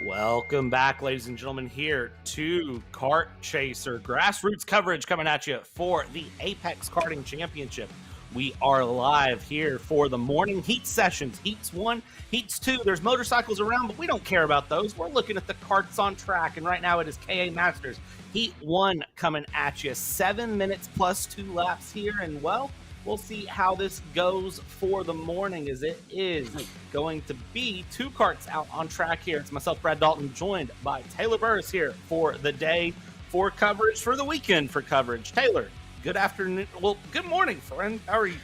Welcome back, ladies and gentlemen, here to Kart Chaser grassroots coverage coming at you for the Apex Karting Championship. We are live here for the morning heat sessions. Heats 1, Heats 2. There's motorcycles around, but we don't care about those. We're looking at the karts on track, and right now it is KA Masters. Heat 1 coming at you. 7 minutes plus 2 laps here, and well, we'll see how this goes for the morning, as it is going to be 2 karts out on track here. It's myself, Brad Dalton, joined by Taylor Burris here for the day for coverage, for the weekend for coverage. Taylor, good afternoon. Well, good morning, friend. How are you?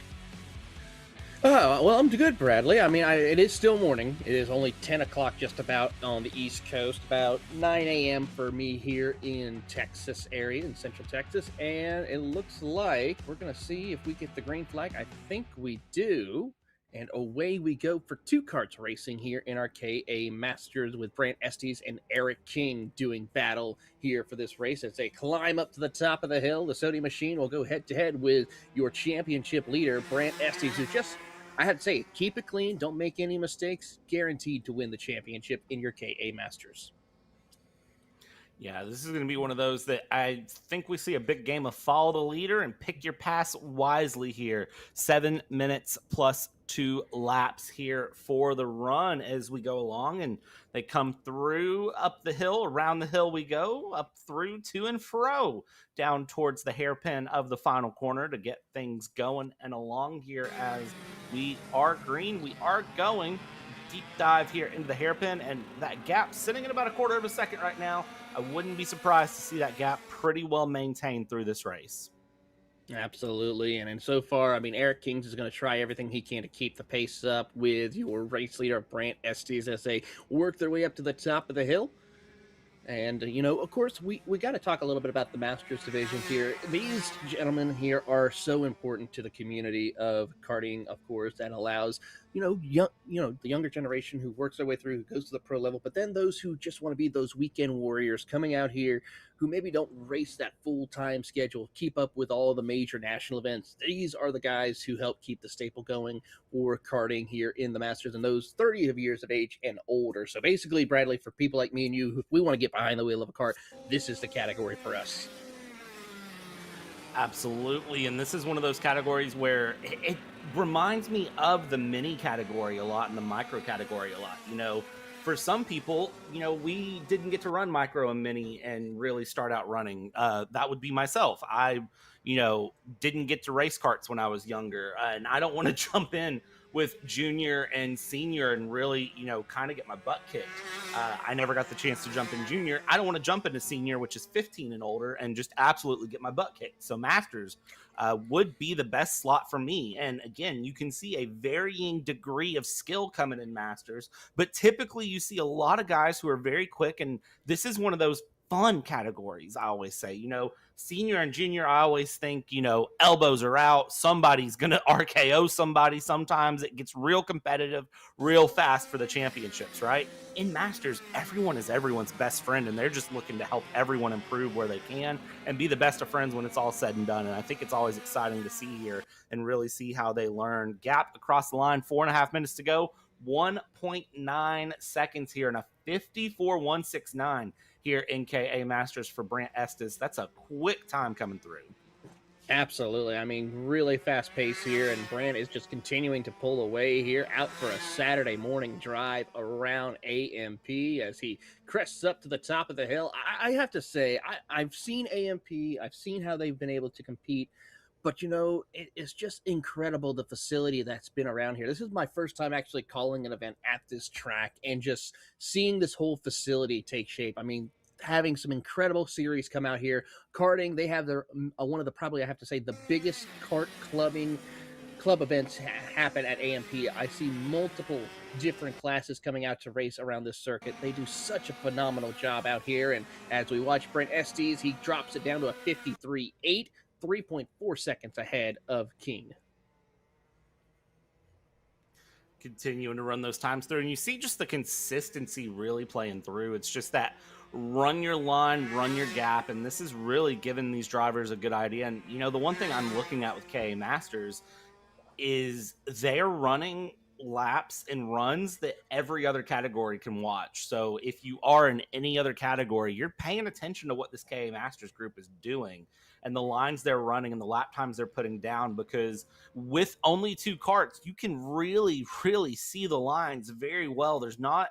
Oh, well, I'm good, Bradley. I mean, it is still morning. It is only 10 o'clock just about on the East Coast, about 9 a.m. for me here in Texas area, in Central Texas, and it looks like we're going to see if we get the green flag. I think we do, and away we go for 2 karts racing here in our KA Masters with Brant Estes and Eric King doing battle here for this race. As they climb up to the top of the hill, the Sony machine will go head-to-head with your championship leader, Brant Estes, who just, I have to say, keep it clean, don't make any mistakes, guaranteed to win the championship in your KA Masters. Yeah, this is going to be one of those that I think we see a big game of follow the leader and pick your pass wisely here. 7 minutes plus 2 laps here for the run as we go along, and they come through up the hill, around the hill we go, up through, to and fro, down towards the hairpin of the final corner to get things going and along here as we are green. We are going deep dive here into the hairpin, and that gap sitting at about a quarter of a second right now. I wouldn't be surprised to see that gap pretty well maintained through this race. Absolutely. And so far, I mean, Eric Kings is going to try everything he can to keep the pace up with your race leader, Brant Estes, as they work their way up to the top of the hill. And, you know, of course, we got to talk a little bit about the Masters divisions here. These gentlemen here are so important to the community of karting, of course, that allows, the younger generation who works their way through, who goes to the pro level, but then those who just want to be those weekend warriors coming out here who maybe don't race that full-time schedule, keep up with all the major national events. These are the guys who help keep the staple going for karting here in the Masters, and those 30 years of age and older. So basically, Bradley, for people like me and you, if we want to get behind the wheel of a kart, this is the category for us. Absolutely, and this is one of those categories where it reminds me of the mini category a lot and the micro category a lot. For some people, we didn't get to run micro and mini and really start out running. That would be myself. I, didn't get to race karts when I was younger, and I don't want to jump in with junior and senior and really, kind of get my butt kicked. I never got the chance to jump in junior. I don't want to jump into senior, which is 15 and older, and just absolutely get my butt kicked. So Masters would be the best slot for me. And again, you can see a varying degree of skill coming in Masters, but typically you see a lot of guys who are very quick, and this is one of those fun categories. I always say, senior and junior, I always think, elbows are out. Somebody's going to RKO somebody. Sometimes it gets real competitive, real fast for the championships, right? In Masters, everyone is everyone's best friend, and they're just looking to help everyone improve where they can and be the best of friends when it's all said and done. And I think it's always exciting to see here and really see how they learn. Gap across the line, 4.5 minutes to go. 1.9 seconds here, and a 54.169 here in KA Masters for Brant Estes. That's a quick time coming through. Absolutely. I mean, really fast pace here, and Brant is just continuing to pull away here, out for a Saturday morning drive around AMP as he crests up to the top of the hill. I have to say, I've seen AMP, I've seen how they've been able to compete, but, it's just incredible, the facility that's been around here. This is my first time actually calling an event at this track and just seeing this whole facility take shape. I mean, having some incredible series come out here. Karting, they have their one of the, probably I have to say, the biggest kart club events happen at AMP. I see multiple different classes coming out to race around this circuit. They do such a phenomenal job out here, and as we watch Brant Estes, he drops it down to a 53.8. 3.4 seconds ahead of King. Continuing to run those times through, and you see just the consistency really playing through. It's just that run your line, run your gap, and this is really giving these drivers a good idea. And, the one thing I'm looking at with KA Masters is they're running laps and runs that every other category can watch. So if you are in any other category, you're paying attention to what this KA Masters group is doing and the lines they're running and the lap times they're putting down, because with only 2 karts, you can really, really see the lines very well. There's not,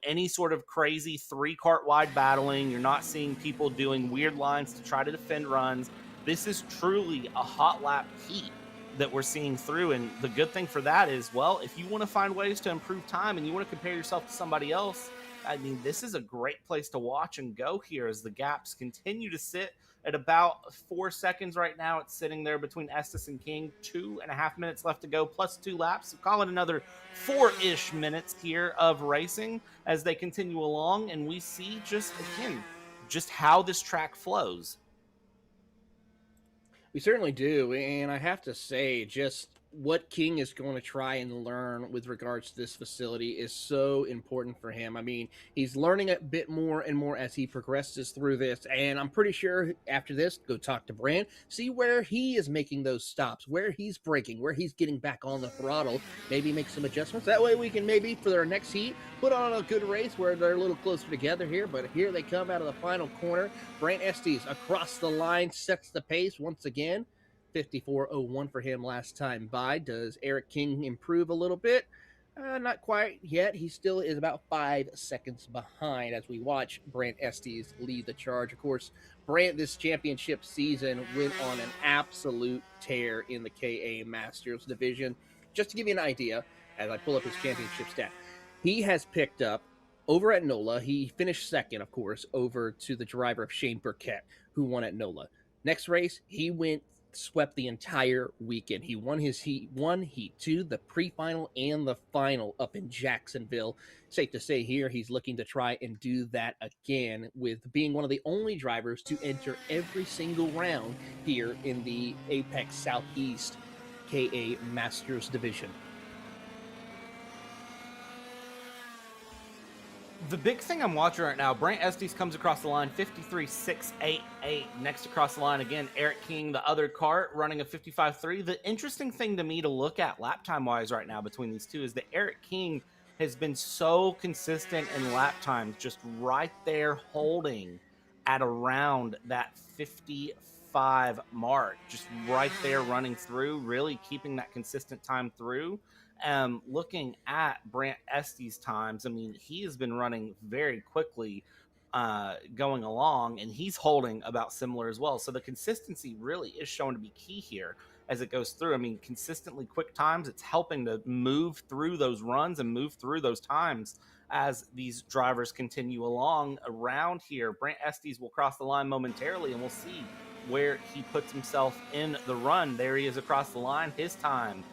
any sort of crazy 3 kart wide battling. You're not seeing people doing weird lines to try to defend runs. This is truly a hot lap heat that we're seeing through. And the good thing for that is, well, if you want to find ways to improve time and you want to compare yourself to somebody else, I mean, this is a great place to watch and go here as the gaps continue to sit at about 4 seconds right now. It's sitting there between Estes and King. 2.5 minutes left to go, plus 2 laps. So call it another 4-ish minutes here of racing as they continue along. And we see just how this track flows. We certainly do. And I have to say, just what King is going to try and learn with regards to this facility is so important for him. I mean, he's learning a bit more and more as he progresses through this. And I'm pretty sure after this, go talk to Brand, see where he is making those stops, where he's braking, where he's getting back on the throttle, maybe make some adjustments. That way we can maybe, for their next heat, put on a good race where they're a little closer together here. But here they come out of the final corner. Brant Estes across the line sets the pace once again. 54.01 for him last time by. Does Eric King improve a little bit? Not quite yet. He still is about 5 seconds behind as we watch Brant Estes lead the charge. Of course, Brant this championship season went on an absolute tear in the KA Masters division. Just to give you an idea, as I pull up his championship stat, he has picked up over at NOLA. He finished second, of course, over to the driver of Shane Burkett, who won at NOLA. Next race, he swept the entire weekend. He won his heat 1, heat 2, the pre-final, and the final up in Jacksonville. Safe to say here, he's looking to try and do that again, with being one of the only drivers to enter every single round here in the Apex Southeast KA Masters division. The big thing I'm watching right now, Brant Estes comes across the line, 53.688. Next across the line, again, Eric King, the other kart, running a 55.3. The interesting thing to me to look at lap time-wise right now between these two is that Eric King has been so consistent in lap times, just right there holding at around that 55 mark, just right there running through, really keeping that consistent time through. Looking at Brant Estes' times, I mean, he has been running very quickly going along, and he's holding about similar as well. So the consistency really is shown to be key here as it goes through. I mean, consistently quick times, it's helping to move through those runs and move through those times as these drivers continue along around here. Brant Estes will cross the line momentarily, and we'll see where he puts himself in the run. There he is across the line. His time,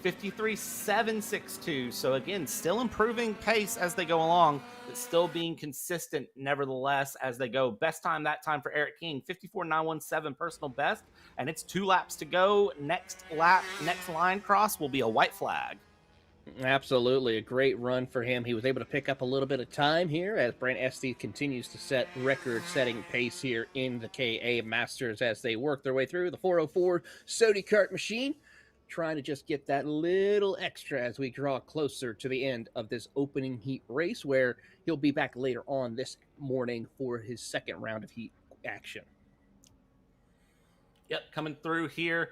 53.762. So again, still improving pace as they go along, but still being consistent nevertheless as they go. Best time that time for Eric King, 54.917 personal best, and it's 2 laps to go. Next line cross will be a white flag. Absolutely. A great run for him. He was able to pick up a little bit of time here as Brant Estes continues to set record-setting pace here in the KA Masters as they work their way through the 404 Sody Kart machine, trying to just get that little extra as we draw closer to the end of this opening heat race, where he'll be back later on this morning for his second round of heat action. Yep, coming through here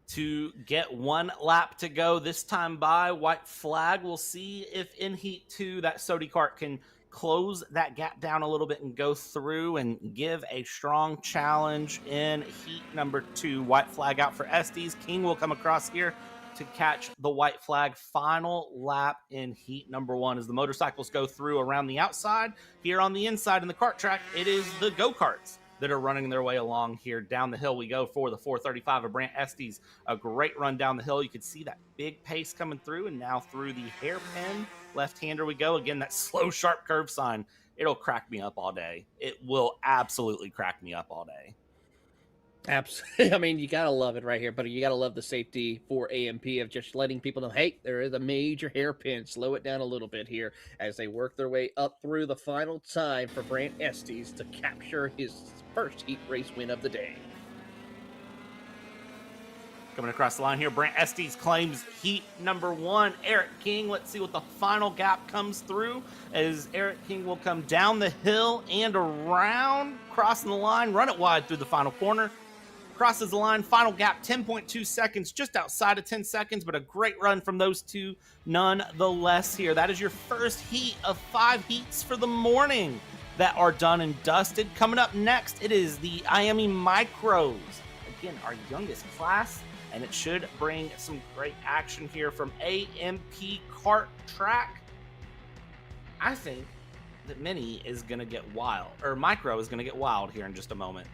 to get 1 lap to go this time by. White flag. We'll see if in heat 2 that Sody Kart can close that gap down a little bit and go through and give a strong challenge in heat number 2. White flag out for Estes. King will come across here to catch the white flag. Final lap in heat number 1 as the motorcycles go through around the outside. Here on the inside in the kart track, it is the go-karts that are running their way along here. Down the hill we go for the 435 of Brant Estes. A great run down the hill. You could see that big pace coming through, and now through the hairpin left-hander we go. Again, that slow, sharp curve sign. It'll crack me up all day. It will absolutely crack me up all day. Absolutely. I mean, you got to love it right here, but you got to love the safety for AMP of just letting people know, hey, there is a major hairpin. Slow it down a little bit here as they work their way up through the final time for Brant Estes to capture his first heat race win of the day. Coming across the line here, Brant Estes claims heat number 1. Eric King, let's see what the final gap comes through, as Eric King will come down the hill and around, crossing the line, run it wide through the final corner. Crosses the line, final gap 10.2 seconds, just outside of 10 seconds, but a great run from those two nonetheless here. That is your first heat of 5 heats for the morning that are done and dusted. Coming up next, it is the IAME Micros. Again, our youngest class, and it should bring some great action here from AMP Kart Track. I think that Mini is going to get wild, or Micro is going to get wild here in just a moment.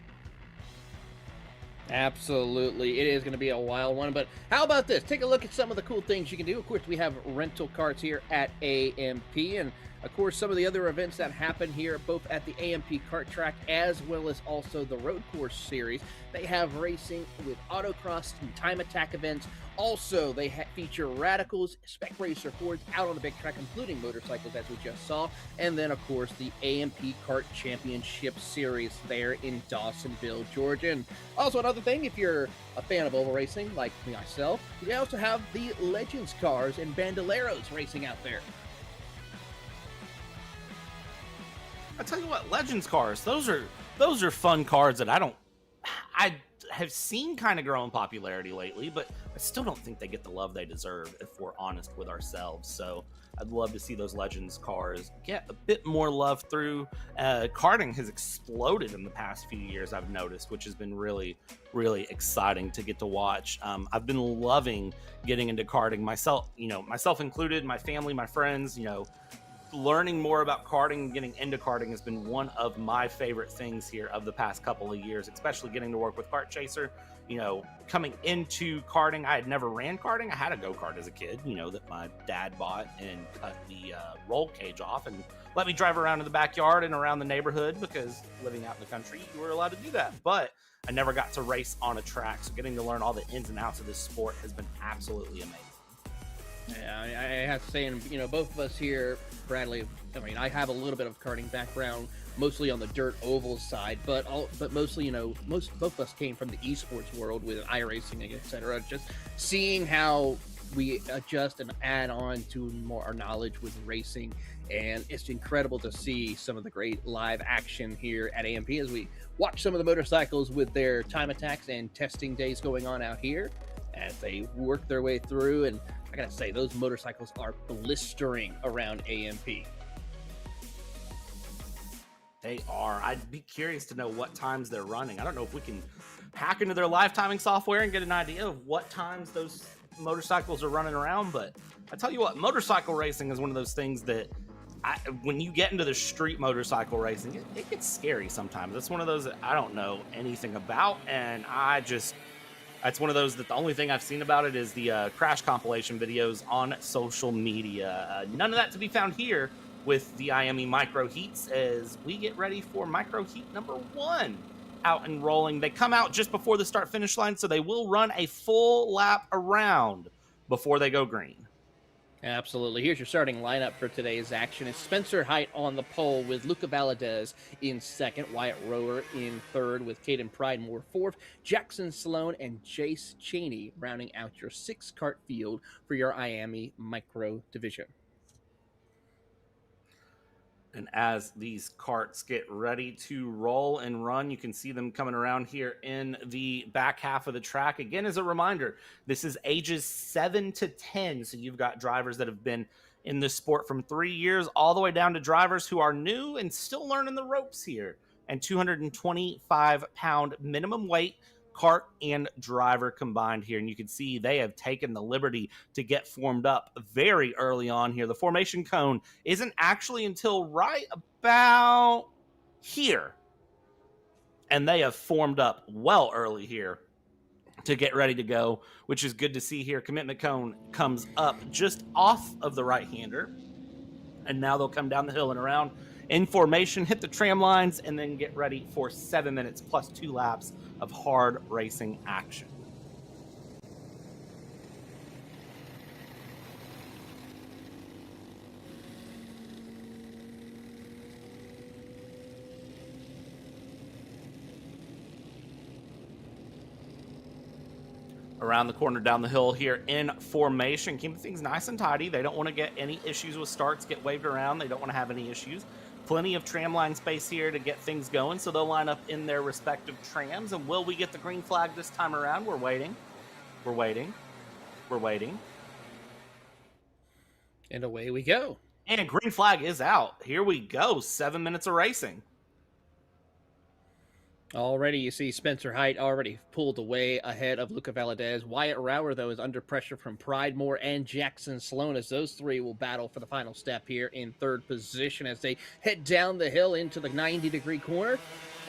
Absolutely. It is going to be a wild one, but how about this? Take a look at some of the cool things you can do. Of course, we have rental carts here at AMP, and of course, some of the other events that happen here, both at the AMP Kart Track as well as also the Road Course Series. They have racing with autocross and time attack events. Also, they feature radicals, spec racer Fords out on the big track, including motorcycles, as we just saw. And then, of course, the AMP Kart Championship Series there in Dawsonville, Georgia. And also, another thing, if you're a fan of oval racing like myself, we also have the Legends cars and Bandoleros racing out there. I tell you what, Legends cars, those are fun cars that I have seen kind of grow in popularity lately, but I still don't think they get the love they deserve, if we're honest with ourselves. So I'd love to see those Legends cars get a bit more love through. Karting has exploded in the past few years, I've noticed, which has been really, really exciting to get to watch. I've been loving getting into karting myself included, my family, my friends, learning more about karting and getting into karting has been one of my favorite things here of the past couple of years, especially getting to work with Kart Chaser. Coming into karting, I had never ran karting. I had a go-kart as a kid, that my dad bought and cut the roll cage off and let me drive around in the backyard and around the neighborhood, because living out in the country, you were allowed to do that. But I never got to race on a track, so getting to learn all the ins and outs of this sport has been absolutely amazing. Yeah, I have to say, and both of us here, Bradley, I have a little bit of karting background, mostly on the dirt oval side, but mostly, both of us came from the esports world with iRacing, etc. Just seeing how we adjust and add on to more our knowledge with racing, and it's incredible to see some of the great live action here at AMP as we watch some of the motorcycles with their time attacks and testing days going on out here as they work their way through. And I gotta say, those motorcycles are blistering around AMP. They are. I'd be curious to know what times they're running. I don't know if we can hack into their live timing software and get an idea of what times those motorcycles are running around. But I tell you what, motorcycle racing is one of those things that when you get into the street motorcycle racing, it gets scary sometimes. It's one of those that I don't know anything about, and it's one of those that the only thing I've seen about it is the crash compilation videos on social media. None of that to be found here with the IAME Micro Heats as we get ready for Micro Heat number 1 out and rolling. They come out just before the start-finish line, so they will run a full lap around before they go green. Absolutely. Here's your starting lineup for today's action. It's Spencer Height on the pole with Luca Valadez in second, Wyatt Rower in third with Caden Pridemore fourth, Jackson Sloan and Jace Cheney rounding out your 6-kart field for your IAME Micro Division. And as these karts get ready to roll and run, you can see them coming around here in the back half of the track. Again, as a reminder, this is ages 7 to 10. So you've got drivers that have been in this sport from 3 years all the way down to drivers who are new and still learning the ropes here. And 225-pound minimum weight, kart and driver combined here. And you can see they have taken the liberty to get formed up very early on here. The formation cone isn't actually until right about here. And they have formed up well early here to get ready to go, which is good to see here. Commitment cone comes up just off of the right-hander. And now they'll come down the hill and around in formation, hit the tram lines, and then get ready for 7 minutes plus 2 laps of hard racing action. around the corner down the hill here in formation, keeping things nice and tidy. They don't want to get any issues with starts, get waved around. They don't want to have any issues. Plenty of tram line space here to get things going, so they'll line up in their respective trams. And will we get the green flag this time around? We're waiting. We're waiting. We're waiting. And away we go. And green flag is out. Here we go. 7 minutes of racing. Already, you see Spencer Height already pulled away ahead of Luca Valadez. Wyatt Rower, though, is under pressure from Pridemore and Jackson Sloan, as those three will battle for the final step here in third position as they head down the hill into the 90-degree corner.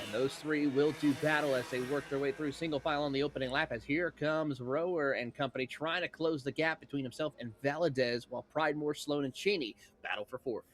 And those three will do battle as they work their way through single file on the opening lap, as here comes Rower and company trying to close the gap between himself and Valadez, while Pridemore, Sloan, and Cheney battle for fourth.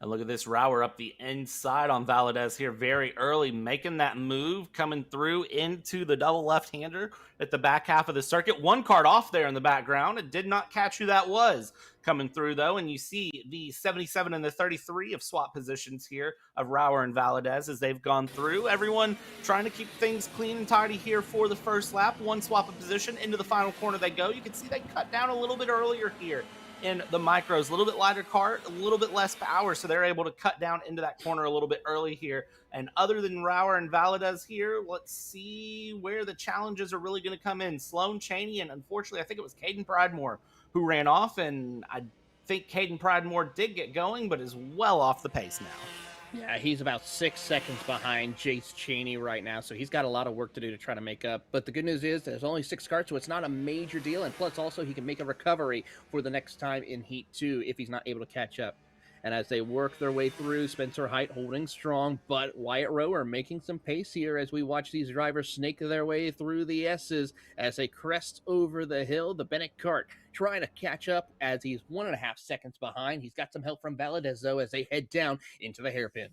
And look at this, Rower up the inside on Valadez here very early, making that move, coming through into the double left-hander at the back half of the circuit. One cart off there in the background. It did not catch who that was coming through, though. And you see the 77 and the 33 of swap positions here of Rower and Valadez as they've gone through. Everyone trying to keep things clean and tidy here for the first lap. One swap of position into the final corner they go. You can see they cut down a little bit earlier here in the micros, a little bit lighter cart, a little bit less power, so they're able to cut down into that corner a little bit early here. And other than Rower and Valadez here, let's see where the challenges are really going to come in. Sloan, Cheney, and unfortunately, I think it was Caden Pridemore who ran off, and I think Caden Pridemore did get going, but is well off the pace now. Yeah, he's about 6 seconds behind Jace Cheney right now, so he's got a lot of work to do to try to make up. But the good news is there's only 6 carts, so it's not a major deal, and plus also he can make a recovery for the next time in Heat 2 if he's not able to catch up. And as they work their way through, Spencer Height holding strong, but Wyatt Rower making some pace here as we watch these drivers snake their way through the S's as they crest over the hill. The Bennett cart trying to catch up as he's 1.5 seconds behind. He's got some help from Valadez, though, as they head down into the hairpin.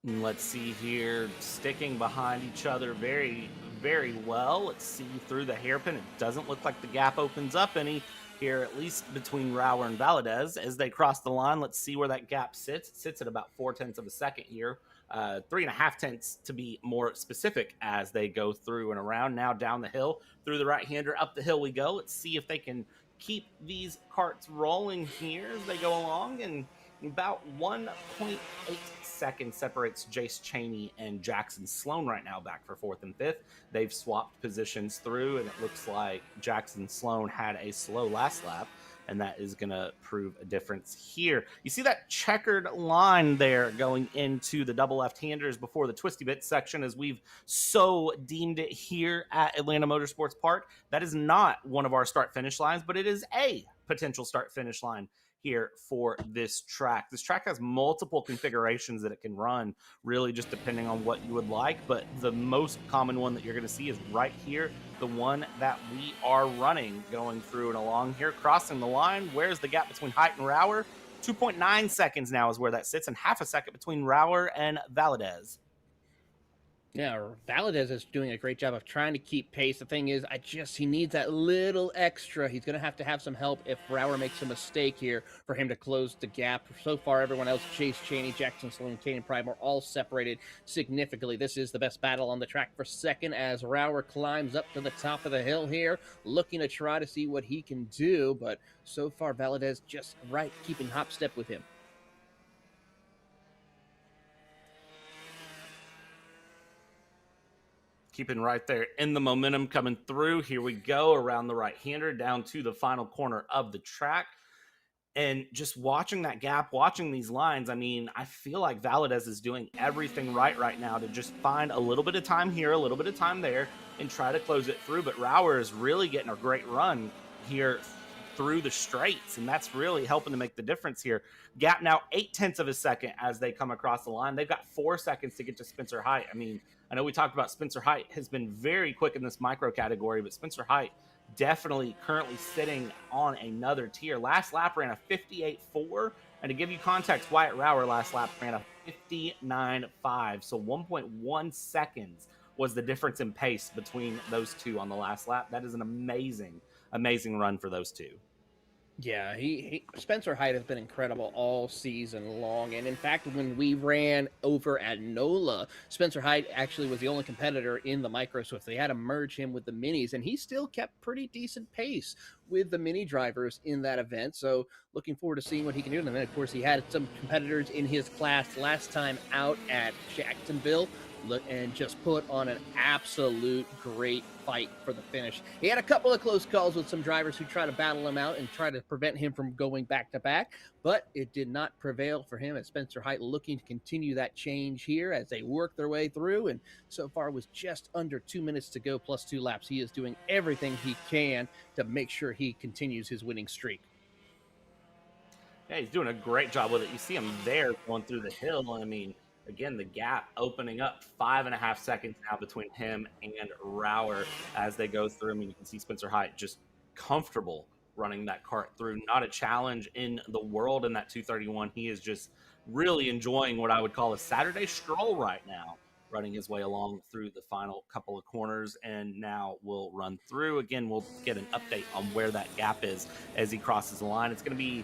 Let's see here, sticking behind each other very, very well. Let's see through the hairpin. It doesn't look like the gap opens up any here, at least between Rower and Valadez. As they cross the line, let's see where that gap sits. It sits at about 0.4 of a second here. 3.5 tenths to be more specific as they go through and around. Now down the hill, through the right-hander, up the hill we go. Let's see if they can keep these carts rolling here as they go along. And about 1.8 seconds separates Jace Cheney and Jackson Sloan right now, back for 4th and 5th. They've swapped positions through, and it looks like Jackson Sloan had a slow last lap, and that is going to prove a difference here. You see that checkered line there going into the double left-handers before the twisty bit section, as we've so deemed it here at Atlanta Motorsports Park. That is not one of our start-finish lines, but it is a potential start-finish line here for this track. This track has multiple configurations that it can run, really just depending on what you would like, but the most common one that you're going to see is right here, the one that we are running, going through and along here, crossing the line. Where's the gap between Height and Rower? 2.9 seconds now is where that sits, and 0.5 second between Rower and Valadez. Yeah, Valadez is doing a great job of trying to keep pace. The thing is, he needs that little extra. He's going to have some help if Rower makes a mistake here for him to close the gap. So far, everyone else, Chase Cheney, Jackson Sloan, Caden Pridemore, all separated significantly. This is the best battle on the track for second as Rower climbs up to the top of the hill here, looking to try to see what he can do. But so far, Valadez just right, keeping hop step with him. Keeping right there in the momentum coming through. Here we go around the right-hander down to the final corner of the track. And just watching that gap, watching these lines, I mean, I feel like Valadez is doing everything right now to just find a little bit of time here, a little bit of time there, and try to close it through. But Rower is really getting a great run here through the straights, and that's really helping to make the difference here. Gap now 0.8 of a second as they come across the line. They've got 4 seconds to get to Spencer Height. I mean, I know we talked about Spencer Height has been very quick in this micro category, but Spencer Height definitely currently sitting on another tier. Last lap ran a 58.4, and to give you context, Wyatt Rower last lap ran a 59.5, so 1.1 seconds was the difference in pace between those two on the last lap. That is an amazing run for those two. Yeah, he Spencer Hyde has been incredible all season long, and in fact, when we ran over at NOLA, Spencer Hyde actually was the only competitor in the micro, so if they had to merge him with the minis, and he still kept pretty decent pace with the mini drivers in that event. So looking forward to seeing what he can do. And then, of course, he had some competitors in his class last time out at Jacksonville, and just put on an absolute great fight for the finish. He had a couple of close calls with some drivers who try to battle him out and try to prevent him from going back to back, but it did not prevail for him, as Spencer Height looking to continue that change here as they work their way through. And so far, with just under 2 minutes to go, plus 2 laps, he is doing everything he can to make sure he continues his winning streak. Yeah, he's doing a great job with it. You see him there going through the hill. I mean, again, the gap opening up 5.5 seconds now between him and Rower as they go through. I mean, you can see Spencer Height just comfortable running that cart through. Not a challenge in the world in that 231. He is just really enjoying what I would call a Saturday stroll right now, running his way along through the final couple of corners. And now we'll run through. Again, we'll get an update on where that gap is as he crosses the line. It's going to be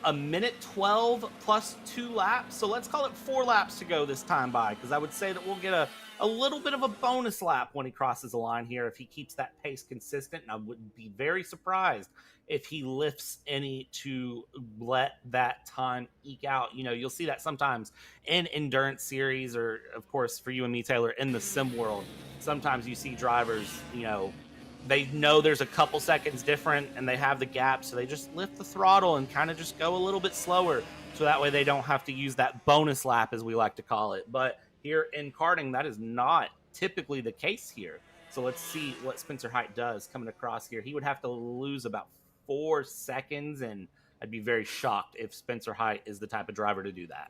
a minute 12 plus 2 laps. So let's call it 4 laps to go this time by, because I would say that we'll get a little bit of a bonus lap when he crosses the line here if he keeps that pace consistent. And I would be very surprised if he lifts any to let that time eke out. You know, you'll see that sometimes in endurance series, or of course for you and me, Taylor, in the sim world. Sometimes you see drivers, you know there's a couple seconds different and they have the gap, so they just lift the throttle and kind of just go a little bit slower, so that way they don't have to use that bonus lap, as we like to call it. But here in karting, that is not typically the case here. So let's see what Spencer Height does coming across here. He would have to lose about 4 seconds, and I'd be very shocked if Spencer Height is the type of driver to do that.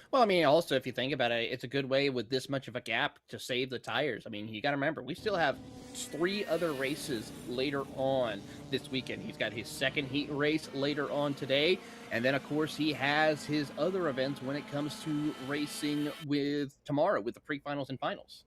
Well, I mean, also, if you think about it, it's a good way with this much of a gap to save the tires. I mean, you got to remember, we still have 3 other races later on this weekend. He's got his second heat race later on today. And then, of course, he has his other events when it comes to racing with tomorrow with the pre-finals and finals.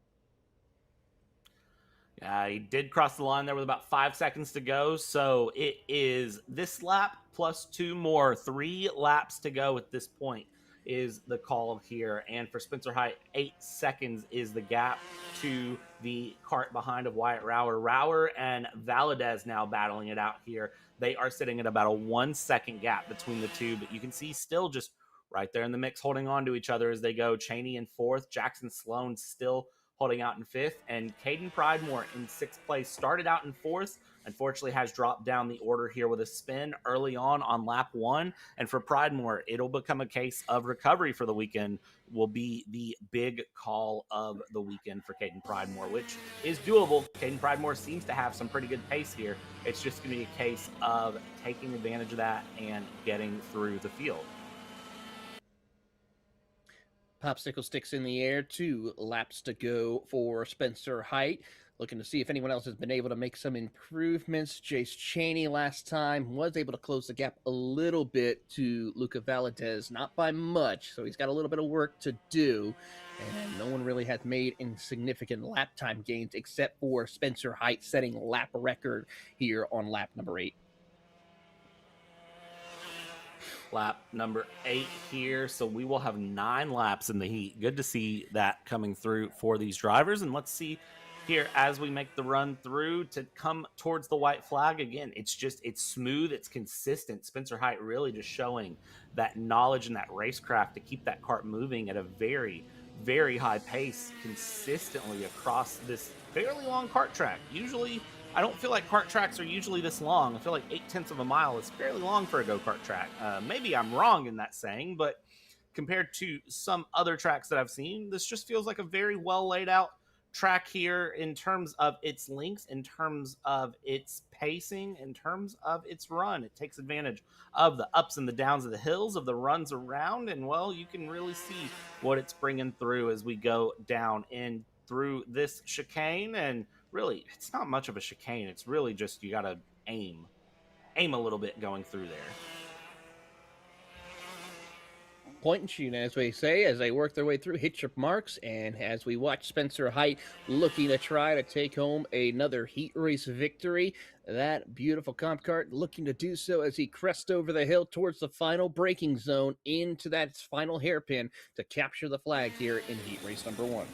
He did cross the line there with about 5 seconds to go. So it is this lap plus 2 more, 3 laps to go at this point is the call here. And for Spencer Height, 8 seconds is the gap to the cart behind of Wyatt Rower. Rower and Valadez now battling it out here. They are sitting at about a 1 second gap between the two, but you can see still just right there in the mix, holding on to each other as they go. Cheney in fourth, Jackson Sloan still holding out in fifth, and Caden Pridemore in sixth place. Started out in fourth, unfortunately has dropped down the order here with a spin early on lap one. And for Pridemore, it'll become a case of recovery for the weekend, will be the big call of the weekend for Caden Pridemore, which is doable. Caden Pridemore seems to have some pretty good pace here. It's just going to be a case of taking advantage of that and getting through the field. Popsicle sticks in the air, 2 laps to go for Spencer Height. Looking to see if anyone else has been able to make some improvements. Jace Cheney last time was able to close the gap a little bit to Luca Valadez, not by much, so he's got a little bit of work to do. And no one really has made insignificant lap time gains except for Spencer Height setting lap record here on lap number 8. Lap number 8 here. So we will have 9 laps in the heat. Good to see that coming through for these drivers. And let's see here as we make the run through to come towards the white flag again. It's smooth, it's consistent. Spencer Height really just showing that knowledge and that racecraft to keep that kart moving at a very, very high pace consistently across this fairly long kart track. Usually, I don't feel like kart tracks are usually this long. I feel like 8/10 of a mile is fairly long for a go-kart track. Maybe I'm wrong in that saying, but compared to some other tracks that I've seen, this just feels like a very well laid out track here in terms of its length, in terms of its pacing, in terms of its run. It takes advantage of the ups and the downs of the hills, of the runs around, and well, you can really see what it's bringing through as we go down in through this chicane. And really, it's not much of a chicane. It's really just you got to aim a little bit going through there. point and shoot, as we say, as they work their way through. Hit your marks, and as we watch Spencer Height looking to try to take home another heat race victory, that beautiful comp kart looking to do so as he crests over the hill towards the final braking zone into that final hairpin to capture the flag here in heat race number 1.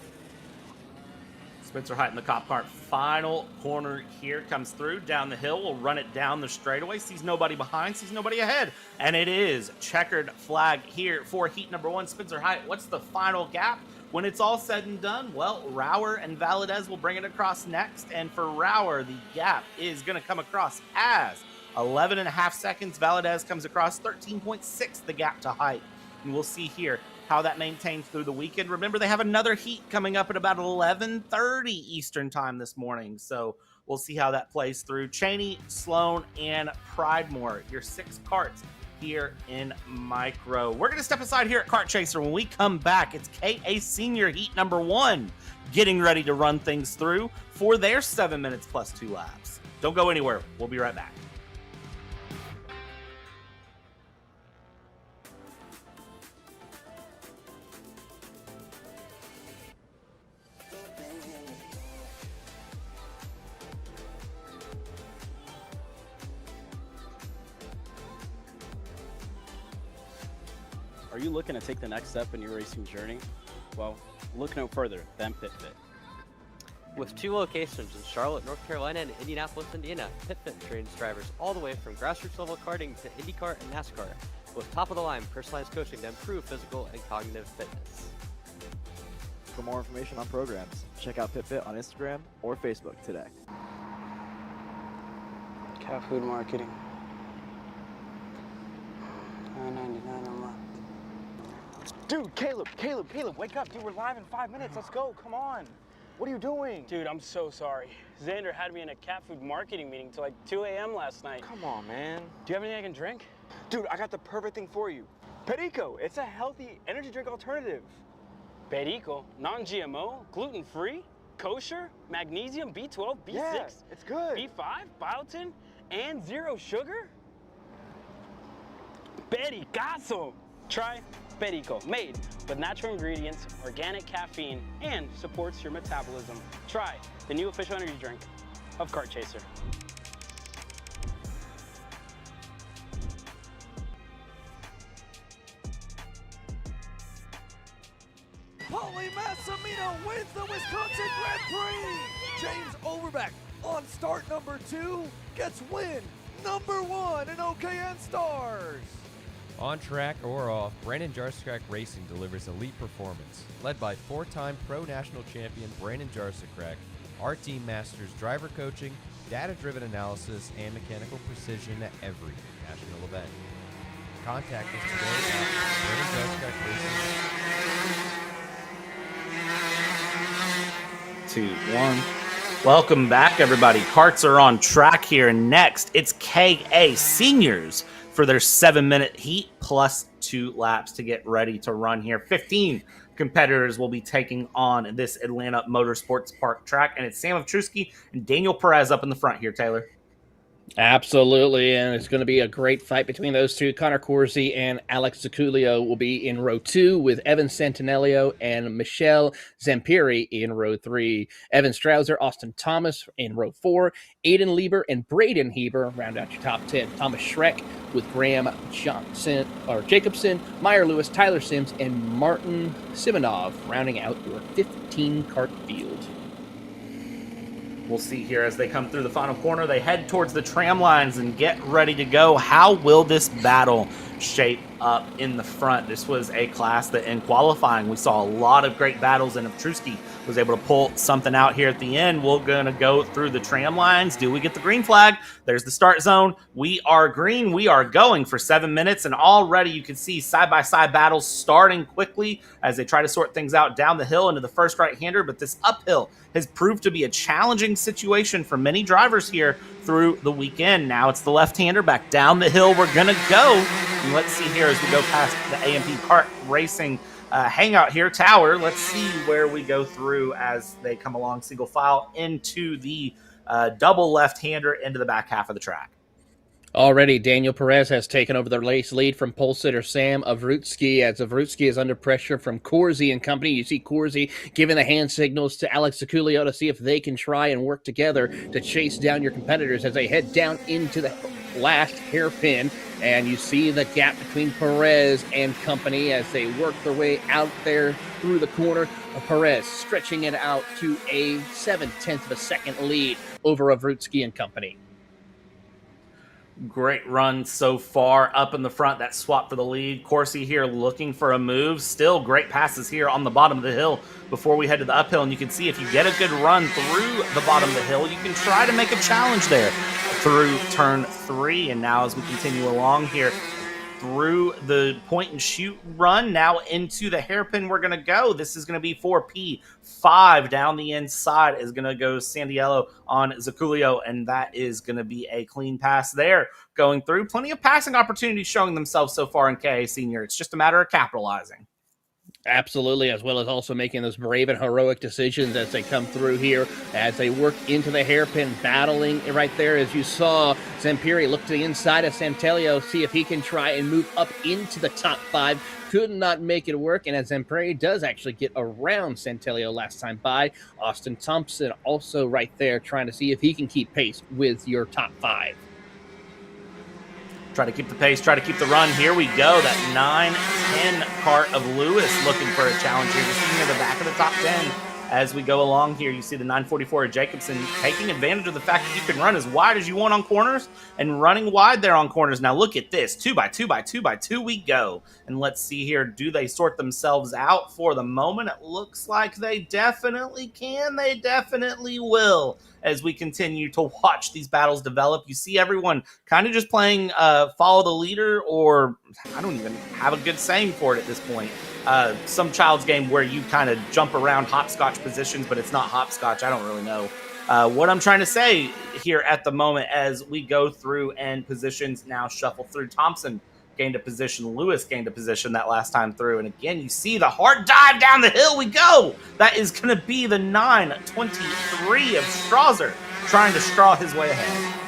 Spencer Height in the cop kart. Final corner here, comes through down the hill. Will run it down the straightaway. Sees nobody behind, sees nobody ahead. And it is checkered flag here for heat number 1. Spencer Height, what's the final gap? When it's all said and done, well, Rauer and Valadez will bring it across next. And for Rauer, the gap is going to come across as 11.5 seconds. Valadez comes across 13.6, the gap to Height. And we'll see here how that maintains through the weekend. Remember, they have another heat coming up at about 11:30 Eastern time this morning. So we'll see how that plays through. Cheney, Sloan, and Pridemore, your 6 karts here in Micro. We're going to step aside here at Kart Chaser. When we come back, it's KA Senior Heat number 1 getting ready to run things through for their 7 minutes plus 2 laps. Don't go anywhere. We'll be right back. Are you looking to take the next step in your racing journey? Well, look no further than PitFit. With 2 locations in Charlotte, North Carolina and Indianapolis, Indiana, PitFit trains drivers all the way from grassroots level karting to IndyCar and NASCAR, with top-of-the-line personalized coaching to improve physical and cognitive fitness. For more information on programs, check out PitFit on Instagram or Facebook today. Cat food marketing. $9.99 a month. Dude, Caleb, wake up. Dude, we're live in 5 minutes. Let's go. Come on. What are you doing? Dude, I'm so sorry. Xander had me in a cat food marketing meeting till like 2 a.m. last night. Come on, man. Do you have anything I can drink? Dude, I got the perfect thing for you. Perico. It's a healthy energy drink alternative. Perico, non-GMO, gluten-free, kosher, magnesium, B12, B6, Yeah, it's good. B5, biotin, and 0 sugar? Pericazo! Try Perico, made with natural ingredients, organic caffeine, and supports your metabolism. Try the new official energy drink of Kart Chaser. Paulie Massimino wins the Wisconsin Grand Prix! James Overbeck on start number 2 gets win number 1 in OKN Stars! On track or off, Brandon Jarsekrak Racing delivers elite performance. Led by 4-time Pro National Champion Brandon Jarsekrak, our team masters driver coaching, data-driven analysis, and mechanical precision at every national event. Contact us today at Brandon Jarsekrak Racing. 2, 1. Welcome back, everybody. Karts are on track here. Next, it's KA Seniors for their 7-minute heat plus 2 laps to get ready to run here. 15 competitors will be taking on this Atlanta Motorsports Park track, and it's Sam Ovchusky and Daniel Perez up in the front here, Taylor. Absolutely, and it's going to be a great fight between those two. Connor Corsi and Alex Zaculio will be in row 2 with Evan Santinello and Michelle Zampiri in row 3. Evan Strouser, Austin Thomas in row 4. Aiden Lieber and Braden Heber round out your top 10. Thomas Schreck with Graham Jacobson, Meyer Lewis, Tyler Sims, and Martin Simonov rounding out your 15 kart field. We'll see here as they come through the final corner. They head towards the tram lines and get ready to go. How will this battle shape up in the front? This was a class that in qualifying, we saw a lot of great battles, and Ovchusky was able to pull something out here at the end. We're going to go through the tram lines. Do we get the green flag? There's the start zone. We are green. We are going for 7 minutes, and already you can see side-by-side battles starting quickly as they try to sort things out down the hill into the first right-hander, but this uphill has proved to be a challenging situation for many drivers here through the weekend. Now it's the left-hander back down the hill. We're going to go. And let's see here as we go past the AMP Kart Racing hangout here, tower. Let's see where we go through as they come along single file into the double left-hander into the back half of the track. Already, Daniel Perez has taken over the race lead from pole sitter Sam Avrutsky, as Avrutsky is under pressure from Corsi and company. You see Corsi giving the hand signals to Alex Zaculio to see if they can try and work together to chase down your competitors as they head down into the last hairpin. And you see the gap between Perez and company as they work their way out there through the corner. Perez stretching it out to a 7/10 of a second lead over Avrutsky and company. Great run so far up in the front. That swap for the lead. Corsi here looking for a move. Still great passes here on the bottom of the hill before we head to the uphill. And you can see if you get a good run through the bottom of the hill, you can try to make a challenge there through turn 3. And now as we continue along here through the point and shoot run, now into the hairpin we're going to go. This is going to be 4P5 down the inside is going to go Sandiello on Zaculio, and that is going to be a clean pass there going through. Plenty of passing opportunities showing themselves so far in KA Senior. It's just a matter of capitalizing. Absolutely, as well as also making those brave and heroic decisions as they come through here, as they work into the hairpin, battling right there. As you saw, Zampiri look to the inside of Santelio, see if he can try and move up into the top 5. Could not make it work, and as Zampiri does actually get around Santelio last time by, Austin Thompson also right there trying to see if he can keep pace with your top 5. Try to keep the pace, try to keep the run. Here we go. That 9-10 cart of Lewis looking for a challenge here. Just near the back of the top 10 as we go along here. You see the 944 of Jacobson taking advantage of the fact that you can run as wide as you want on corners and running wide there on corners. Now look at this. 2x2 we go. And let's see here. Do they sort themselves out for the moment? It looks like they definitely can. They definitely will. As we continue to watch these battles develop, you see everyone kind of just playing follow the leader, or I don't even have a good saying for it at this point. Some child's game where you kind of jump around hopscotch positions, but it's not hopscotch. I don't really know what I'm trying to say here at the moment as we go through and positions now shuffle through. Thompson gained a position. Lewis gained a position that last time through. And again, you see the hard dive down the hill we go. That is going to be the 923 of Strasser trying to straw his way ahead.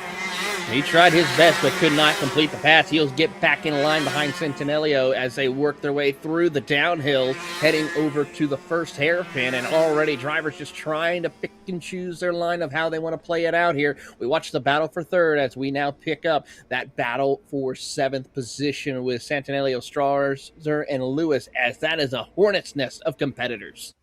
He tried his best, but could not complete the pass. He'll get back in line behind Centinelio as they work their way through the downhill, heading over to the first hairpin. And already drivers just trying to pick and choose their line of how they want to play it out here. We watch the battle for third as we now pick up that battle for 7th position with Santinelio, Strasser, and Lewis, as that is a hornet's nest of competitors.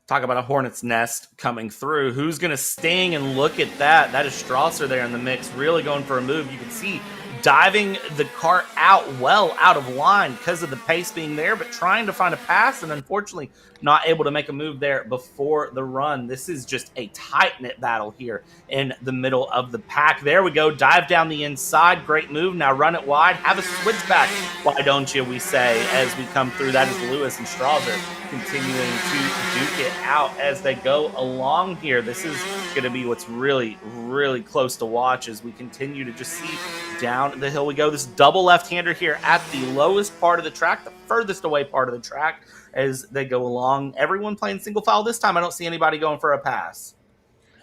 Talk about a hornet's nest coming through. Who's going to sting? And look at that. That is Strasser there in the mix, really going for a move. You can see diving the cart out well out of line because of the pace being there, but trying to find a pass and unfortunately not able to make a move there before the run. This is just a tight-knit battle here in the middle of the pack. There we go. Dive down the inside. Great move. Now run it wide. Have a switchback. Why don't you, we say, as we come through. That is Lewis and Strasser continuing to duke it out as they go along here. This is going to be what's really, really close to watch as we continue to just see down the hill we go. This double left-hander here at the lowest part of the track, the furthest away part of the track as they go along. Everyone playing single file this time. I don't see anybody going for a pass.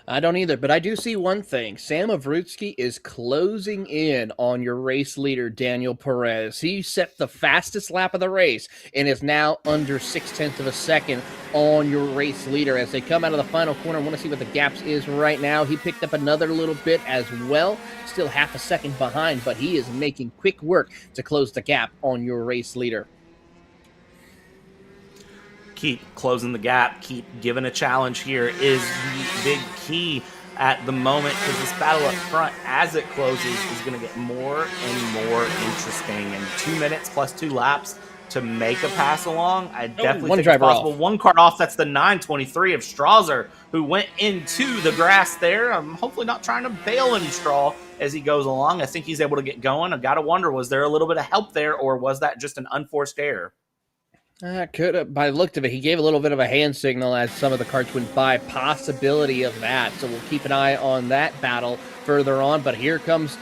I don't either, but I do see one thing. Sam Avrutsky is closing in on your race leader, Daniel Perez. He set the fastest lap of the race and is now under 0.6 of a second on your race leader. As they come out of the final corner, I want to see what the gaps is right now. He picked up another little bit as well. Still half a second behind, but he is making quick work to close the gap on your race leader. Keep closing the gap, keep giving a challenge here is the big key at the moment, because this battle up front, as it closes, is going to get more and more interesting. And 2 minutes plus 2 laps to make a pass along, I definitely think it's possible. Off. One cart off, that's the 923 of Strasser, who went into the grass there. I'm hopefully not trying to bail any straw as he goes along. I think he's able to get going. I've got to wonder, was there a little bit of help there, or was that just an unforced error? Could have, by the look of it, he gave a little bit of a hand signal as some of the carts went by. Possibility of that. So we'll keep an eye on that battle further on. But here comes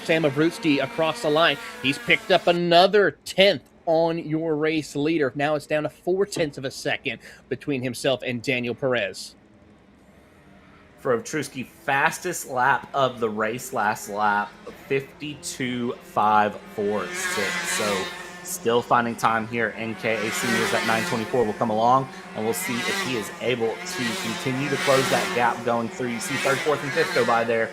Sam Avrutsky across the line. He's picked up another 10th on your race leader. Now it's down to 0.4 of a second between himself and Daniel Perez. for Obtrusky. Fastest lap of the race last lap, 52.546. So still finding time here in KA Seniors at 9:24 will come along, and we'll see if he is able to continue to close that gap going through. You see third, fourth, and fifth go by there.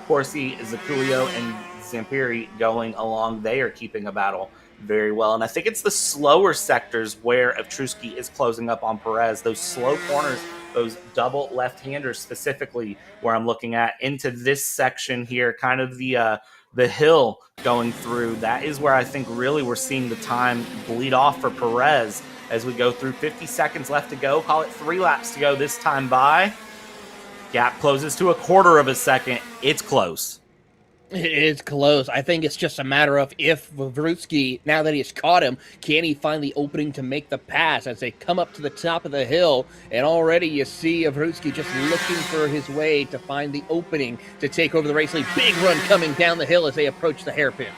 Corsi, Zaculio, and Zampiri going along. They are keeping a battle very well. And I think it's the slower sectors where Obtrusky is closing up on Perez. Those slow corners, those double left-handers specifically, where I'm looking at into this section here, kind of the hill going through. That is where I think really we're seeing the time bleed off for Perez as we go through. 50 seconds left to go. Call it 3 laps to go this time by. Gap closes to a quarter of a second. It's close. It is close. I think it's just a matter of if Obtrusky, now that he's caught him, can he find the opening to make the pass as they come up to the top of the hill. And already you see Obtrusky just looking for his way to find the opening to take over the race lead. Big run coming down the hill as they approach the hairpin.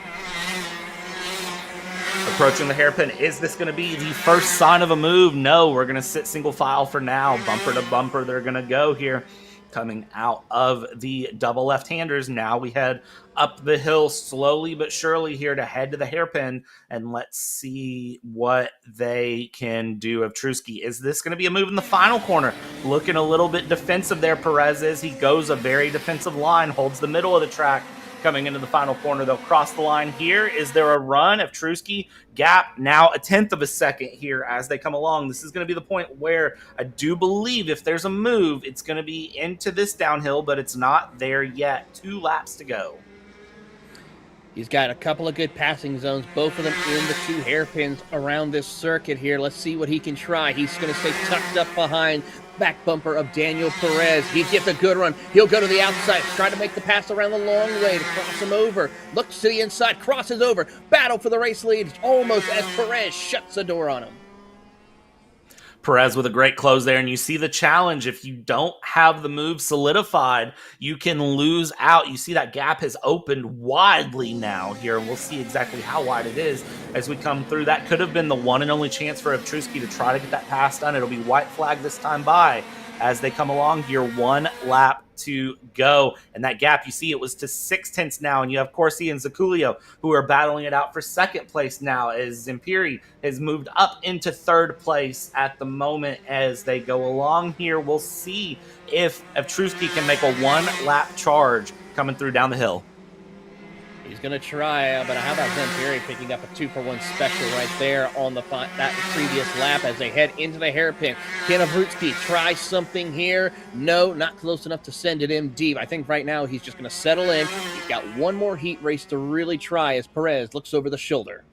Approaching the hairpin. Is this going to be the first sign of a move? No, we're going to sit single file for now. Bumper to bumper, they're going to go here. Coming out of the double left-handers. Now we head up the hill slowly but surely here to head to the hairpin, and let's see what they can do. Obtrusky, is this going to be a move in the final corner? Looking a little bit defensive there, Perez is. He goes a very defensive line, holds the middle of the track. Coming into the final corner, they'll cross the line here. Is there a run? Obtrusky, gap now a 1/10 of a second here as they come along. This is going to be the point where I do believe if there's a move, it's going to be into this downhill, but it's not there yet. 2 laps to go. He's got a couple of good passing zones, both of them in the 2 hairpins around this circuit here. Let's see what he can try. He's going to stay tucked up behind back bumper of Daniel Perez. He gets a good run. He'll go to the outside, try to make the pass around the long way to cross him over. Looks to the inside, crosses over. Battle for the race lead almost as Perez shuts the door on him. Perez with a great close there, and you see the challenge. If you don't have the move solidified, you can lose out. You see that gap has opened widely now here. We'll see exactly how wide it is as we come through. That could have been the one and only chance for Obtrusky to try to get that pass done. It'll be white flag this time by as they come along here. 1 lap to go, and that gap, you see it was to 6/10 now, and you have Corsi and Zaculio who are battling it out for second place now as Zampiri has moved up into third place at the moment as they go along here. We'll see if Obtrusky can make a 1-lap charge coming through down the hill. He's going to try, but how about Zampiri picking up a 2-for-1 special right there on that previous lap as they head into the hairpin. Can Obtrusky try something here? No, not close enough to send it in deep. I think right now he's just going to settle in. He's got one more heat race to really try as Perez looks over the shoulder.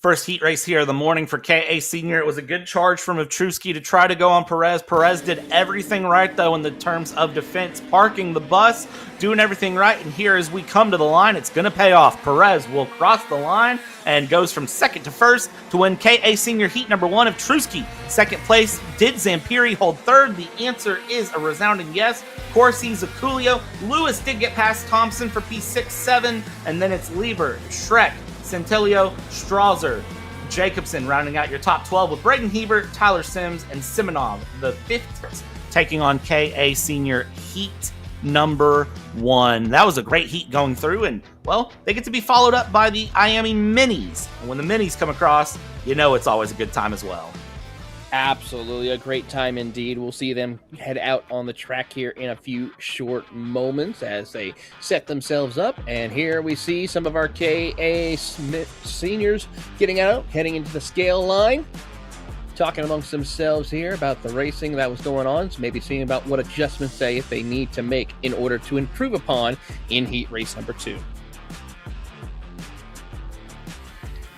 First heat race here of the morning for KA Senior. It was a good charge from Obtrusky to try to go on Perez. Perez did everything right, though, in the terms of defense, parking the bus, doing everything right. And here, as we come to the line, it's going to pay off. Perez will cross the line and goes from second to first to win KA Senior heat number 1. Obtrusky, second place. Did Zampiri hold third? The answer is a resounding yes. Corsi, Zaculio. Lewis did get past Thompson for P6, 7. And then it's Lieber, Schreck, Centilio, Strasser, Jacobson rounding out your top 12 with Braden Hebert, Tyler Sims, and Simonov, the 5th, taking on KA Senior heat number 1. That was a great heat going through, and, well, they get to be followed up by the IAME Minis. And when the Minis come across, you know it's always a good time as well. Absolutely a great time indeed. We'll see them head out on the track here in a few short moments as they set themselves up. And here we see some of our KA seniors getting out, heading into the scale line, talking amongst themselves here about the racing that was going on. So maybe seeing about what adjustments if they need to make in order to improve upon in heat race number 2.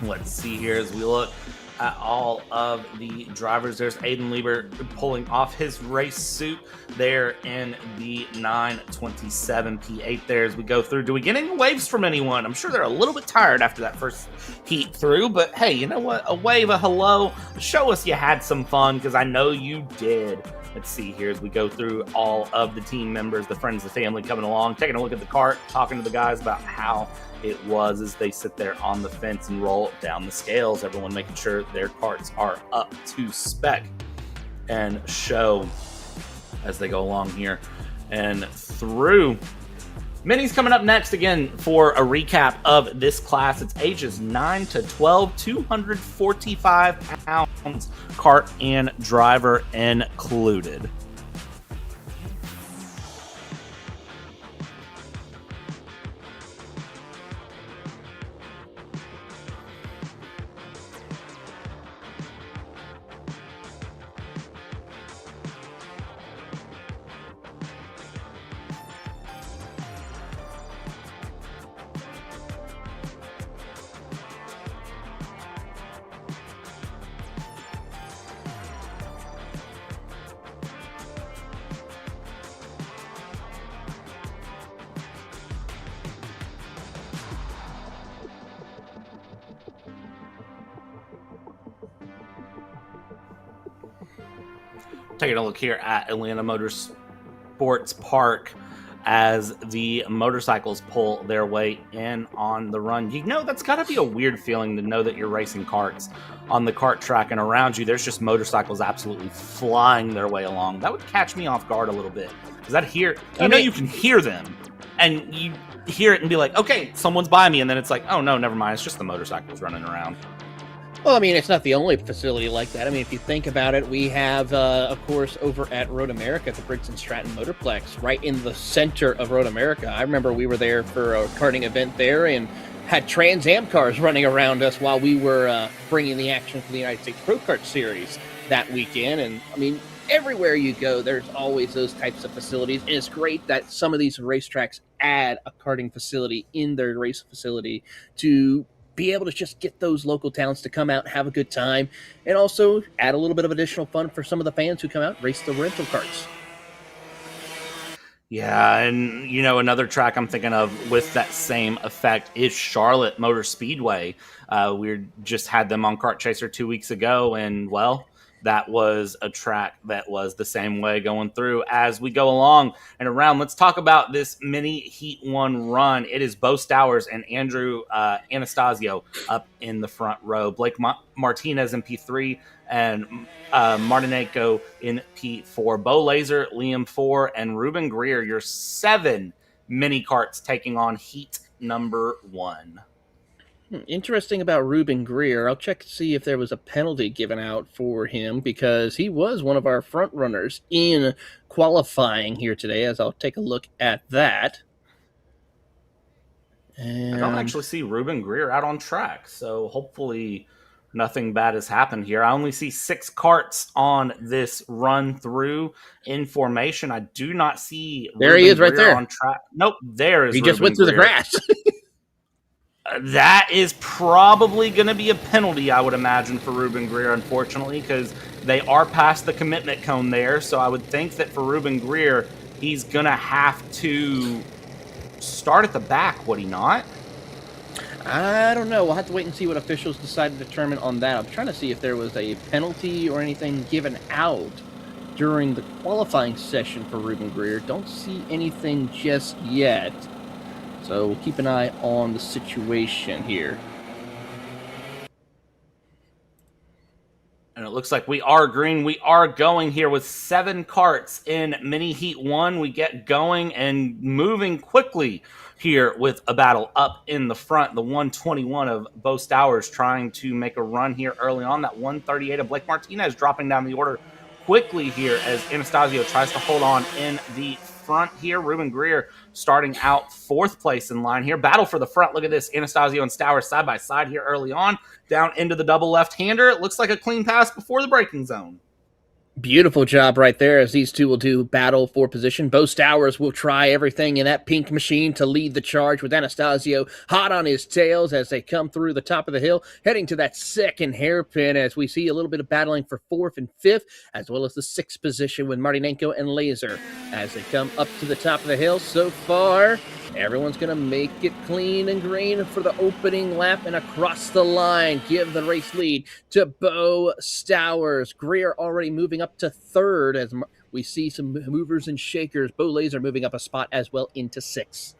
Let's see here as we look at all of the drivers. There's Aiden Lieber pulling off his race suit there in the 9:27 P8 there as we go through. Do we get any waves from anyone? I'm sure they're a little bit tired after that first heat through, but hey, you know what? A wave, a hello. Show us you had some fun, because I know you did. Let's see here as we go through all of the team members, the friends, the family coming along, taking a look at the kart, talking to the guys about how it was as they sit there on the fence and roll down the scales. Everyone making sure their karts are up to spec and show as they go along here and through. Mini's coming up next again for a recap of this class. It's ages 9 to 12, 245 pounds, kart and driver included. Taking a look here at Atlanta Motorsports Park as the motorcycles pull their way in on the run. You know, that's got to be a weird feeling to know that you're racing karts on the kart track, and around you there's just motorcycles absolutely flying their way along. That would catch me off guard a little bit, because you can hear them, and you hear it and be like, okay, someone's by me, and then it's like, oh no, never mind, it's just the motorcycles running around. Well, I mean, it's not the only facility like that. I mean, if you think about it, we have, of course, over at Road America, the Briggs & Stratton Motorplex, right in the center of Road America. I remember we were there for a karting event there and had Trans Am cars running around us while we were bringing the action for the United States Pro Kart Series that weekend. And, I mean, everywhere you go, there's always those types of facilities. And it's great that some of these racetracks add a karting facility in their race facility to be able to just get those local talents to come out and have a good time, and also add a little bit of additional fun for some of the fans who come out and race the rental karts. Yeah, and you know, another track I'm thinking of with that same effect is Charlotte Motor Speedway. We just had them on Kart Chaser 2 weeks ago, and well, that was a track that was the same way going through as we go along and around. Let's talk about this mini Heat 1 run. It is Bo Stowers and Andrew Anastasio up in the front row. Blake Martinez in P3 and Martinenko in P4. Bo Laser, Liam 4, and Ruben Greer, your 7 mini karts taking on Heat number 1. Interesting about Ruben Greer. I'll check to see if there was a penalty given out for him, because he was one of our front runners in qualifying here today, as I'll take a look at that. And I don't actually see Ruben Greer out on track, so hopefully nothing bad has happened here. I only see 6 karts on this run through in formation. I do not see there Ruben he is right Greer there on track. Nope, there is he Ruben just went through Greer. the grass. That is probably going to be a penalty, I would imagine, for Ruben Greer, unfortunately, because they are past the commitment cone there. So I would think that for Ruben Greer, he's going to have to start at the back, would he not? I don't know. We'll have to wait and see what officials decide to determine on that. I'm trying to see if there was a penalty or anything given out during the qualifying session for Ruben Greer. Don't see anything just yet. So we'll keep an eye on the situation here. And it looks like we are green. We are going here with 7 karts in Mini Heat 1. We get going and moving quickly here with a battle up in the front. The 121 of Bo Stowers trying to make a run here early on. That 138 of Blake Martinez dropping down the order quickly here as Anastasio tries to hold on in the front here. Ruben Greer starting out 4th place in line here. Battle for the front. Look at this. Anastasio and Stowers side by side here early on. Down into the double left-hander. It looks like a clean pass before the braking zone. Beautiful job right there, as these two will do battle for position. Bo Stowers will try everything in that pink machine to lead the charge, with Anastasio hot on his tails as they come through the top of the hill, heading to that second hairpin, as we see a little bit of battling for 4th and 5th, as well as the 6th position with Martinenko and Laser as they come up to the top of the hill. So far, everyone's going to make it clean and green for the opening lap, and across the line, give the race lead to Bo Stowers. Greer already moving up to 3rd as we see some movers and shakers. Bo Laser moving up a spot as well into 6th.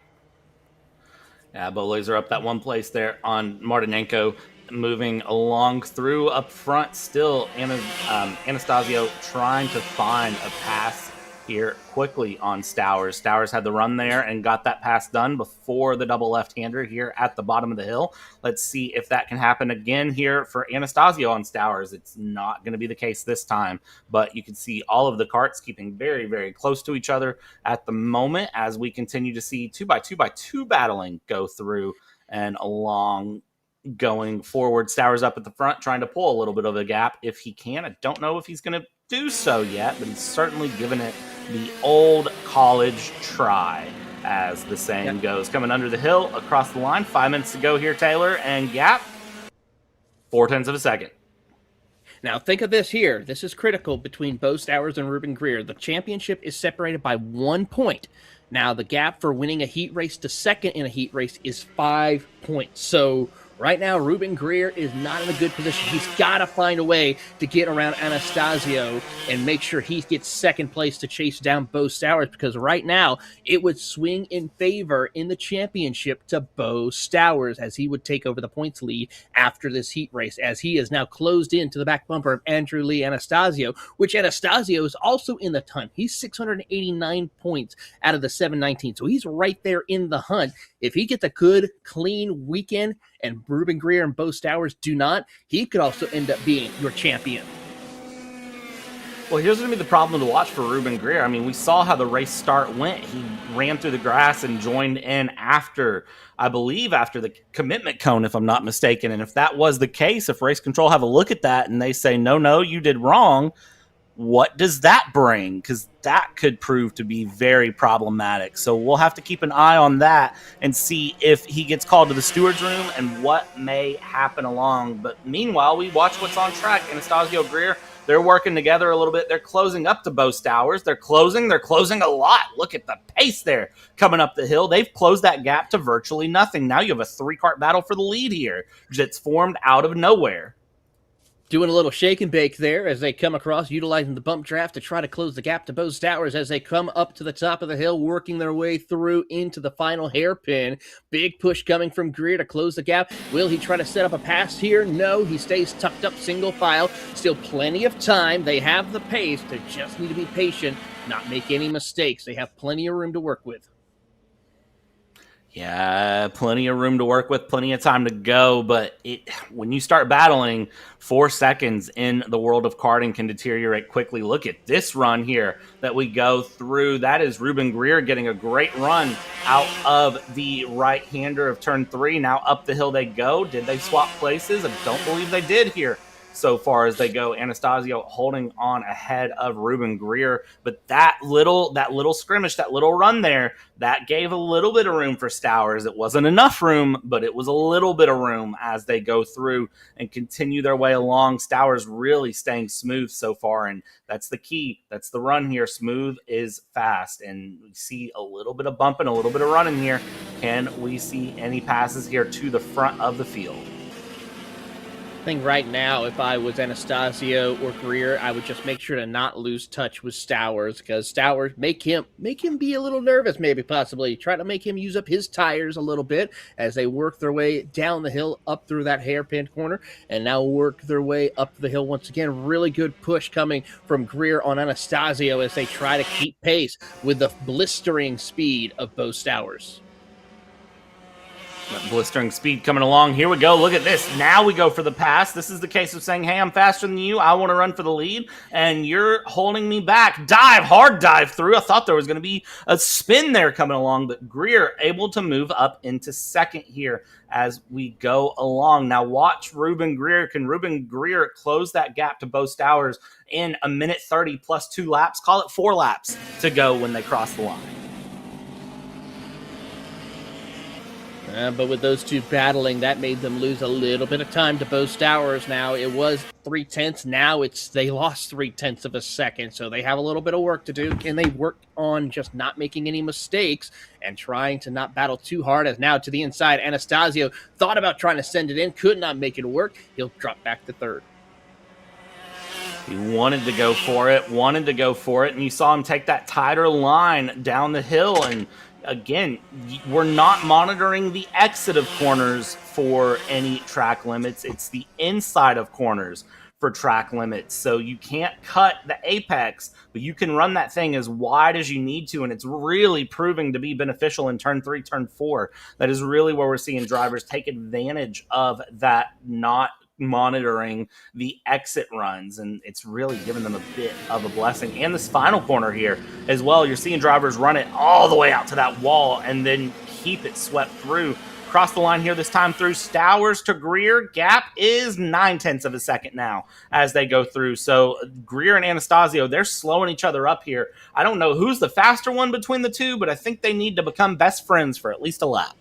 Yeah, Bo Laser up that 1 place there on Martinenko, moving along through up front still. Anastasio trying to find a pass here quickly on Stowers. Stowers had the run there and got that pass done before the double left-hander here at the bottom of the hill. Let's see if that can happen again here for Anastasio on Stowers. It's not going to be the case this time, but you can see all of the karts keeping very, very close to each other at the moment as we continue to see 2x2x2 battling go through and along. Going forward, Stowers up at the front, trying to pull a little bit of a gap if he can. I don't know if he's going to do so yet, but he's certainly given it the old college try, as the saying goes. Coming under the hill, across the line, 5 minutes to go here, Taylor, and gap, 0.4 of a second. Now, think of this here. This is critical between Bo Stowers and Ruben Greer. The championship is separated by 1 point. Now, the gap for winning a heat race to second in a heat race is 5 points. So right now, Ruben Greer is not in a good position. He's got to find a way to get around Anastasio and make sure he gets second place to chase down Bo Stowers, because right now it would swing in favor in the championship to Bo Stowers, as he would take over the points lead after this heat race, as he is now closed into the back bumper of Andrew Lee Anastasio, which Anastasio is also in the hunt. He's 689 points out of the 719, so he's right there in the hunt. If he gets a good, clean weekend and Ruben Greer and Bo Stowers do not, he could also end up being your champion. Well, here's going to be the problem to watch for Ruben Greer. I mean, we saw how the race start went. He ran through the grass and joined in after, I believe, after the commitment cone, if I'm not mistaken. And if that was the case, if race control have a look at that and they say, no, you did wrong, what does that bring? Because that could prove to be very problematic. So we'll have to keep an eye on that and see if he gets called to the steward's room and what may happen along. But meanwhile, we watch what's on track. Anastasio Greer, they're working together a little bit. They're closing up to Bo Stowers. They're closing a lot. Look at the pace there coming up the hill. They've closed that gap to virtually nothing. Now you have a 3-kart battle for the lead here that's formed out of nowhere. Doing a little shake and bake there as they come across, utilizing the bump draft to try to close the gap to Bo Stowers as they come up to the top of the hill, working their way through into the final hairpin. Big push coming from Greer to close the gap. Will he try to set up a pass here? No, he stays tucked up single file. Still plenty of time. They have the pace. They just need to be patient, not make any mistakes. They have plenty of room to work with. Yeah, plenty of room to work with, plenty of time to go, but when you start battling, 4 seconds in the world of karting can deteriorate quickly. Look at this run here that we go through. That is Ruben Greer getting a great run out of the right-hander of turn 3. Now up the hill they go. Did they swap places? I don't believe they did here. So far as they go, Anastasio holding on ahead of Ruben Greer, but that little skirmish, that little run there, that gave a little bit of room for Stowers. It wasn't enough room, but it was a little bit of room as they go through and continue their way along. Stowers really staying smooth so far, and that's the key. That's the run here. Smooth is fast, and we see a little bit of bumping, a little bit of running here. Can we see any passes here to the front of the field? I think right now, if I was Anastasio or Greer, I would just make sure to not lose touch with Stowers, because Stowers make him be a little nervous, maybe possibly try to make him use up his tires a little bit as they work their way down the hill up through that hairpin corner, and now work their way up the hill once again. Really good push coming from Greer on Anastasio as they try to keep pace with the blistering speed of Bo Stowers. That blistering speed coming along. Here we go. Look at this. Now we go for the pass. This is the case of saying, hey, I'm faster than you. I want to run for the lead, and you're holding me back. Hard dive through. I thought there was going to be a spin there coming along, but Greer able to move up into second here as we go along. Now watch Ruben Greer. Can Ruben Greer close that gap to Bo Stowers in a minute 30 plus 2 laps? Call it 4 laps to go when they cross the line. But with those two battling, that made them lose a little bit of time to Bo Stowers. Now it was 0.3. Now they lost 0.3 of a second, so they have a little bit of work to do. Can they work on just not making any mistakes and trying to not battle too hard? As now to the inside, Anastasio thought about trying to send it in, could not make it work. He'll drop back to third. He wanted to go for it, and you saw him take that tighter line down the hill. And again, we're not monitoring the exit of corners for any track limits. It's the inside of corners for track limits. So you can't cut the apex, but you can run that thing as wide as you need to, and it's really proving to be beneficial in turn 3, turn 4. That is really where we're seeing drivers take advantage of that not monitoring the exit runs, and it's really given them a bit of a blessing. And this final corner here as well, you're seeing drivers run it all the way out to that wall and then keep it swept through. Across the line here this time through Stowers to Greer. Gap is 0.9 of a second now as they go through. So Greer and Anastasio, they're slowing each other up here. I don't know who's the faster one between the two, but I think they need to become best friends for at least a lap.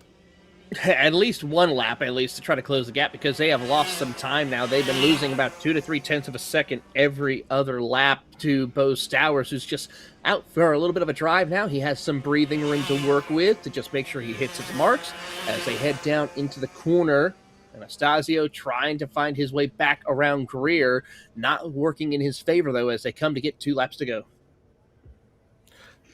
At least one lap, at least, to try to close the gap, because they have lost some time now. They've been losing about 2 to 3 tenths of a second every other lap to Bo Stowers, who's just out for a little bit of a drive now. He has some breathing room to work with to just make sure he hits his marks as they head down into the corner. Anastasio trying to find his way back around Greer, not working in his favor, though, as they come to get 2 laps to go.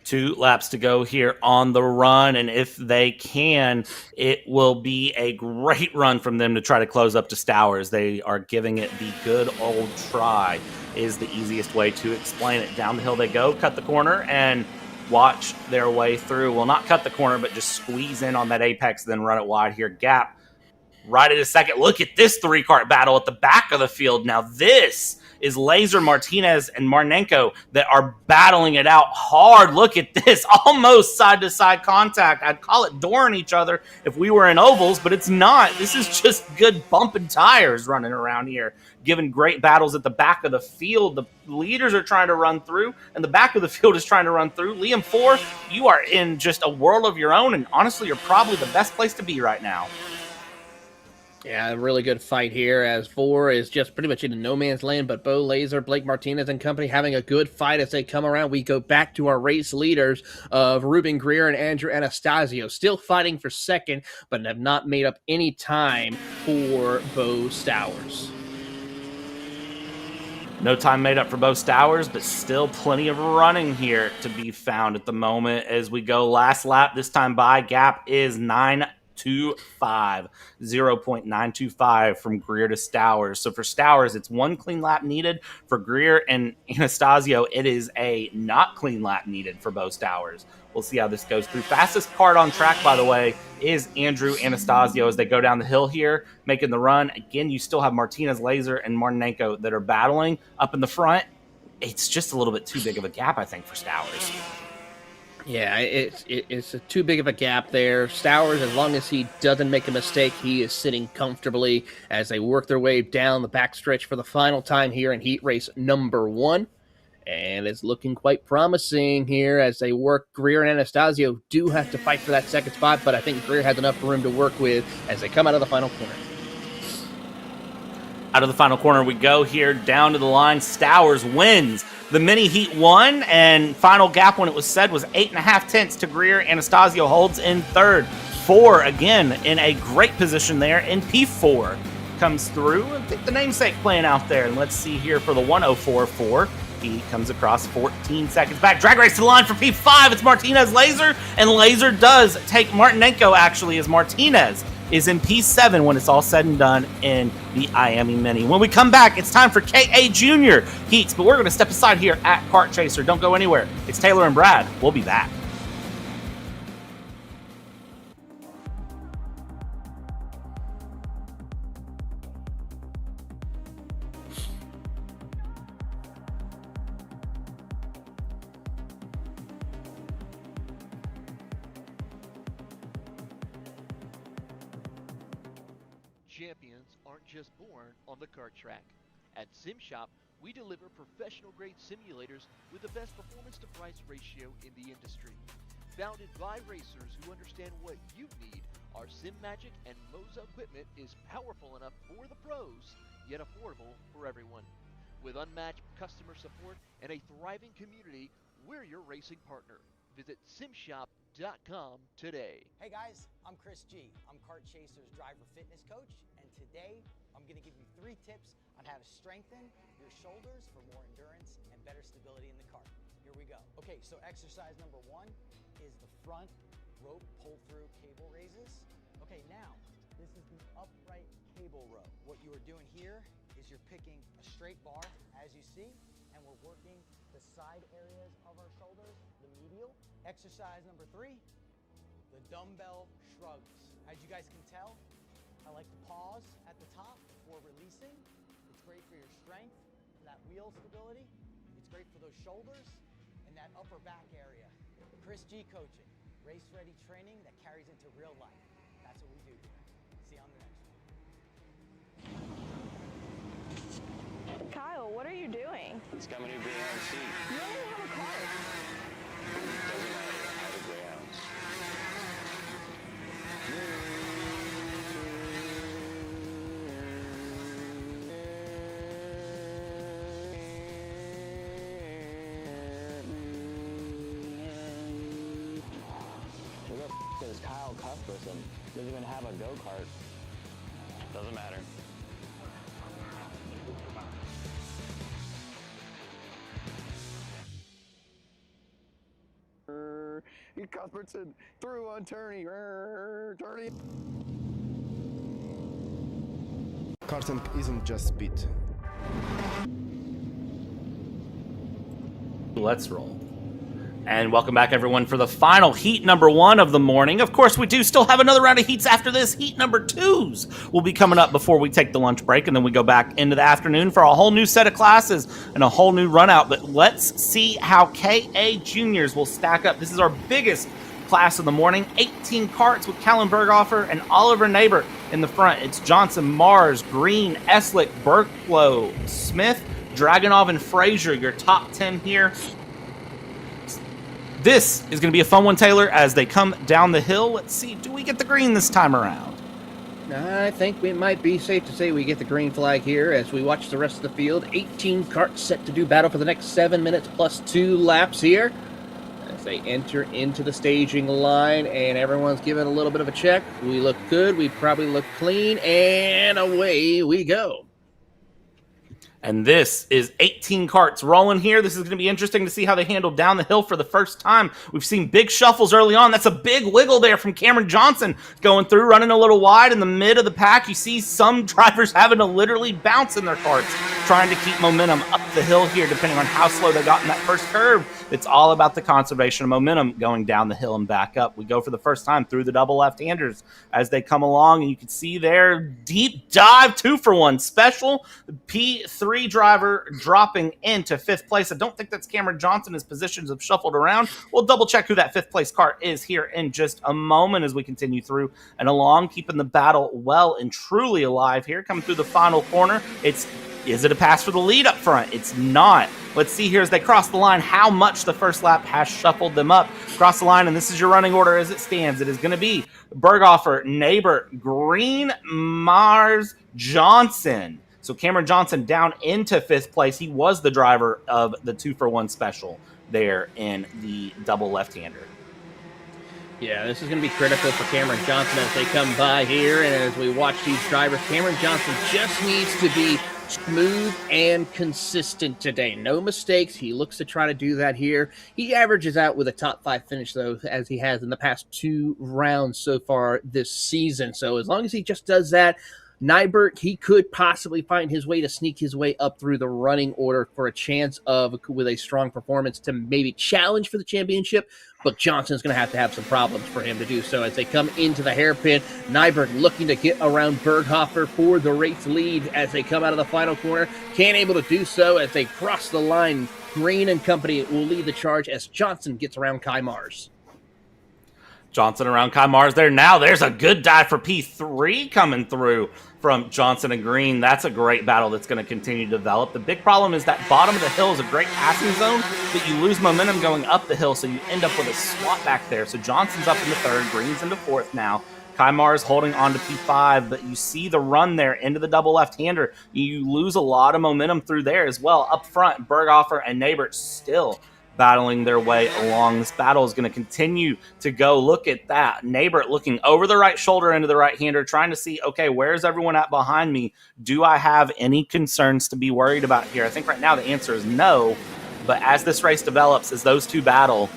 2 laps to go here on the run, and if they can, it will be a great run from them to try to close up to Stowers. They are giving it the good old try is the easiest way to explain it. Down the hill they go, cut the corner, and watch their way through. Well, not cut the corner, but just squeeze in on that apex, then run it wide here. Gap right at a second. Look at this 3-kart battle at the back of the field. Now this is Laser, Martinez, and Marnenko that are battling it out hard. Look at this, almost side-to-side contact. I'd call it dooring each other if we were in ovals, but it's not. This is just good bumping tires running around here, giving great battles at the back of the field. The leaders are trying to run through, and the back of the field is trying to run through. Liam 4, you are in just a world of your own, and honestly, you're probably the best place to be right now. Yeah, a really good fight here, as 4 is just pretty much in no man's land, but Bo Laser, Blake Martinez, and company having a good fight as they come around. We go back to our race leaders of Ruben Greer and Andrew Anastasio, still fighting for second, but have not made up any time for Bo Stowers. No time made up for Bo Stowers, but still plenty of running here to be found at the moment as we go last lap. This time by, gap is 0.925 from Greer to Stowers. So for Stowers, it's 1 clean lap needed. For Greer and Anastasio, it is a not clean lap needed for Bo Stowers. We'll see how this goes through. Fastest kart on track, by the way, is Andrew Anastasio as they go down the hill here, making the run. Again, you still have Martinez, Laser, and Martinenko that are battling up in the front. It's just a little bit too big of a gap, I think, for Stowers. Yeah, it's too big of a gap there. Stowers, as long as he doesn't make a mistake, he is sitting comfortably as they work their way down the backstretch for the final time here in heat race number 1. And it's looking quite promising here as they work. Greer and Anastasio do have to fight for that second spot, but I think Greer has enough room to work with as they come out of the final corner. Out of the final corner we go here, down to the line. Stowers wins the mini heat 1, and final gap when it was said was 8.5 tenths to Greer. Anastasio holds in third. 4 again in a great position there, and P4 comes through. I think the namesake playing out there, and let's see here for the 104.4. He comes across 14 seconds back. Drag race to the line for P5. It's Martinez, Laser, and Laser does take Martinenko, actually, as Martinez is in P7 when it's all said and done in the IAME Mini. When we come back, it's time for KA Junior heats, but we're going to step aside here at Kart Chaser. Don't go anywhere. It's Taylor and Brad. We'll be back. Champions aren't just born on the kart track. At SimShop, we deliver professional-grade simulators with the best performance-to-price ratio in the industry. Founded by racers who understand what you need, our SimMagic and Moza equipment is powerful enough for the pros, yet affordable for everyone. With unmatched customer support and a thriving community, we're your racing partner. Visit simshop.com today. Hey guys, I'm Chris G. I'm Kart Chaser's driver fitness coach, and today I'm going to give you 3 tips on how to strengthen your shoulders for more endurance and better stability in the kart. Here we go. Okay, so exercise number 1 is the front rope pull-through cable raises. Okay, now this is the upright cable row. What you are doing here is you're picking a straight bar, as you see, and we're working the side areas of our shoulders, the medial. Exercise number 3, the dumbbell shrugs. As you guys can tell, I like to pause at the top before releasing. It's great for your strength, for that wheel stability. It's great for those shoulders and that upper back area. Chris G coaching, race-ready training that carries into real life. That's what we do here. See you on the next one. Kyle, what are you doing? It's got my new Greyhound seat. You don't even have a car. Doesn't matter. I have a Greyhound. Who the f is Kyle Cuthbertson? Doesn't even have a go-kart. Doesn't matter. Cuthbertson through on Turney. Turney. Karting isn't just speed. Let's roll. And welcome back, everyone, for the final heat number 1 of the morning. Of course, we do still have another round of heats after this. Heat number 2s will be coming up before we take the lunch break, and then we go back into the afternoon for a whole new set of classes and a whole new run out. But let's see how KA Juniors will stack up. This is our biggest class of the morning. 18 karts with Callan Berghofer and Oliver Neighbor in the front. It's Johnson, Mars, Green, Eslick, Burklow, Smith, Dragunov, and Frazier, your top 10 here. This is going to be a fun one, Taylor, as they come down the hill. Let's see, do we get the green this time around? I think it might be safe to say we get the green flag here as we watch the rest of the field. 18 karts set to do battle for the next 7 minutes plus 2 laps here. As they enter into the staging line and everyone's giving a little bit of a check. We look good, we probably look clean, and away we go. And this is 18 karts rolling here. This is going to be interesting to see how they handle down the hill for the first time. We've seen big shuffles early on. That's a big wiggle there from Cameron Johnson going through, running a little wide in the mid of the pack. You see some drivers having to literally bounce in their karts, trying to keep momentum up the hill here, depending on how slow they got in that first curve. It's all about the conservation of momentum going down the hill and back up. We go for the first time through the double left-handers as they come along, and you can see their deep dive 2-for-1 special. The P3 driver dropping into 5th place. I don't think that's Cameron Johnson. His positions have shuffled around. We'll double check who that 5th place kart is here in just a moment as we continue through and along, keeping the battle well and truly alive here. Coming through the final corner, is it a pass for the lead up front? It's not. Let's see here as they cross the line how much the first lap has shuffled them up. Cross the line, and this is your running order as it stands. It is going to be Berghofer, Neighbor, Green, Mars, Johnson. So Cameron Johnson down into 5th place. He was the driver of the 2-for-1 special there in the double left-hander. Yeah, this is going to be critical for Cameron Johnson as they come by here. And as we watch these drivers, Cameron Johnson just needs to be smooth and consistent today. No mistakes. He looks to try to do that here. He averages out with a top 5 finish, though, as he has in the past 2 rounds so far this season. So as long as he just does that, Nyberg, he could possibly find his way to sneak his way up through the running order for a chance of, with a strong performance, to maybe challenge for the championship. But Johnson's going to have some problems for him to do so as they come into the hairpin. Nyberg looking to get around Berghofer for the race lead as they come out of the final corner. Can't able to do so as they cross the line. Green and company will lead the charge as Johnson gets around Kai Mars. Johnson around Kai Mars there. Now there's a good dive for P3 coming through from Johnson and Green. That's a great battle that's going to continue to develop. The big problem is that bottom of the hill is a great passing zone, but you lose momentum going up the hill, so you end up with a swap back there. So Johnson's up into 3rd, Green's into 4th now. Kai Mars holding on to P5, but you see the run there into the double left-hander. You lose a lot of momentum through there as well. Up front, Berghofer and Neighbor still battling their way along. This battle is going to continue to go. Look at that. Neighbor looking over the right shoulder into the right-hander, trying to see, okay, where's everyone at behind me? Do I have any concerns to be worried about here? I think right now the answer is no, but as this race develops, as those two battle,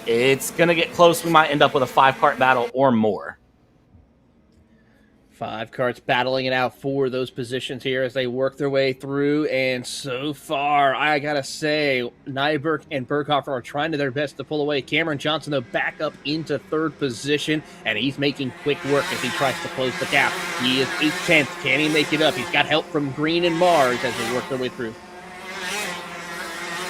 it's going to get close. We might end up with a 5-kart battle or more. 5 carts battling it out for those positions here as they work their way through. And so far, I gotta say, Nyberg and Berghofer are trying to their best to pull away. Cameron Johnson, though, back up into 3rd position, and he's making quick work as he tries to close the gap. He is 8/10. Can he make it up? He's got help from Green and Mars as they work their way through.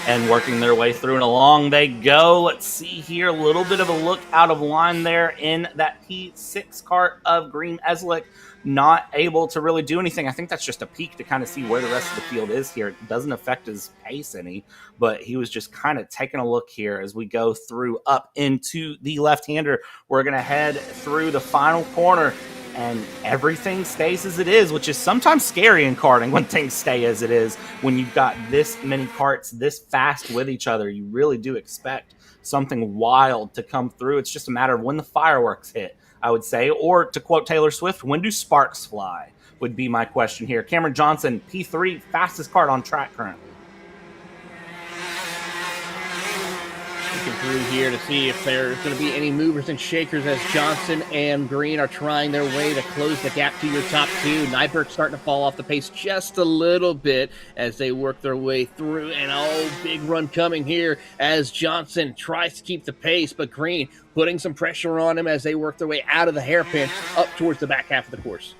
And working their way through and along they go. Let's see here, a little bit of a look out of line there in that P6 cart of Green Eslick. Not able to really do anything. I think that's just a peek to kind of see where the rest of the field is here. It doesn't affect his pace any, but he was just kind of taking a look here as we go through up into the left-hander. We're going to head through the final corner, and everything stays as it is, which is sometimes scary in karting when things stay as it is. When you've got this many carts this fast with each other, you really do expect something wild to come through. It's just a matter of when the fireworks hit, I would say. Or to quote Taylor Swift, when do sparks fly would be my question here. Cameron Johnson, P3, fastest kart on track currently. Looking through here to see if there's going to be any movers and shakers as Johnson and Green are trying their way to close the gap to your top 2. Nyberg starting to fall off the pace just a little bit as they work their way through. And big run coming here as Johnson tries to keep the pace, but Green putting some pressure on him as they work their way out of the hairpin up towards the back half of the course.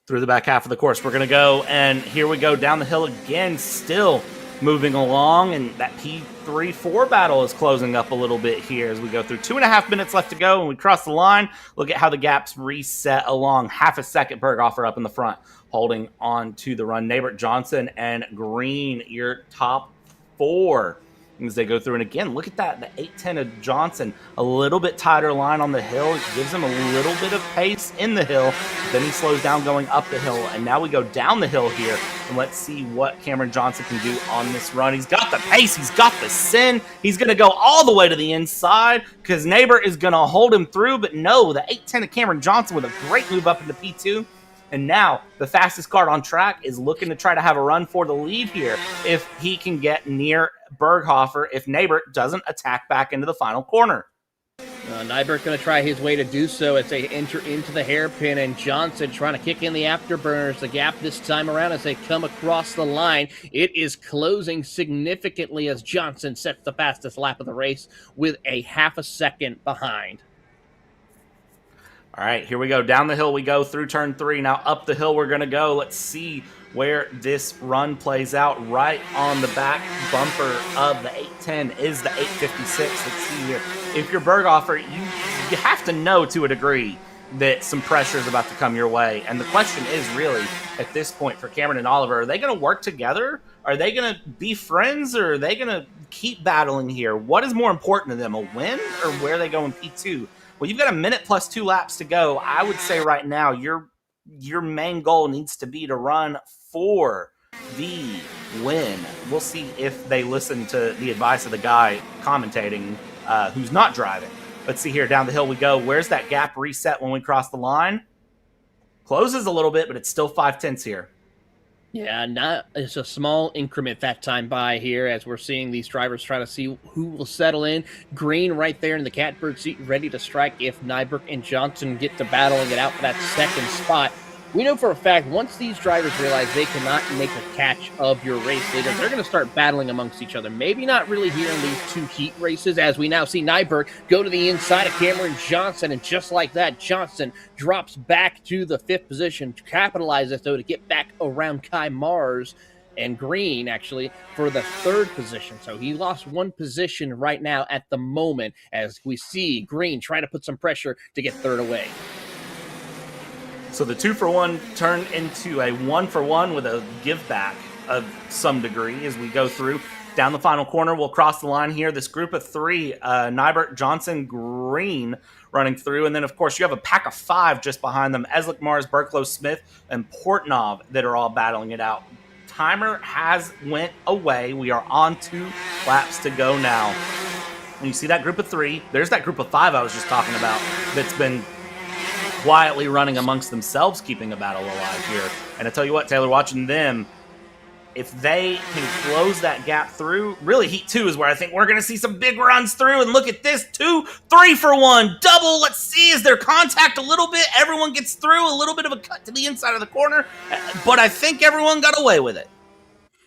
Through the back half of the course, we're going to go, and here we go down the hill again, still moving along, and that P3-4 battle is closing up a little bit here as we go through. 2.5 minutes left to go, and we cross the line. Look at how the gaps reset along. Half a second, Berghofer up in the front, holding on to the run. Neighbor Johnson and Green, your top 4 as they go through. And again, look at that, the 8:10 of Johnson, a little bit tighter line on the hill. It gives him a little bit of pace in the hill. Then he slows down going up the hill. And now we go down the hill here, and let's see what Cameron Johnson can do on this run. He's got the pace. He's got the sin. He's going to go all the way to the inside because Neighbor is going to hold him through. But no, the 8:10 of Cameron Johnson with a great move up into P2. And now the fastest kart on track is looking to try to have a run for the lead here if he can get near Berghofer, if Neighbor doesn't attack back into the final corner. Nyberg's going to try his way to do so as they enter into the hairpin, and Johnson trying to kick in the afterburners. The gap this time around as they come across the line, it is closing significantly as Johnson sets the fastest lap of the race with a half a second behind. All right, here we go. Down the hill we go through turn 3. Now up the hill we're going to go. Let's see where this run plays out. Right on the back bumper of the 810 is the 856. Let's see here. If you're Berghofer, you have to know to a degree that some pressure is about to come your way. And the question is really, at this point for Cameron and Oliver, are they going to work together? Are they going to be friends, or are they going to keep battling here? What is more important to them, a win or where they go in P2? Well, you've got a minute plus 2 laps to go. I would say right now your main goal needs to be to run for the win. We'll see if they listen to the advice of the guy commentating who's not driving. Let's see here. Down the hill we go. Where's that gap reset when we cross the line? Closes a little bit, but it's still 5/10 here. Yeah, it's a small increment that time by here as we're seeing these drivers try to see who will settle in. Green right there in the catbird seat, ready to strike if Nyberg and Johnson get to battling it out for that second spot. We know for a fact, once these drivers realize they cannot make a catch of your race leader, they're going to start battling amongst each other. Maybe not really here in these 2 heat races, as we now see Nyberg go to the inside of Cameron Johnson, and just like that, Johnson drops back to the 5th position, capitalizes, though, to get back around Kai Mars and Green, actually, for the 3rd position. So he lost 1 position right now at the moment, as we see Green trying to put some pressure to get 3rd away. So the 2-for-1 turned into a 1-for-1 with a give back of some degree as we go through. Down the final corner, we'll cross the line here. This group of 3, Nyberg, Johnson, Green running through. And then, of course, you have a pack of 5 just behind them. Eslick, Mars, Berklow, Smith, and Portnov that are all battling it out. Timer has went away. We are on 2 laps to go now. When you see that group of 3, there's that group of 5 I was just talking about that's been quietly running amongst themselves, keeping a battle alive here. And I tell you what, Taylor, watching them, if they can close that gap through, really Heat 2 is where I think we're going to see some big runs through. And look at this, 2, 3 for 1, double. Let's see, is there contact a little bit? Everyone gets through, a little bit of a cut to the inside of the corner, but I think everyone got away with it.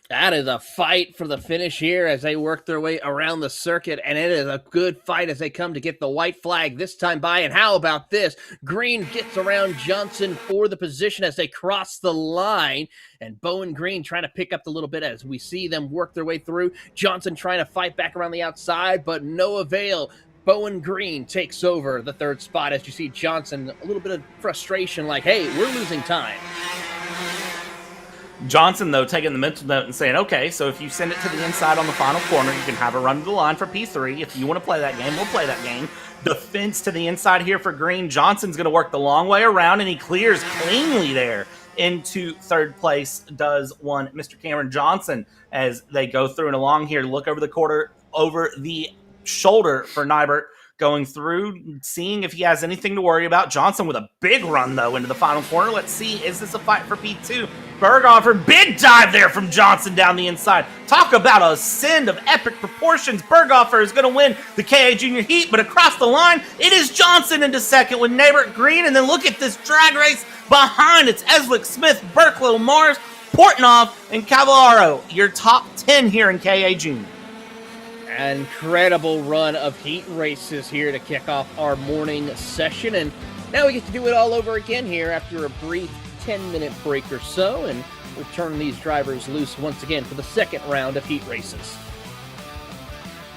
That is a fight for the finish here as they work their way around the circuit, and it is a good fight as they come to get the white flag this time by. And how about this? Green gets around Johnson for the position as they cross the line, and Bowen Green trying to pick up the little bit as we see them work their way through. Johnson trying to fight back around the outside, but no avail. Bowen Green takes over the third spot as you see Johnson, a little bit of frustration like, hey, we're losing time. Johnson, though, taking the mental note and saying, okay, so if you send it to the inside on the final corner, you can have a run to the line for P3. If you want to play that game, we'll play that game. Defense to the inside here for Green. Johnson's going to work the long way around, and he clears cleanly there into third place, does one Mr. Cameron Johnson as they go through and along here. Look over the quarter, over the shoulder for Nybert. Going through, seeing if he has anything to worry about. Johnson with a big run, though, into the final corner. Let's see, is this a fight for P2? Berghofer, big dive there from Johnson down the inside. Talk about a send of epic proportions. Berghofer is going to win the KA Junior Heat, but across the line, it is Johnson into second with Nabert Green. And then look at this drag race behind. It's Eslick, Smith, Berklow, Mars, Portnoy, and Cavallaro. Your top 10 here in KA Junior. An incredible run of heat races here to kick off our morning session, and now we get to do it all over again here after a brief 10-minute break or so, and we'll turn these drivers loose once again for the second round of heat races.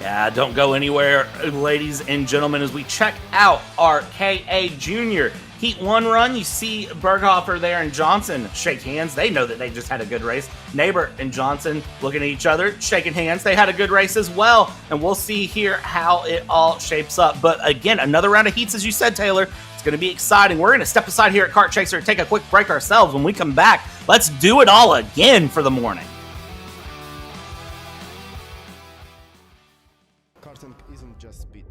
Yeah, don't go anywhere, ladies and gentlemen, as we check out our KA Junior Heat 1 run. You see Berghofer there and Johnson shake hands. They know that they just had a good race. Neighbor and Johnson looking at each other, shaking hands. They had a good race as well, and we'll see here how it all shapes up. But again, another round of heats, as you said, Taylor. It's going to be exciting. We're going to step aside here at Kart Chaser and take a quick break ourselves. When we come back, let's do it all again for the morning. Karting isn't just speed.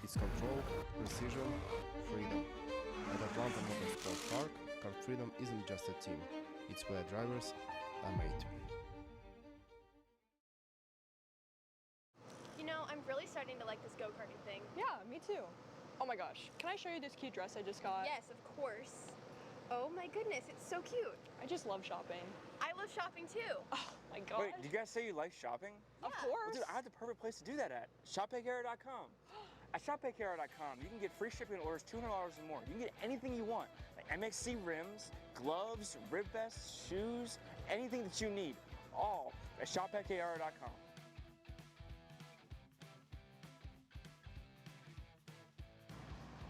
It's control, precision, freedom. At Atlanta Motorsports Park, Kart Freedom isn't just a team. It's where drivers are made. You know, I'm really starting to like this go-karting thing. Yeah, me too. Oh my gosh, can I show you this cute dress I just got? Yes, of course. Oh my goodness, it's so cute. I just love shopping. I love shopping too. Oh my god. Wait, did you guys say you like shopping? Of Yeah. course. Well, dude, I have the perfect place to do that at. ShopPayCara.com. At ShopPayCara.com, you can get free shipping on orders $200 or more. You can get anything you want, like MXC rims, gloves, rib vests, shoes, anything that you need, all at ShopPayCara.com.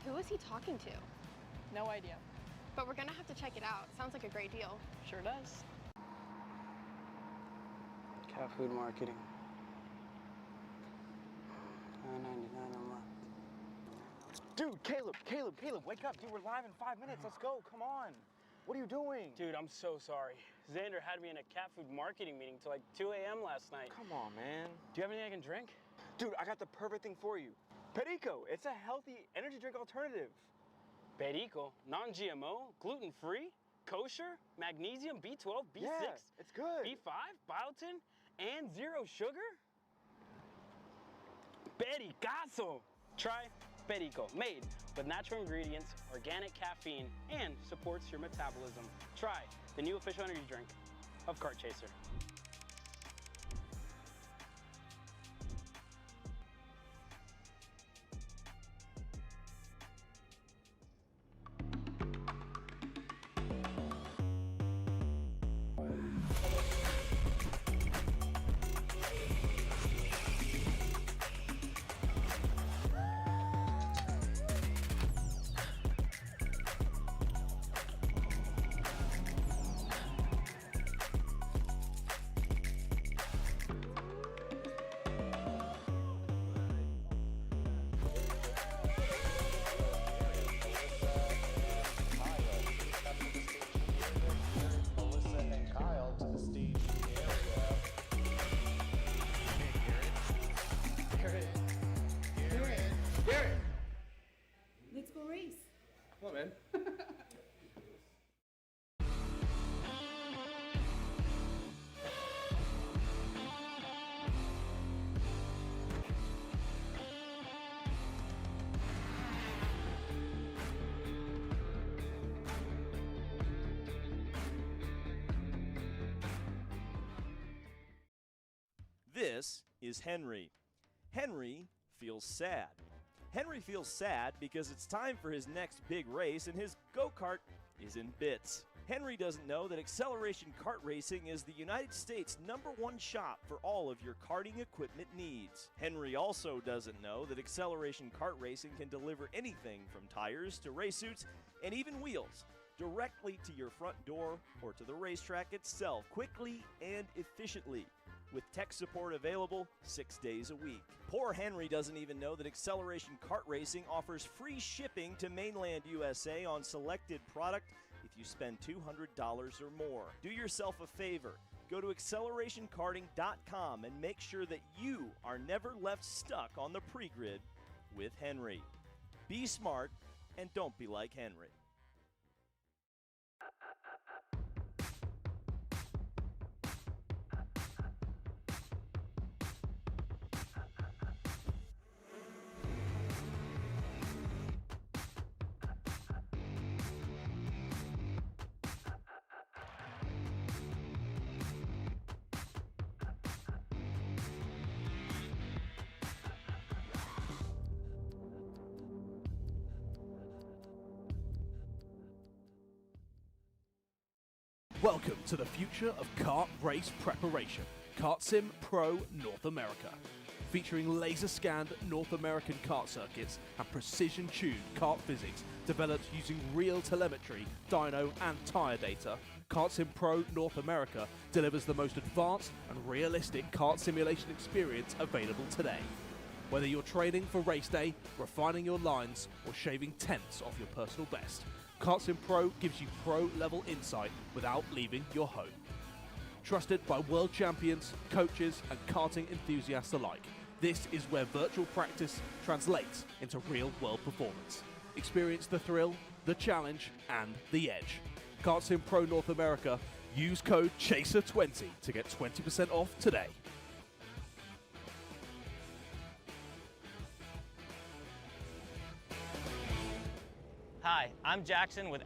Who is he talking to? No idea. But we're gonna have to check it out. Sounds like a great deal. Sure does. Cat food marketing. $9.99 a month. Dude, Caleb, wake up. Dude, we're live in 5 minutes. Let's go. Come on. What are you doing? Dude, I'm so sorry. Xander had me in a cat food marketing meeting till like 2 a.m. last night. Come on, man. Do you have anything I can drink? Dude, I got the perfect thing for you. Perico. It's a healthy energy drink alternative. Perico, non-GMO, gluten-free, kosher, magnesium, B12, B6, Yeah, it's good. B5, biotin, and zero sugar? Pericazo! Try Perico, made with natural ingredients, organic caffeine, and supports your metabolism. Try the new official energy drink of Kart Chaser. This is Henry. Henry feels sad. Henry feels sad because it's time for his next big race and his go-kart is in bits. Henry doesn't know that Acceleration Kart Racing is the United States' #1 shop for all of your karting equipment needs. Henry also doesn't know that Acceleration Kart Racing can deliver anything from tires to race suits and even wheels directly to your front door or to the racetrack itself, quickly and efficiently, with tech support available 6 days a week. Poor Henry doesn't even know that Acceleration Kart Racing offers free shipping to mainland USA on selected product if you spend $200 or more. Do yourself a favor. Go to accelerationkarting.com and make sure that you are never left stuck on the pre-grid with Henry. Be smart and don't be like Henry. Welcome to the future of kart race preparation, Kart Sim Pro North America. Featuring laser-scanned North American kart circuits and precision-tuned kart physics developed using real telemetry, dyno and tyre data, Kart Sim Pro North America delivers the most advanced and realistic kart simulation experience available today. Whether you're training for race day, refining your lines, or shaving tenths off your personal best, Kart Sim Pro gives you pro-level insight without leaving your home. Trusted by world champions, coaches, and karting enthusiasts alike, this is where virtual practice translates into real-world performance. Experience the thrill, the challenge, and the edge. Kart Sim Pro North America. Use code CHASER20 to get 20% off today. Hi, I'm Jackson with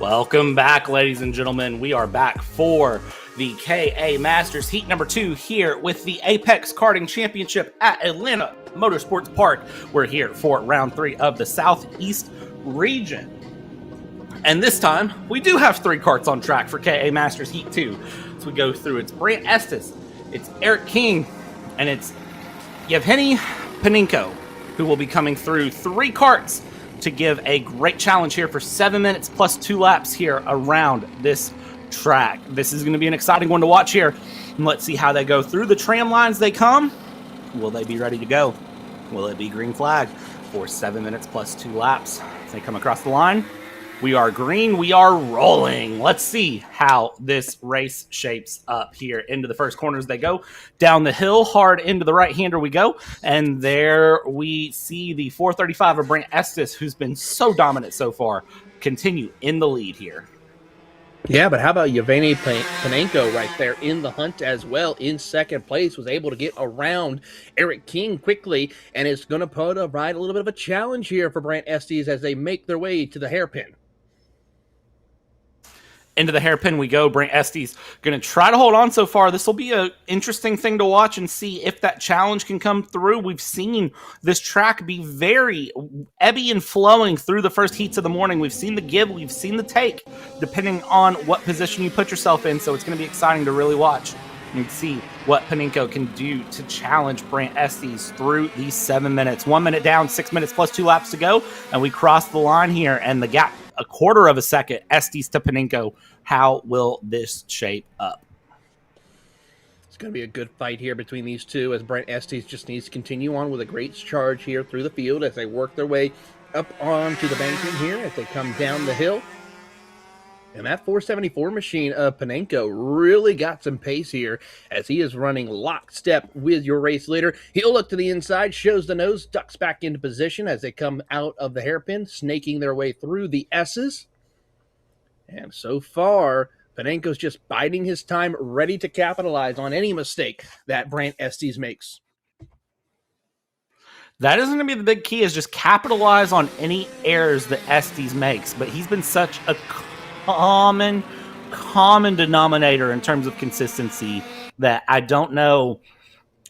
Welcome back, ladies and gentlemen. We are back for the KA Masters Heat number 2 here with the Apex Karting Championship at Atlanta Motorsports Park. We're here for round 3 of the Southeast region. And this time, we do have 3 karts on track for KA Masters Heat 2. So we go through, it's Brant Estes, it's Eric King, and it's Yevgeny Paninko, who will be coming through 3 karts to give a great challenge here for 7 minutes plus 2 laps here around this track. This is going to be an exciting one to watch here. And let's see how they go through the tram lines they come. Will they be ready to go? Will it be green flag for 7 minutes plus 2 laps? If they come across the line, we are green, we are rolling. Let's see how this race shapes up here. Into the first corners they go. Down the hill, hard into the right-hander we go. And there we see the 435 of Brant Estes, who's been so dominant so far, continue in the lead here. Yeah, but how about Yevgeny Panenko right there in the hunt as well, in second place, was able to get around Eric King quickly, and is going to provide a little bit of a challenge here for Brant Estes as they make their way to the hairpin. Into the hairpin we go. Brant Estes going to try to hold on so far. This will be an interesting thing to watch and see if that challenge can come through. We've seen this track be very ebbing and flowing through the first heats of the morning. We've seen the give, we've seen the take, depending on what position you put yourself in. So it's going to be exciting to really watch and see what Paninko can do to challenge Brant Estes through these 7 minutes. 1 minute down, 6 minutes plus 2 laps to go. And we cross the line here, and the gap a quarter of a second, Estes to Paninko. How will this shape up? It's going to be a good fight here between these two, as Brant Estes just needs to continue on with a great charge here through the field as they work their way up onto the banking here as they come down the hill. And that 474 machine of Panenko really got some pace here as he is running lockstep with your race leader. He'll look to the inside, shows the nose, ducks back into position as they come out of the hairpin, snaking their way through the S's. And so far, Panenko's just biding his time, ready to capitalize on any mistake that Brant Estes makes. That is going to be the big key, is just capitalize on any errors that Estes makes. But he's been such a common denominator in terms of consistency that I don't know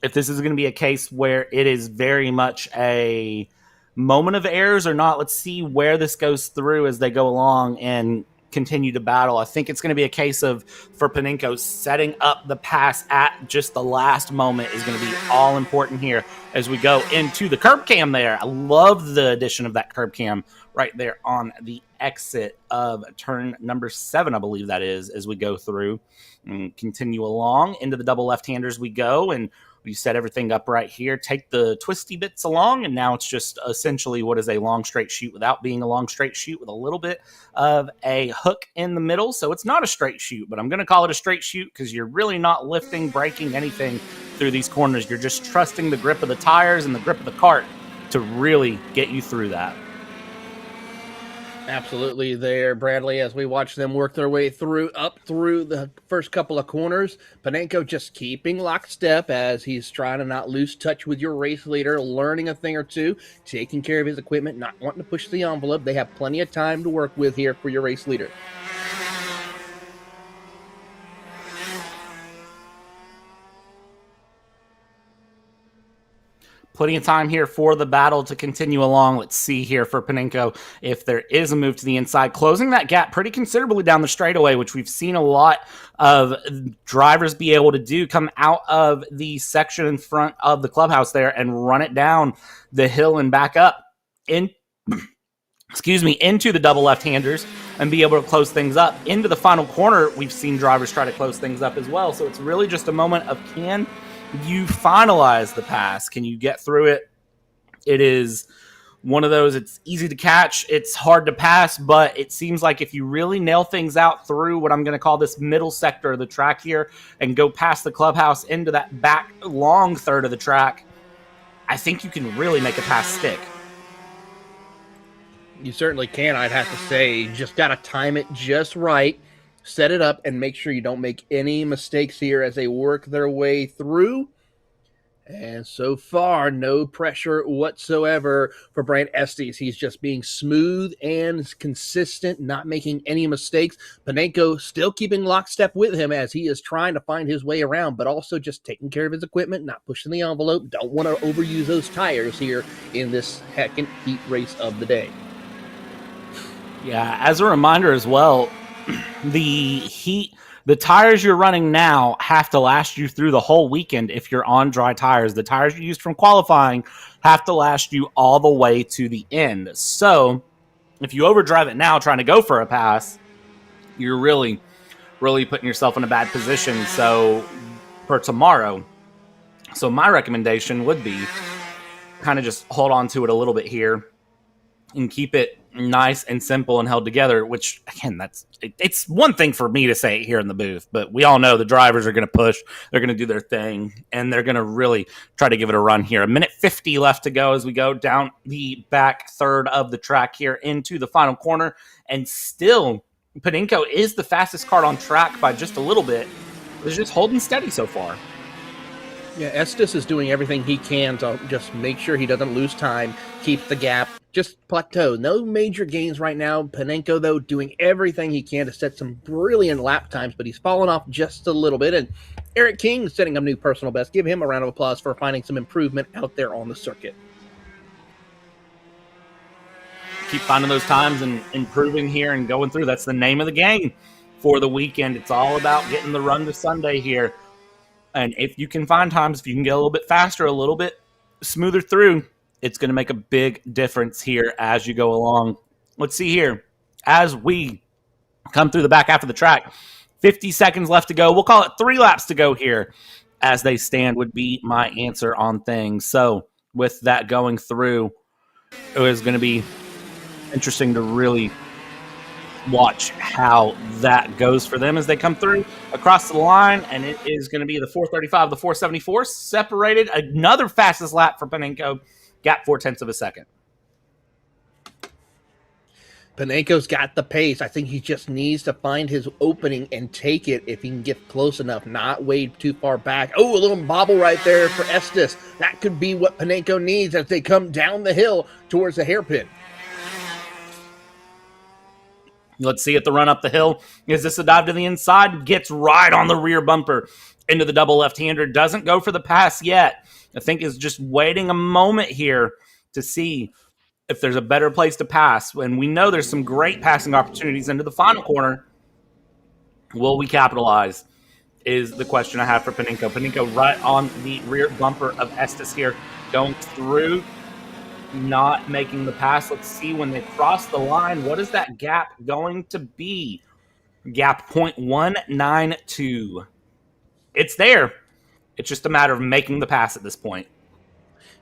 if this is going to be a case where it is very much a moment of errors or not. Let's see where this goes through as they go along and continue to battle. I think it's going to be a case of, for Panenko, setting up the pass at just the last moment is going to be all important here as we go into the curb cam there. I love the addition of that curb cam right there on the exit of turn number 7, I believe that is, as we go through and continue along. Into the double left-handers we go, and we set everything up right here, take the twisty bits along, and now it's just essentially what is a long straight shoot without being a long straight shoot, with a little bit of a hook in the middle. So it's not a straight shoot, but I'm going to call it a straight shoot because you're really not lifting, braking, anything through these corners. You're just trusting the grip of the tires and the grip of the kart to really get you through that. Absolutely there, Bradley, as we watch them work their way up through the first couple of corners. Panenko just keeping lockstep as he's trying to not lose touch with your race leader, learning a thing or two, taking care of his equipment, not wanting to push the envelope. They have plenty of time to work with here for your race leader. Plenty of time here for the battle to continue along. Let's see here for Panenko if there is a move to the inside, closing that gap pretty considerably down the straightaway, which we've seen a lot of drivers be able to do, come out of the section in front of the clubhouse there and run it down the hill and back up into the double left-handers and be able to close things up. Into the final corner, we've seen drivers try to close things up as well. So it's really just a moment of, can you finalize the pass? Can you get through it? It is one of those, it's easy to catch, it's hard to pass, but it seems like if you really nail things out through what I'm going to call this middle sector of the track here and go past the clubhouse into that back long third of the track, I think you can really make a pass stick. You certainly can, I'd have to say. You just got to time it just right, set it up, and make sure you don't make any mistakes here as they work their way through. And so far, no pressure whatsoever for Brant Estes. He's just being smooth and consistent, not making any mistakes. Panenko still keeping lockstep with him as he is trying to find his way around, but also just taking care of his equipment, not pushing the envelope. Don't want to overuse those tires here in this second heat race of the day. Yeah, as a reminder as well, the tires you're running now have to last you through the whole weekend if you're on dry tires. The tires you used from qualifying have to last you all the way to the end. So if you overdrive it now trying to go for a pass, you're really putting yourself in a bad position. So for tomorrow, so my recommendation would be kind of just hold on to it a little bit here and keep it nice and simple and held together, which again, it's one thing for me to say it here in the booth, but we all know the drivers are going to push, they're going to do their thing, and they're going to really try to give it a run here. 1:50 left to go as we go down the back third of the track here into the final corner, and still Panenko is the fastest kart on track by just a little bit. It's just holding steady so far. Yeah, Estes is doing everything he can to just make sure he doesn't lose time, keep the gap, just plateau. No major gains right now. Panenko, though, doing everything he can to set some brilliant lap times, but he's fallen off just a little bit. And Eric King setting a new personal best. Give him a round of applause for finding some improvement out there on the circuit. Keep finding those times and improving here and going through. That's the name of the game for the weekend. It's all about getting the run to Sunday here. And if you can find times, if you can get a little bit faster, a little bit smoother through, it's going to make a big difference here as you go along. Let's see here. As we come through the back half of the track, 50 seconds left to go. We'll call it 3 laps to go here as they stand would be my answer on things. So with that going through, it was going to be interesting to really watch how that goes for them as they come through across the line, and it is going to be the 435, the 474 separated. Another fastest lap for Panenko, gap 0.4 of a second. Panenko's got the pace. I think he just needs to find his opening and take it if he can get close enough, not way too far back. Oh, a little bobble right there for Estes. That could be what Panenko needs as they come down the hill towards the hairpin. Let's see at the run up the hill. Is this a dive to the inside? Gets right on the rear bumper into the double left-hander. Doesn't go for the pass yet. I think is just waiting a moment here to see if there's a better place to pass. And we know there's some great passing opportunities into the final corner. Will we capitalize? Is the question I have for Panenko. Panenko right on the rear bumper of Estes here. Going through, not making the pass. Let's see when they cross the line. What is that gap going to be? Gap 0.192. It's there. It's just a matter of making the pass at this point.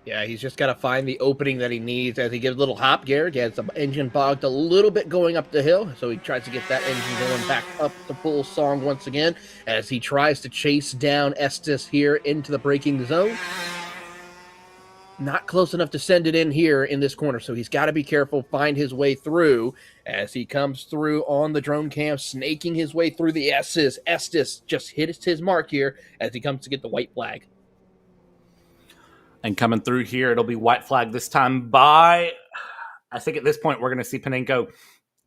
Yeah, he's just got to find the opening that he needs as he gives a little hop gear, gets the engine bogged a little bit going up the hill, so he tries to get that engine going back up to full song once again as he tries to chase down Estes here into the braking zone. Not close enough to send it in here in this corner, so he's got to be careful, find his way through as he comes through on the drone cam, snaking his way through the S's. Estes just hits his mark here as he comes to get the white flag. And coming through here, it'll be white flag this time by, I think at this point, we're going to see Panenko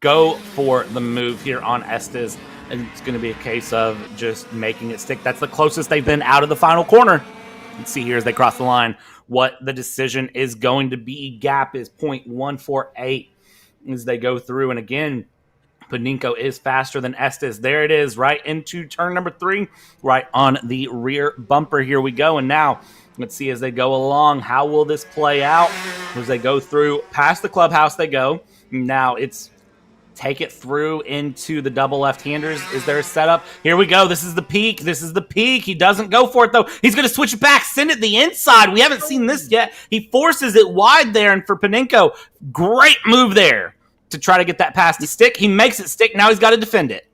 go for the move here on Estes, and it's going to be a case of just making it stick. That's the closest they've been out of the final corner. Let's see here as they cross the line what the decision is going to be. Gap is 0.148 as they go through. And again, Panenko is faster than Estes. There it is, right into turn number 3, right on the rear bumper. Here we go. And now let's see as they go along, how will this play out? As they go through, past the clubhouse they go. Now it's take it through into the double left-handers. Is there a setup? Here we go. This is the peak. This is the peak. He doesn't go for it, though. He's going to switch it back, send it the inside. We haven't seen this yet. He forces it wide there, and for Panenko, great move there to try to get that pass to stick. He makes it stick. Now he's got to defend it.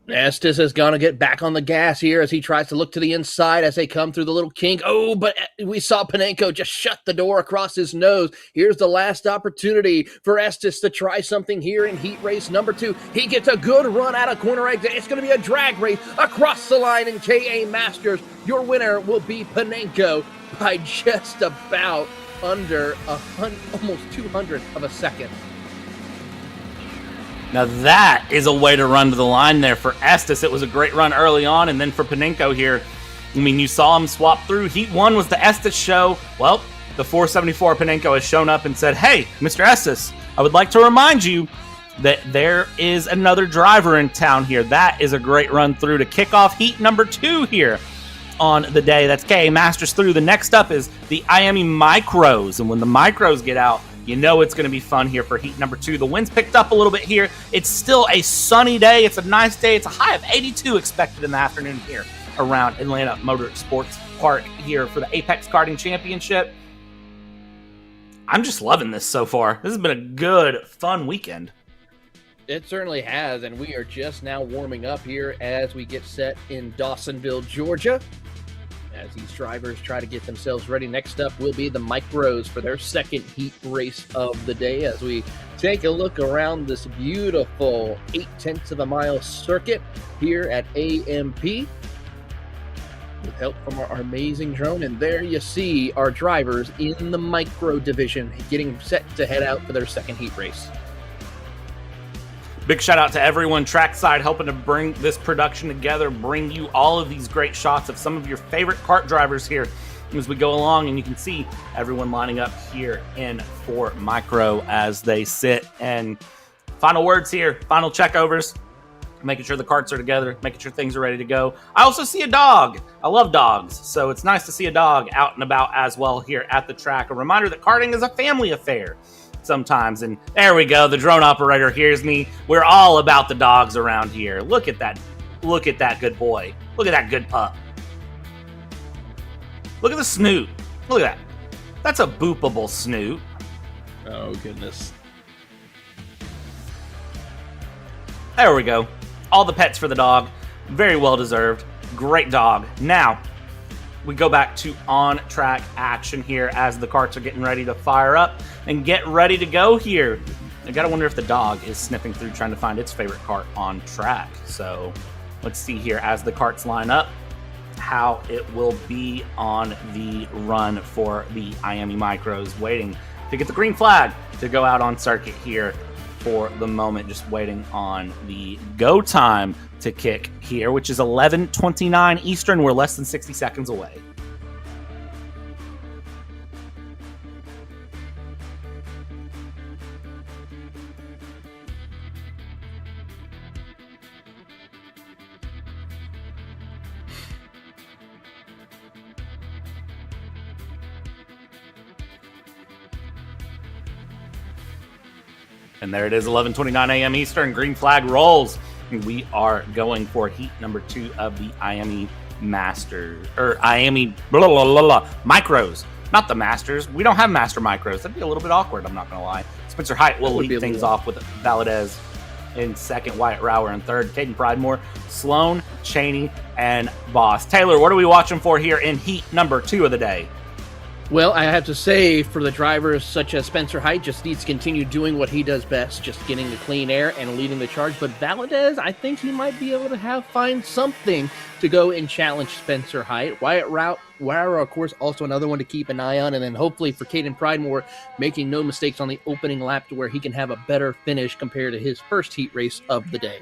Estes is going to get back on the gas here as he tries to look to the inside as they come through the little kink. Oh, but we saw Panenko just shut the door across his nose. Here's the last opportunity for Estes to try something here in heat race number 2. He gets a good run out of corner exit. It's going to be a drag race across the line in KA Masters. Your winner will be Panenko. by just about under almost 200th of a second. Now that is a way to run to the line there for Estes. It was a great run early on, and then for Panenko here, I mean, you saw him swap through. Heat 1 was the Estes show. Well, the 474 Panenko has shown up and said, hey, Mr. Estes, I would like to remind you that there is another driver in town here. That is a great run through to kick off heat number 2 here on the day. That's KA Masters through. The next up is the IAME Micros, and when the Micros get out, you know it's going to be fun here for heat number 2. The wind's picked up a little bit here. It's still a sunny day. It's a nice day. It's a high of 82 expected in the afternoon here around Atlanta Motorsports Park here for the Apex Karting Championship. I'm just loving this so far. This has been a good, fun weekend. It certainly has, and we are just now warming up here as we get set in Dawsonville, Georgia. As these drivers try to get themselves ready. Next up will be the Micros for their second heat race of the day as we take a look around this beautiful 0.8 of a mile circuit here at AMP with help from our amazing drone. And there you see our drivers in the Micro division getting set to head out for their second heat race. Big shout out to everyone trackside helping to bring this production together, bring you all of these great shots of some of your favorite kart drivers here as we go along. And you can see everyone lining up here in for Micro as they sit. And final words here, final checkovers, making sure the karts are together, making sure things are ready to go. I also see a dog. I love dogs, so it's nice to see a dog out and about as well here at the track. A reminder that karting is a family affair sometimes. And there we go. The drone operator hears me. We're all about the dogs around here. Look at that. Look at that good boy. Look at that good pup. Look at the snoot. Look at that. That's a boopable snoot. Oh, goodness. There we go. All the pets for the dog. Very well deserved. Great dog. Now, we go back to on-track action here as the karts are getting ready to fire up and get ready to go here. I gotta wonder if the dog is sniffing through trying to find its favorite kart on track. So let's see here as the karts line up how it will be on the run for the IAME Micros, waiting to get the green flag to go out on circuit here for the moment, just waiting on the go time to kick here, which is 11:29 Eastern. We're less than 60 seconds away. And there it is, 11:29 a.m. Eastern. Green flag rolls. We are going for heat number 2 of the IAME Masters, or IAME Micros, not the Masters. We don't have Master Micros. That'd be a little bit awkward, I'm not going to lie. Spencer Height will lead things off with Valadez in second, Wyatt Rower in third, Caden Pridemore, Sloan, Cheney, and Boss. Taylor, what are we watching for here in heat number 2 of the day? Well, I have to say, for the drivers such as Spencer Height, just needs to continue doing what he does best, just getting the clean air and leading the charge. But Valadez, I think he might be able to find something to go and challenge Spencer Height. Wyatt Rower, of course, also another one to keep an eye on. And then hopefully for Caden Pridemore, making no mistakes on the opening lap to where he can have a better finish compared to his first heat race of the day.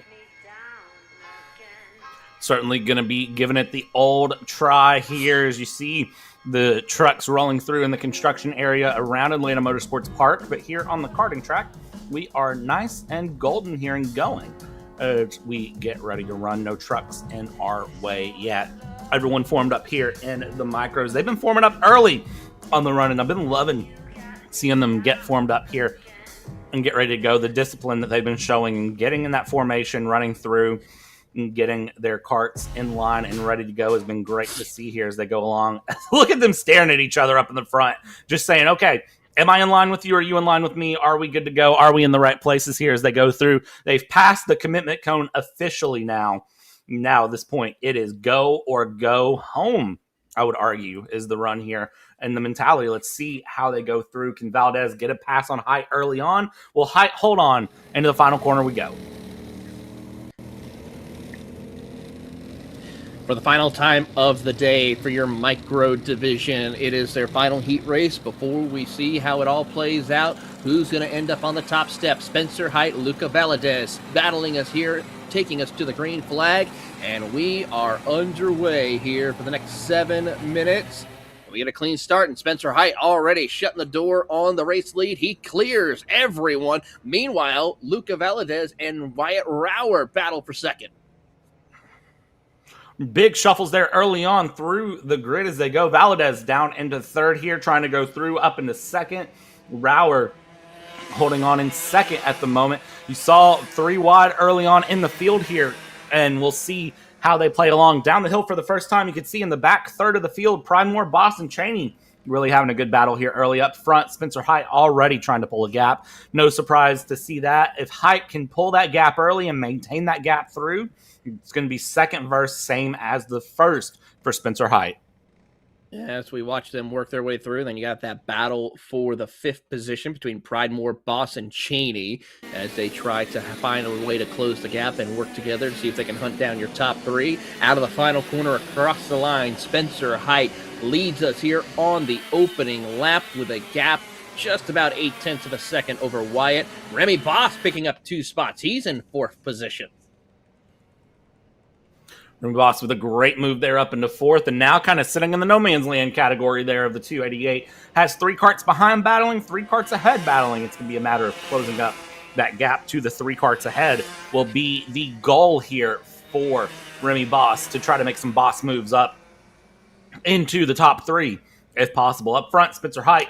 Certainly going to be giving it the old try here as you see the trucks rolling through in the construction area around Atlanta Motorsports Park. But here on the karting track, we are nice and golden here and going as we get ready to run. No trucks in our way yet. Everyone formed up here in the Micros. They've been forming up early on the run, and I've been loving seeing them get formed up here and get ready to go. The discipline that they've been showing and getting in that formation, running through, and getting their karts in line and ready to go has been great to see here as they go along. Look at them staring at each other up in the front, just saying, okay, am I in line with you? Are you in line with me? Are we good to go? Are we in the right places here as they go through? They've passed the commitment cone officially now. Now at this point, it is go or go home, I would argue, is the run here. And the mentality, let's see how they go through. Can Valdez get a pass on Height early on? Well, Height, hold on. Into the final corner we go. For the final time of the day for your micro division, it is their final heat race. Before we see how it all plays out, who's going to end up on the top step? Spencer Height, Luca Valadez battling us here, taking us to the green flag, and we are underway here for the next 7 minutes. We get a clean start, and Spencer Height already shutting the door on the race lead. He clears everyone. Meanwhile, Luca Valadez and Wyatt Rower battle for second. Big shuffles there early on through the grid as they go. Valadez down into third here, trying to go through up into second. Rower holding on in second at the moment. You saw 3 wide early on in the field here, and we'll see how they play along. Down the hill for the first time, you can see in the back third of the field, Pridemore, Boston, Cheney really having a good battle here early up front. Spencer Height already trying to pull a gap. No surprise to see that. If Height can pull that gap early and maintain that gap through, it's going to be second verse, same as the first for Spencer Height. As we watch them work their way through, then you got that battle for the 5th position between Pridemore, Boss, and Cheney as they try to find a way to close the gap and work together to see if they can hunt down your top 3. Out of the final corner across the line, Spencer Height leads us here on the opening lap with a gap just about 0.8 of a second over Wyatt. Remy Boss picking up 2 spots. He's in 4th position. Remy Boss with a great move there up into 4th, and now kind of sitting in the no man's land category there of the 288. Has 3 karts behind battling, 3 karts ahead battling. It's going to be a matter of closing up that gap to the 3 karts ahead will be the goal here for Remy Boss to try to make some boss moves up into the top 3 if possible. Up front, Spencer Height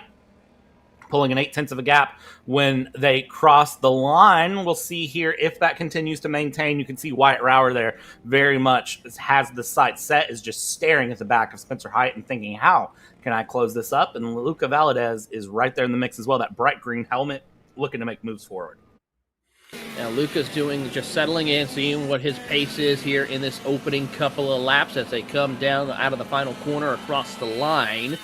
pulling an 0.8 of a gap when they cross the line. We'll see here if that continues to maintain. You can see Wyatt Rower there very much has the sight set, is just staring at the back of Spencer Height and thinking, how can I close this up? And Luca Valadez is right there in the mix as well. That bright green helmet looking to make moves forward. Now Luca's just settling in, seeing what his pace is here in this opening couple of laps as they come down out of the final corner across the line.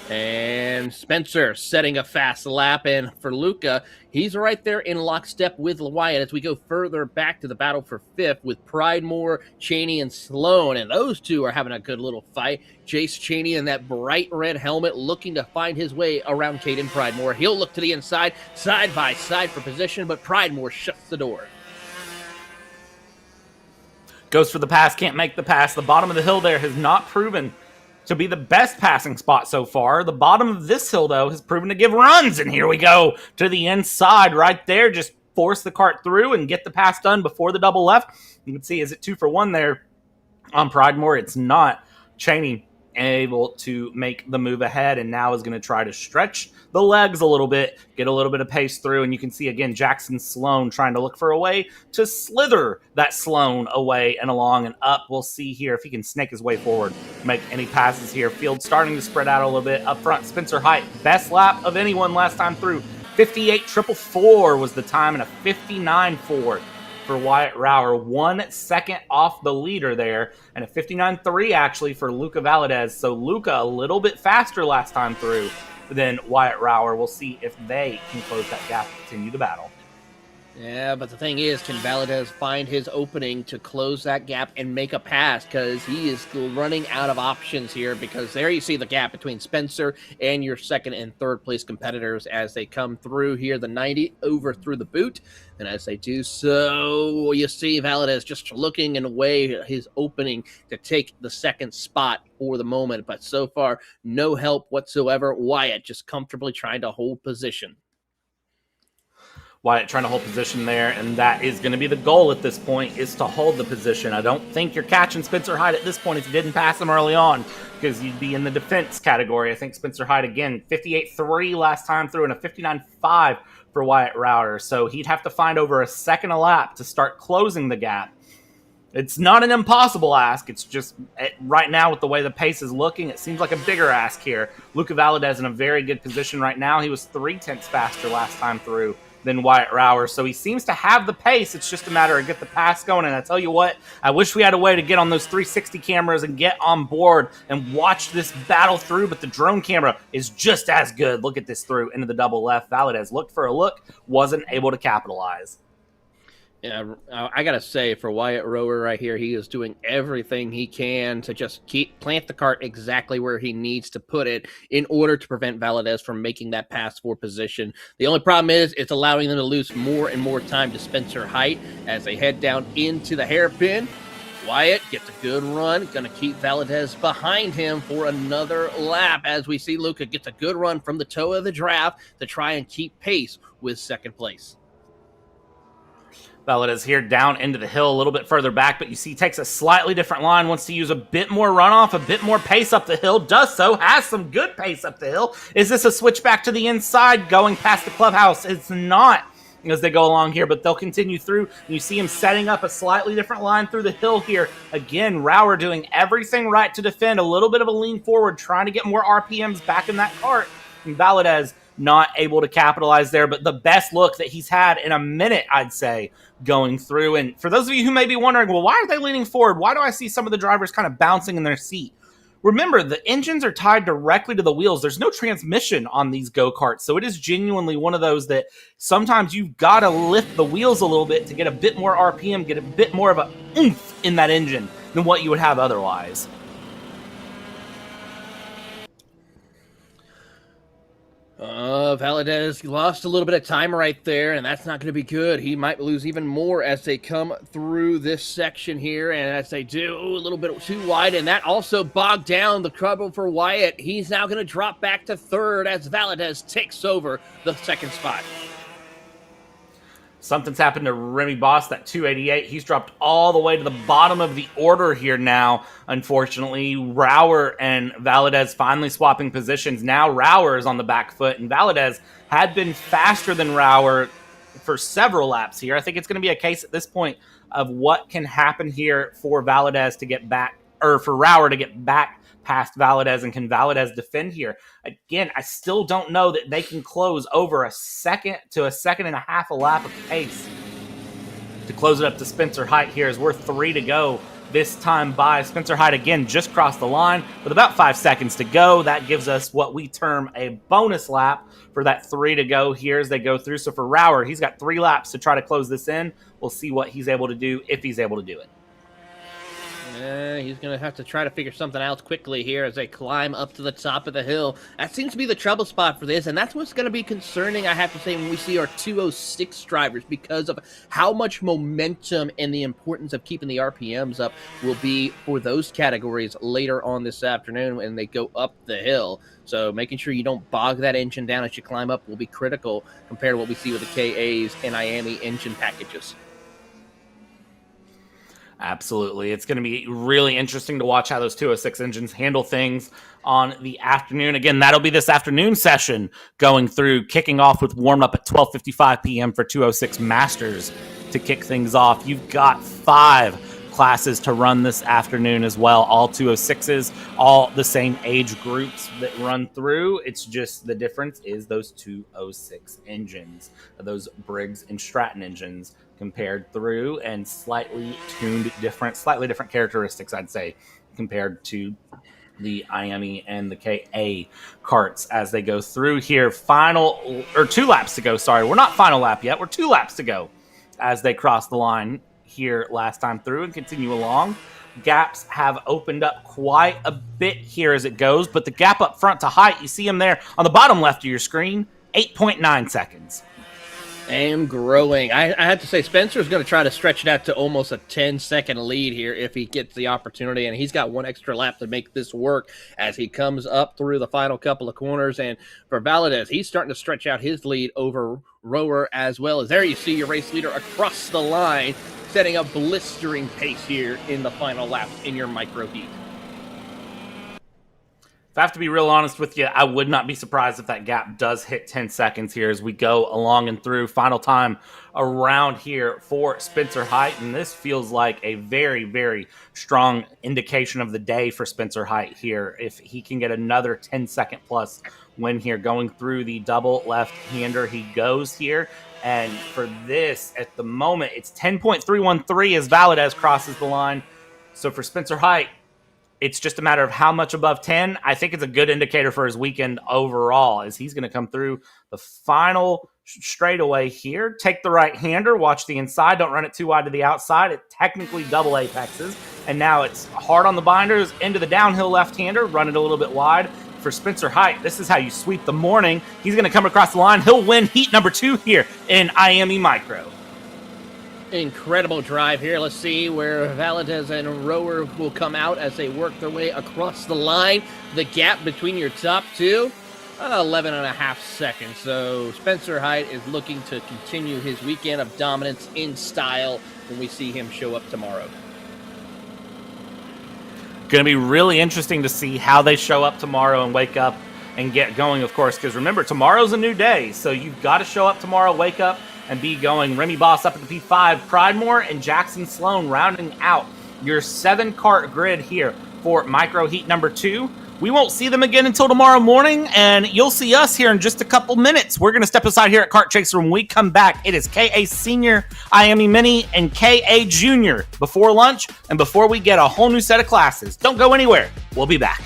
And Spencer setting a fast lap, and for Luca, he's right there in lockstep with Wyatt as we go further back to the battle for 5th with Pridemore, Cheney, and Sloan, and those 2 are having a good little fight. Jace Cheney in that bright red helmet looking to find his way around Caden Pridemore. He'll look to the inside, side by side for position, but Pridemore shuts the door. Goes for the pass, can't make the pass. The bottom of the hill there has not proven to be the best passing spot so far. The bottom of this hill, though, has proven to give runs. And here we go to the inside right there. Just force the kart through and get the pass done before the double left. You can see, is it 2 for 1 there on Pridemore? It's not. Cheney able to make the move ahead and now is going to try to stretch the legs a little bit, get a little bit of pace through. And you can see, again, Jackson Sloan trying to look for a way to slither that Sloan away and along and up. We'll see here if he can snake his way forward, make any passes here. Field starting to spread out a little bit. Up front, Spencer Height, best lap of anyone last time through. 58.444 was the time, and a 59.4 for Wyatt Rower. 1 second off the leader there, and a 59.3 actually for Luca Valadez. So Luca a little bit faster last time through than Wyatt Rower. We'll see if they can close that gap and continue the battle. Yeah, but the thing is, can Valadez find his opening to close that gap and make a pass? Because he is running out of options here, because there you see the gap between Spencer and your 2nd and 3rd place competitors as they come through here, the 90 over through the boot. And as they do so, you see Valadez just looking in a way his opening to take the 2nd spot for the moment. But so far, no help whatsoever. Wyatt just comfortably trying to hold position. Wyatt trying to hold position there, and that is going to be the goal at this point, is to hold the position. I don't think you're catching Spencer Height at this point if you didn't pass him early on, because you'd be in the defense category. I think Spencer Height, again, 58.3 last time through and a 59.5 for Wyatt Rower. So he'd have to find over a second a lap to start closing the gap. It's not an impossible ask. It's just right now with the way the pace is looking, it seems like a bigger ask here. Luca Valadez in a very good position right now. He was 0.3 faster last time through than Wyatt Rower. So he seems to have the pace. It's just a matter of get the pass going. And I tell you what, I wish we had a way to get on those 360 cameras and get on board and watch this battle through, but the drone camera is just as good. Look at this through into the double left. Valadez looked for a look, wasn't able to capitalize. Yeah, I gotta say, for Wyatt Rower right here, he is doing everything he can to just plant the cart exactly where he needs to put it in order to prevent Valadez from making that pass for position. The only problem is it's allowing them to lose more and more time to Spencer Height as they head down into the hairpin. Wyatt gets a good run, going to keep Valadez behind him for another lap as we see Luca gets a good run from the toe of the draft to try and keep pace with second place. Valadez here down into the hill a little bit further back, but you see takes a slightly different line, wants to use a bit more runoff, a bit more pace up the hill, does so, has some good pace up the hill. Is this a switch back to the inside going past the clubhouse? It's not as they go along here, but they'll continue through. You see him setting up a slightly different line through the hill here. Again, Rower doing everything right to defend, a little bit of a lean forward, trying to get more RPMs back in that cart. And Valadez not able to capitalize there, but the best look that he's had in a minute, I'd say, going through. And for those of you who may be wondering, well, why are they leaning forward? Why do I see some of the drivers kind of bouncing in their seat? Remember, the engines are tied directly to the wheels. There's no transmission on these go-karts, so it is genuinely one of those that sometimes you've got to lift the wheels a little bit to get a bit more RPM, get a bit more of a oomph in that engine than what you would have otherwise. Valadez lost a little bit of time right there, and that's not going to be good. He might lose even more as they come through this section here, and as they do, a little bit too wide, and that also bogged down the trouble for Wyatt. He's now going to drop back to third as Valadez takes over the second spot. Something's happened to Remy Boss, that 288. He's dropped all the way to the bottom of the order here now, unfortunately. Rower and Valadez finally swapping positions. Now Rower is on the back foot, and Valadez had been faster than Rower for several laps here. I think it's going to be a case at this point of what can happen here for Valadez to get back, or for Rower to get back past Valadez, and can Valadez defend here? Again, I still don't know that they can close over a second to a second and a half a lap of pace to close it up to Spencer Height here as we're 3 to go this time by. Spencer Height again just crossed the line with about 5 seconds to go. That gives us what we term a bonus lap for that 3 to go here as they go through. So for Rower, he's got 3 laps to try to close this in. We'll see what he's able to do, if he's able to do it. He's going to have to try to figure something out quickly here as they climb up to the top of the hill. That seems to be the trouble spot for this, and that's what's going to be concerning, I have to say, when we see our 206 drivers, because of how much momentum and the importance of keeping the RPMs up will be for those categories later on this afternoon when they go up the hill. So making sure you don't bog that engine down as you climb up will be critical compared to what we see with the KAs and IAME engine packages. Absolutely. It's going to be really interesting to watch how those 206 engines handle things on the afternoon. Again, that'll be this afternoon session going through, kicking off with warm-up at 12:55 p.m. for 206 Masters to kick things off. You've got 5 classes to run this afternoon as well, all 206s, all the same age groups that run through. It's just the difference is those 206 engines, those Briggs and Stratton engines compared through, and slightly different characteristics, I'd say, compared to the IAME and the KA carts as they go through here. 2 laps to go. Sorry, we're not final lap yet. We're 2 laps to go as they cross the line here last time through and continue along. Gaps have opened up quite a bit here as it goes, but the gap up front to Height, you see him there on the bottom left of your screen, 8.9 seconds. And growing. I have to say, Spencer's going to try to stretch it out to almost a 10-second lead here if he gets the opportunity, and he's got 1 extra lap to make this work as he comes up through the final couple of corners. And for Valadez, he's starting to stretch out his lead over Rower as well. As there you see your race leader across the line, setting a blistering pace here in the final laps in your micro heat. If I have to be real honest with you, I would not be surprised if that gap does hit 10 seconds here as we go along and through. Final time around here for Spencer Height, and this feels like a very, very strong indication of the day for Spencer Height here. If he can get another 10-second plus win here, going through the double left-hander, he goes here. And for this, at the moment, it's 10.313 as Valadez crosses the line. So for Spencer Height, It's just a matter of how much above 10. I think it's a good indicator for his weekend overall, as he's going to come through the final straightaway here. Take the right-hander, watch the inside, don't run it too wide to the outside. It technically double apexes, and now it's hard on the binders, into the downhill left-hander, run it a little bit wide. For Spencer Height, this is how you sweep the morning. He's going to come across the line. He'll win heat number 2 here in IAME Micro. Incredible drive here. Let's see where Valadez and Rower will come out as they work their way across the line. The gap between your top two, 11 and a half seconds. So Spencer Height is looking to continue his weekend of dominance in style when we see him show up tomorrow. Going to be really interesting to see how they show up tomorrow and wake up and get going, of course, because remember, tomorrow's a new day, so you've got to show up tomorrow, wake up, and be going. Remy Boss up at the P5, Pridemore and Jackson Sloan rounding out your 7-kart grid here for Micro Heat number 2. We won't see them again until tomorrow morning, and you'll see us here in just a couple minutes. We're going to step aside here at Kart Chaser. When we come back, it is KA Senior, IAME Mini, and KA Junior before lunch and before we get a whole new set of classes. Don't go anywhere. We'll be back.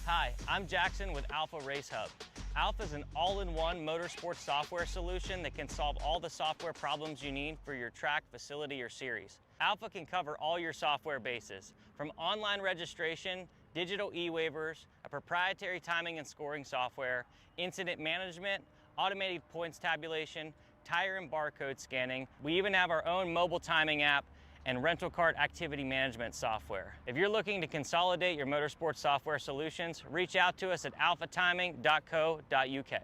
Hi, I'm Jackson with Alpha Race Hub. Alpha is an all-in-one motorsports software solution that can solve all the software problems you need for your track, facility, or series. Alpha can cover all your software bases, from online registration, digital e-waivers, a proprietary timing and scoring software, incident management, automated points tabulation, tire and barcode scanning. We even have our own mobile timing app and rental kart activity management software. If you're looking to consolidate your motorsports software solutions, reach out to us at alphatiming.co.uk.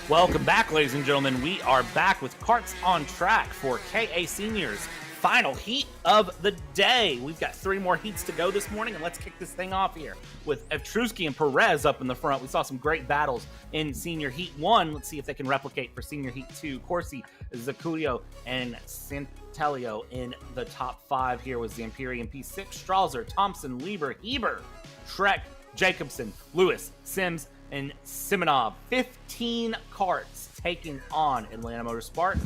Welcome back, ladies and gentlemen. We are back with Karts on Track for KA Seniors' final heat of the day. We've got 3 more heats to go this morning, and let's kick this thing off here with Evtrusky and Perez up in the front. We saw some great battles in Senior Heat 1. Let's see if they can replicate for Senior Heat 2. Corsi, Zaculio, and Santelio in the top 5 here with Zampiri and P6. Strauser, Thompson, Lieber, Heber, Shrek, Jacobson, Lewis, Sims, and Simonov. 15 karts taking on Atlanta Motorsports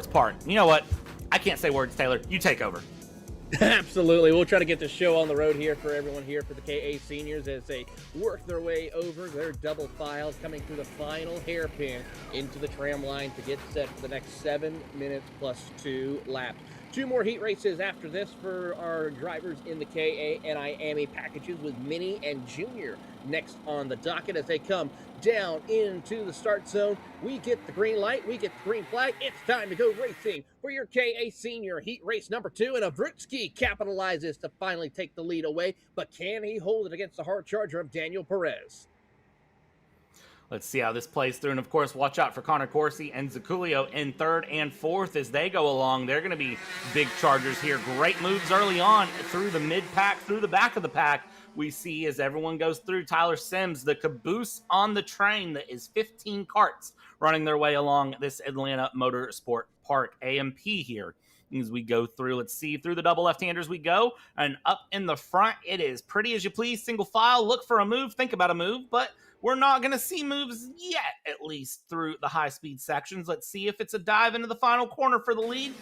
Park. You know what? I can't say words, Taylor. You take over. Absolutely. We'll try to get the show on the road here for everyone here for the KA Seniors as they work their way over their double files, coming through the final hairpin into the tram line to get set for the next 7 minutes plus 2 laps. 2 more heat races after this for our drivers in the KA and IAME packages with Mini and Junior next on the docket as they come down into the start zone. We get the green light, we get the green flag. It's time to go racing for your KA Senior heat race number 2, and Evtrusky capitalizes to finally take the lead away, but can he hold it against the hard charger of Daniel Perez? Let's see how this plays through. And, of course, watch out for Connor Corsi and Zaculio in 3rd and 4th as they go along. They're going to be big chargers here. Great moves early on through the mid-pack, through the back of the pack. We see as everyone goes through, Tyler Sims, the caboose on the train that is 15 karts running their way along this Atlanta Motorsport Park AMP here. As we go through, let's see, through the double left-handers we go, and up in the front, it is pretty as you please, single file, look for a move, think about a move, but we're not going to see moves yet, at least through the high-speed sections. Let's see if it's a dive into the final corner for the lead.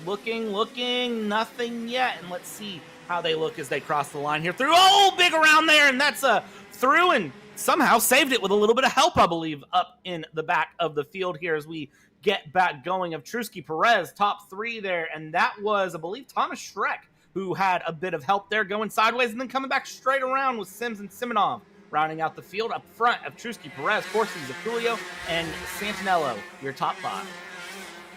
Looking, nothing yet, and let's see how they look as they cross the line here through. Oh, big around there, and that's a through, and somehow saved it with a little bit of help, I believe, up in the back of the field here as we get back going of Trusky Perez, top 3 there. And that was, I believe, Thomas Schreck, who had a bit of help there going sideways and then coming back straight around with Sims and Simonov. Rounding out the field up front of Trusky Perez, Corsi, Zaculio, and Santinello, your top 5.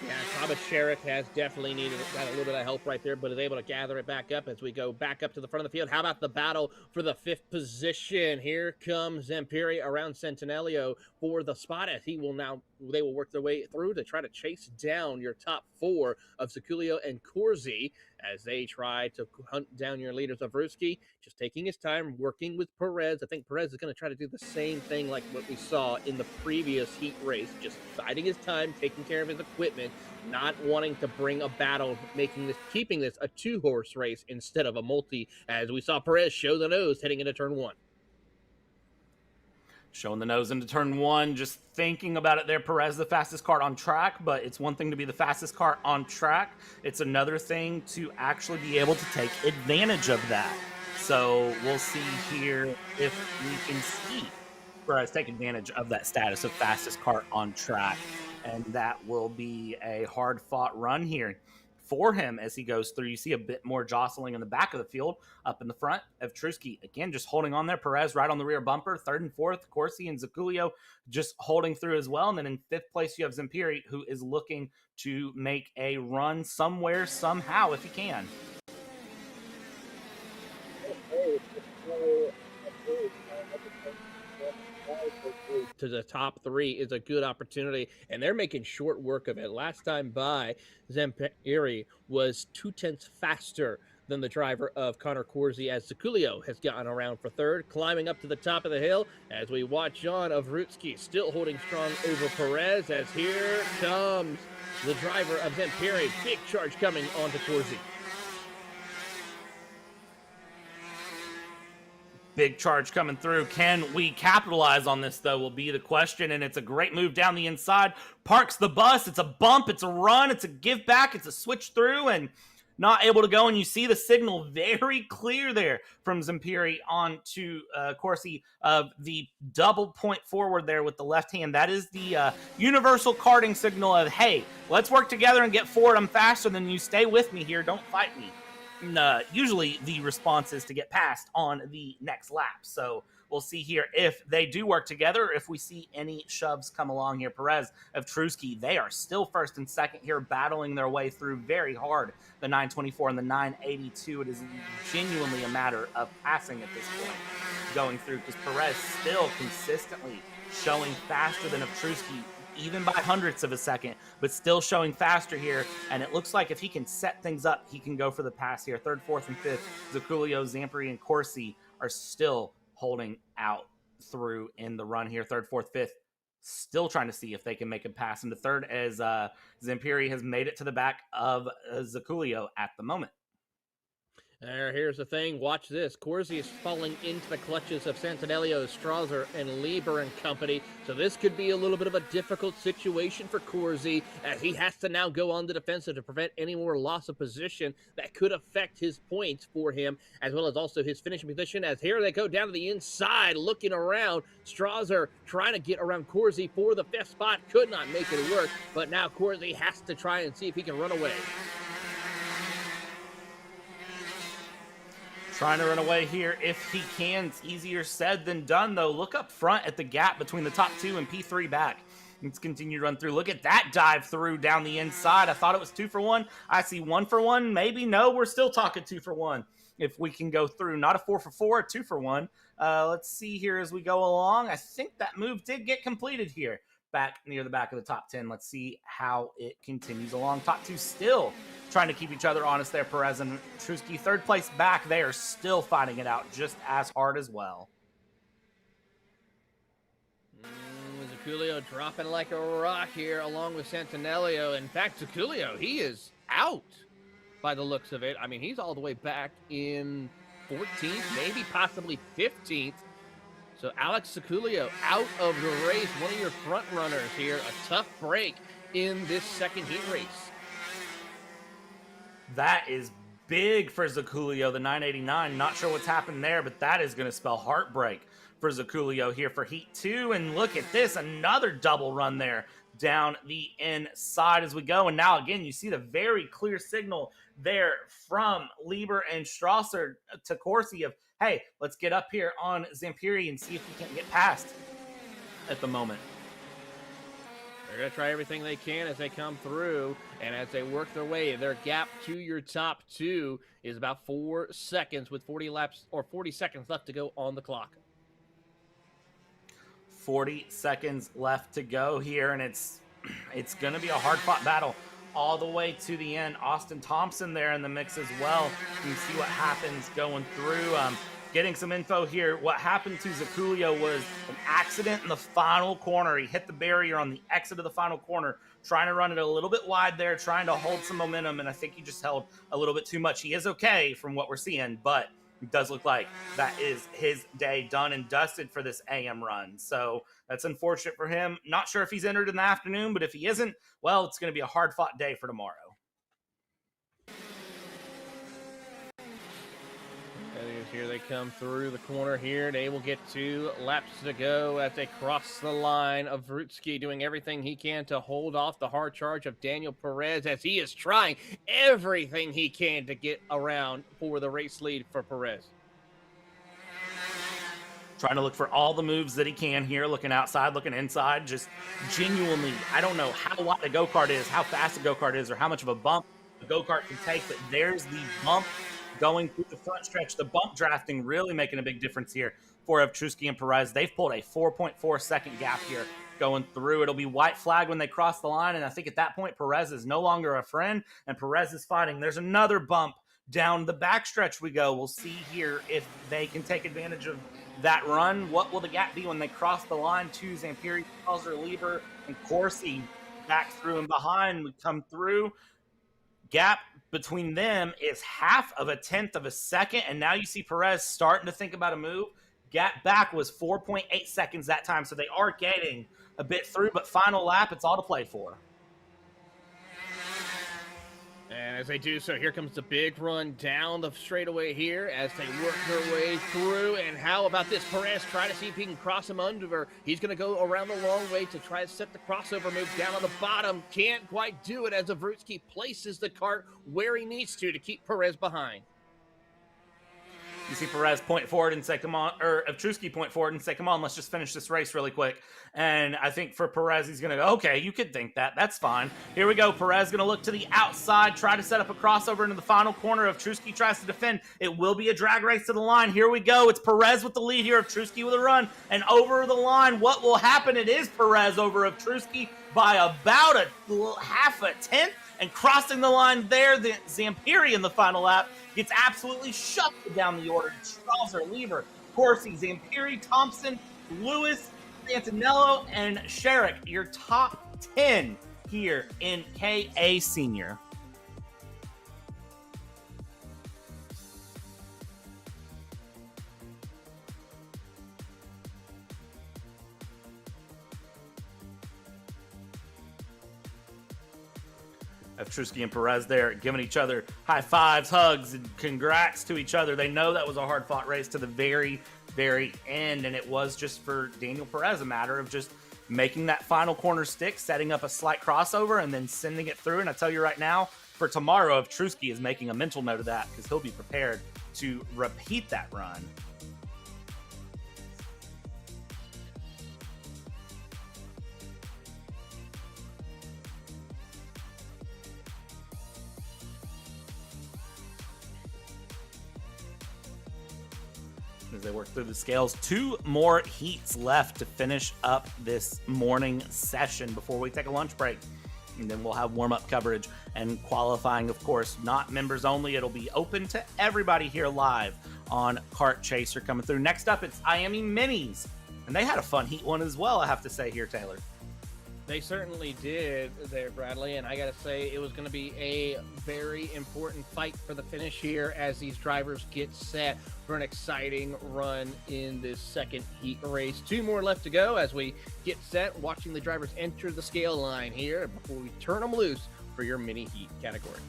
Yeah, Thomas Sherrick has definitely needed a little bit of help right there, but is able to gather it back up as we go back up to the front of the field. How about the battle for the 5th position? Here comes Zampiri around Centenelio for the spot as they will work their way through to try to chase down your top 4 of Zaculio and Corsi as they try to hunt down your leaders of Ruski. Just taking his time, working with Perez. I think Perez is going to try to do the same thing like what we saw in the previous heat race, just biding his time, taking care of his equipment, not wanting to bring a battle, keeping this a 2-horse race instead of a multi, as we saw Perez show the nose heading into turn 1. Showing the nose into turn 1, just thinking about it there. Perez, the fastest kart on track, but it's one thing to be the fastest kart on track. It's another thing to actually be able to take advantage of that. So we'll see here if we can see Perez take advantage of that status of fastest kart on track. And that will be a hard-fought run here for him as he goes through. You see a bit more jostling in the back of the field. Up in the front of Trusky, again, just holding on there. Perez right on the rear bumper. 3rd and 4th, Corsi and Zaculio just holding through as well. And then in 5th place, you have Zampiri, who is looking to make a run somewhere, somehow, if he can. To the top 3 is a good opportunity, and they're making short work of it. Last time by, Zampiri was 0.2 faster than the driver of Connor Corsi, as Zaculio has gotten around for 3rd, climbing up to the top of the hill as we watch on of Rutski still holding strong over Perez, as here comes the driver of Zampiri. Big charge coming onto Corsi. Big charge coming through. Can we capitalize on this, though, will be the question. And it's a great move down the inside. Parks the bus. It's a bump. It's a run. It's a give back. It's a switch through and not able to go. And you see the signal very clear there from Zampiri onto Corsi of the double point forward there with the left hand. That is the universal karting signal of, hey, let's work together and get forward. I'm faster than you. Stay with me here. Don't fight me. Usually the response is to get past on the next lap. So we'll see here if they do work together, if we see any shoves come along here. Perez of Trusky, they are still 1st and 2nd here, battling their way through very hard. The 924 and the 982. It is genuinely a matter of passing at this point, going through, because Perez still consistently showing faster than of Trusky, even by hundredths of a second, but still showing faster here. And it looks like if he can set things up, he can go for the pass here. 3rd, 4th, and 5th, Zaculio, Zampiri, and Corsi are still holding out through in the run here. 3rd, 4th, 5th, still trying to see if they can make a pass into 3rd, as Zampiri has made it to the back of Zaculio at the moment. Here's the thing. Watch this. Corsi is falling into the clutches of Santinello, Strasser, and Lieber and company. So this could be a little bit of a difficult situation for Corsi, as he has to now go on the defensive to prevent any more loss of position that could affect his points for him, as well as also his finishing position. As here they go down to the inside, looking around. Strasser trying to get around Corsi for the 5th spot. Could not make it work, but now Corsi has to try and see if he can run away. Trying to run away here if he can. It's easier said than done, though. Look up front at the gap between the top 2 and P3 back. Let's continue to run through. Look at that dive through down the inside. I thought it was 2 for 1. I see 1 for 1. Maybe. No, we're still talking 2 for 1. If we can go through. Not a 4 for 4, a 2 for 1. Let's see here as we go along. I think that move did get completed here. Back near the back of the top 10. Let's see how it continues along. Top 2 still trying to keep each other honest there. Perez and Trusky, 3rd place back. They are still fighting it out just as hard as well. Zaculio dropping like a rock here along with Santinello. In fact, Zaculio, he is out by the looks of it. I mean, he's all the way back in 14th, maybe possibly 15th. So Alex Zaculio out of the race, one of your front runners here. A tough break in this 2nd heat race. That is big for Zaculio, the 989. Not sure what's happened there, but that is going to spell heartbreak for Zaculio here for Heat 2. And look at this, another double run there. down the inside as we go. And now again, you see the very clear signal there from Lieber and Strasser to Corsi of, hey, let's get up here on Zampiri and see if we can get past at the moment. They're going to try everything they can as they come through, and as they work their way, their gap to your top two is about 4 seconds with 40 seconds left to go on the clock. 40 seconds left to go here, and it's going to be a hard-fought battle all the way to the end. Austin Thompson there in the mix as well. You can see what happens going through. Getting some info here. What happened to Zaculio was an accident in the final corner. He hit the barrier on the exit of the final corner, trying to run it a little bit wide there, trying to hold some momentum, and I think he just held a little bit too much. He is okay from what we're seeing, but it does look like that is his day done and dusted for this AM run. So that's unfortunate for him. Not sure if he's entered in the afternoon, but if he isn't, well, it's going to be a hard-fought day for tomorrow. Here they come through the corner here. They will get 2 laps to go as they cross the line of Vrutski, doing everything he can to hold off the hard charge of Daniel Perez as he is trying everything he can to get around for the race lead for Perez. Trying to look for all the moves that he can here, looking outside, looking inside, just genuinely, I don't know how wide a go-kart is, how fast a go-kart is, or how much of a bump a go-kart can take, but there's the bump going through the front stretch. The bump drafting really making a big difference here for Evtrusky and Perez. They've pulled a 4.4 second gap here going through. It'll be white flag when they cross the line, and I think at that point, Perez is no longer a friend, and Perez is fighting. There's another bump down the backstretch we go. We'll see here if they can take advantage of that run. What will the gap be when they cross the line to Zampiri, Pelzer, Lieber, and Corsi back through and behind? We come through. Gap between them is 0.5 tenth of a second, and now you see Perez starting to think about a move. Gap back was 4.8 seconds that time, so they are getting a bit through, but final lap, it's all to play for. And as they do so, here comes the big run down the straightaway here as they work their way through. And how about this? Perez try to see if he can cross him under. He's going to go around the long way to try to set the crossover move down on the bottom. Can't quite do it as Avrutsky places the kart where he needs to keep Perez behind. You see Perez point forward and say, come on, or Evtrusky point forward and say, come on, let's just finish this race really quick. And I think for Perez, he's going to go, okay, you could think that. That's fine. Here we go. Perez going to look to the outside, try to set up a crossover into the final corner. Evtrusky tries to defend. It will be a drag race to the line. Here we go. It's Perez with the lead here. Evtrusky with a run. And over the line, what will happen? It is Perez over Evtrusky by about a 0.5 tenth. And crossing the line there, the Zampiri in the final lap gets absolutely shuffled down the order. Strasser, Lieber, Corsi, Zampiri, Thompson, Lewis, Santinello, and Sherrick. Your top 10 here in KA Senior. Evtrusky and Perez there giving each other high fives, hugs, and congrats to each other. They know that was a hard-fought race to the very, very end, and it was just for Daniel Perez a matter of just making that final corner stick, setting up a slight crossover, and then sending it through. And I tell you right now, for tomorrow, Evtrusky is making a mental note of that because he'll be prepared to repeat that run. As they work through the scales, 2 more heats left to finish up this morning session before we take a lunch break. And then we'll have warm-up coverage and qualifying, of course, not members only. It'll be open to everybody here live on Kart Chaser coming through. Next up, it's IAME Minis. And they had a fun heat one as well, I have to say here, Taylor. They certainly did there, Bradley, and I got to say it was going to be a very important fight for the finish here as these drivers get set for an exciting run in this second heat race. 2 more left to go as we get set, watching the drivers enter the scale line here before we turn them loose for your mini heat category.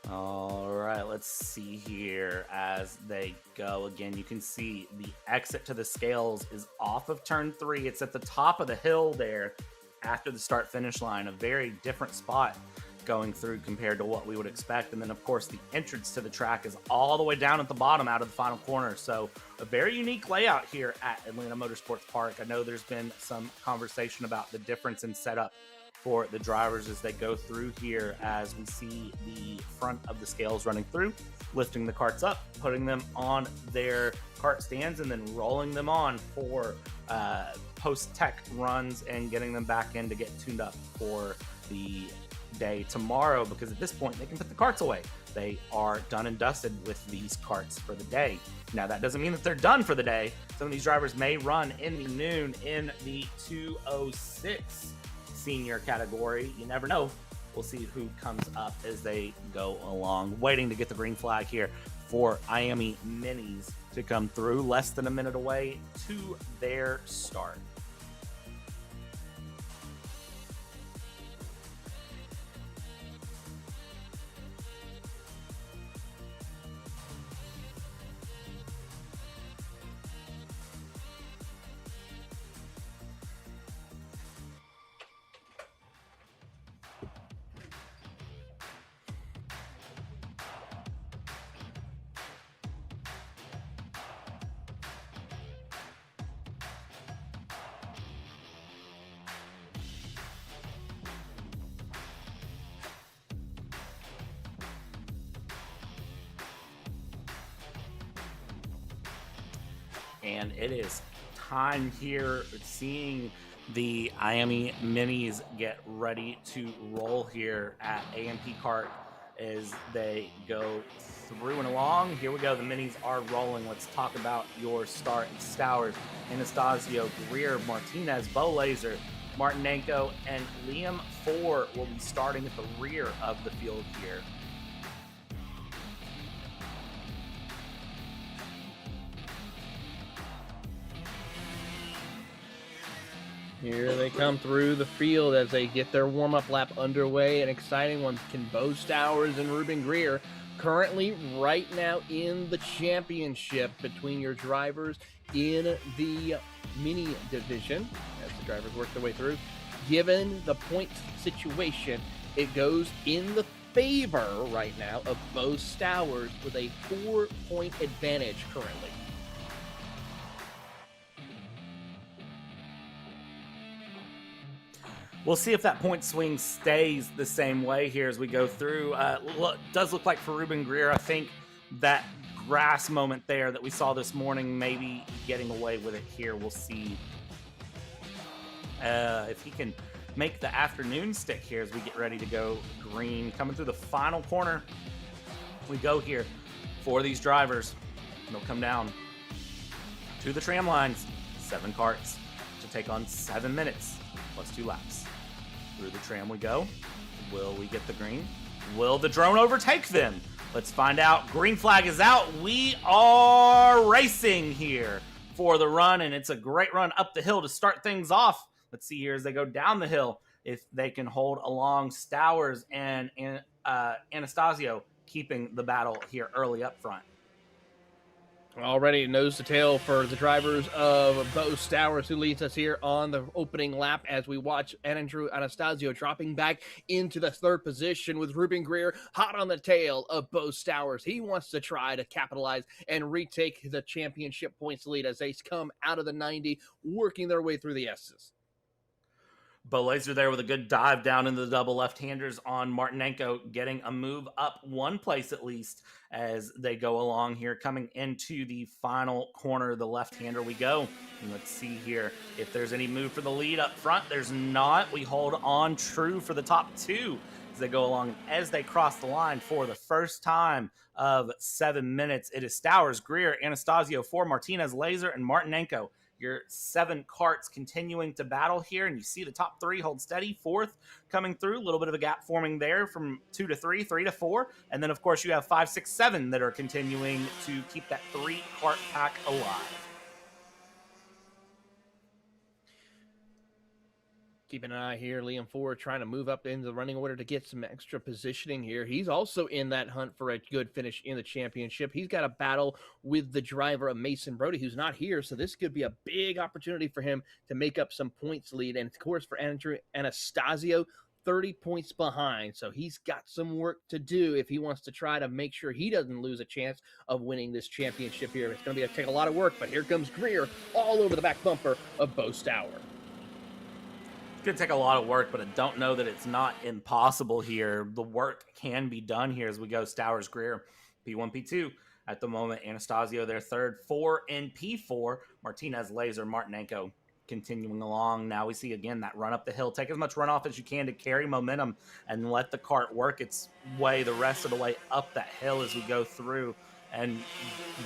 All right. right, let's see here as they go. Again, you can see the exit to the scales is off of turn 3. It's at the top of the hill there after the start-finish line, a very different spot going through compared to what we would expect. And then, of course, the entrance to the track is all the way down at the bottom out of the final corner. So a very unique layout here at Atlanta Motorsports Park. I know there's been some conversation about the difference in setup for the drivers as they go through here, as we see the front of the scales running through, lifting the carts up, putting them on their cart stands, and then rolling them on for post-tech runs and getting them back in to get tuned up for the day tomorrow, because at this point they can put the carts away. They are done and dusted with these carts for the day. Now, that doesn't mean that they're done for the day. Some of these drivers may run in the noon in the 206 senior category. You never know. We'll see who comes up as they go along. Waiting to get the green flag here for IAME Minis to come through. Less than a minute away to their start. And it is time here, seeing the IAME Minis get ready to roll here at AMP Kart as they go through and along. Here we go. The Minis are rolling. Let's talk about your start. Stowers, Anastasio, Greer, Martinez, Bo Laser, Martinenko, and Liam 4 will be starting at the rear of the field here. Here they come through the field as they get their warm-up lap underway. An exciting one. Can Bo Stowers and Ruben Greer currently right now in the championship between your drivers in the mini division as the drivers work their way through. Given the point situation, it goes in the favor right now of Bo Stowers with a 4-point advantage currently. We'll see if that point swing stays the same way here as we go through. Does look like for Ruben Greer, I think that grass moment there that we saw this morning, maybe getting away with it here. We'll see if he can make the afternoon stick here as we get ready to go green. Coming through the final corner, we go here for these drivers. They'll come down to the tram lines. 7 carts to take on 7 minutes plus 2 laps. Through the tram we go. Will we get the green? Will the drone overtake them? Let's find out. Green flag is out. We are racing here for the run, and it's a great run up the hill to start things off. Let's see here as they go down the hill if they can hold along. Stowers and Anastasio keeping the battle here early up front. Already nose to tail for the drivers of Bo Stowers, who leads us here on the opening lap as we watch Andrew Anastasio dropping back into the 3rd position with Ruben Greer hot on the tail of Bo Stowers. He wants to try to capitalize and retake the championship points lead as they come out of the 90, working their way through the S's. Bo Laser there with a good dive down into the double left-handers on Martinenko, getting a move up 1 place at least as they go along here. Coming into the final corner, the left-hander we go. And let's see here if there's any move for the lead up front. There's not. We hold on true for the top 2 as they go along. As they cross the line for the first time of 7 minutes, it is Stowers, Greer, Anastasio, 4, Martinez, Laser, and Martinenko. Your 7 carts continuing to battle here, and you see the top 3 hold steady. 4th coming through, a little bit of a gap forming there from 2 to 3, 3 to 4, and then of course you have 5, 6, 7 that are continuing to keep that 3 cart pack alive. Keeping an eye here, Liam Ford trying to move up into the running order to get some extra positioning here. He's also in that hunt for a good finish in the championship. He's got a battle with the driver of Mason Brody, who's not here, so this could be a big opportunity for him to make up some points lead. And, of course, for Andrew Anastasio, 30 points behind, so he's got some work to do if he wants to try to make sure he doesn't lose a chance of winning this championship here. It's going to take a lot of work, but here comes Greer all over the back bumper of Bo Stour. It's going to take a lot of work, but I don't know that it's not impossible here. The work can be done here as we go. Stowers, Greer, P1, P2. At the moment, Anastasio, their third, 4 in P4. Martinez, Laser, Martinenko continuing along. Now we see again that run up the hill. Take as much runoff as you can to carry momentum and let the kart work its way the rest of the way up that hill as we go through and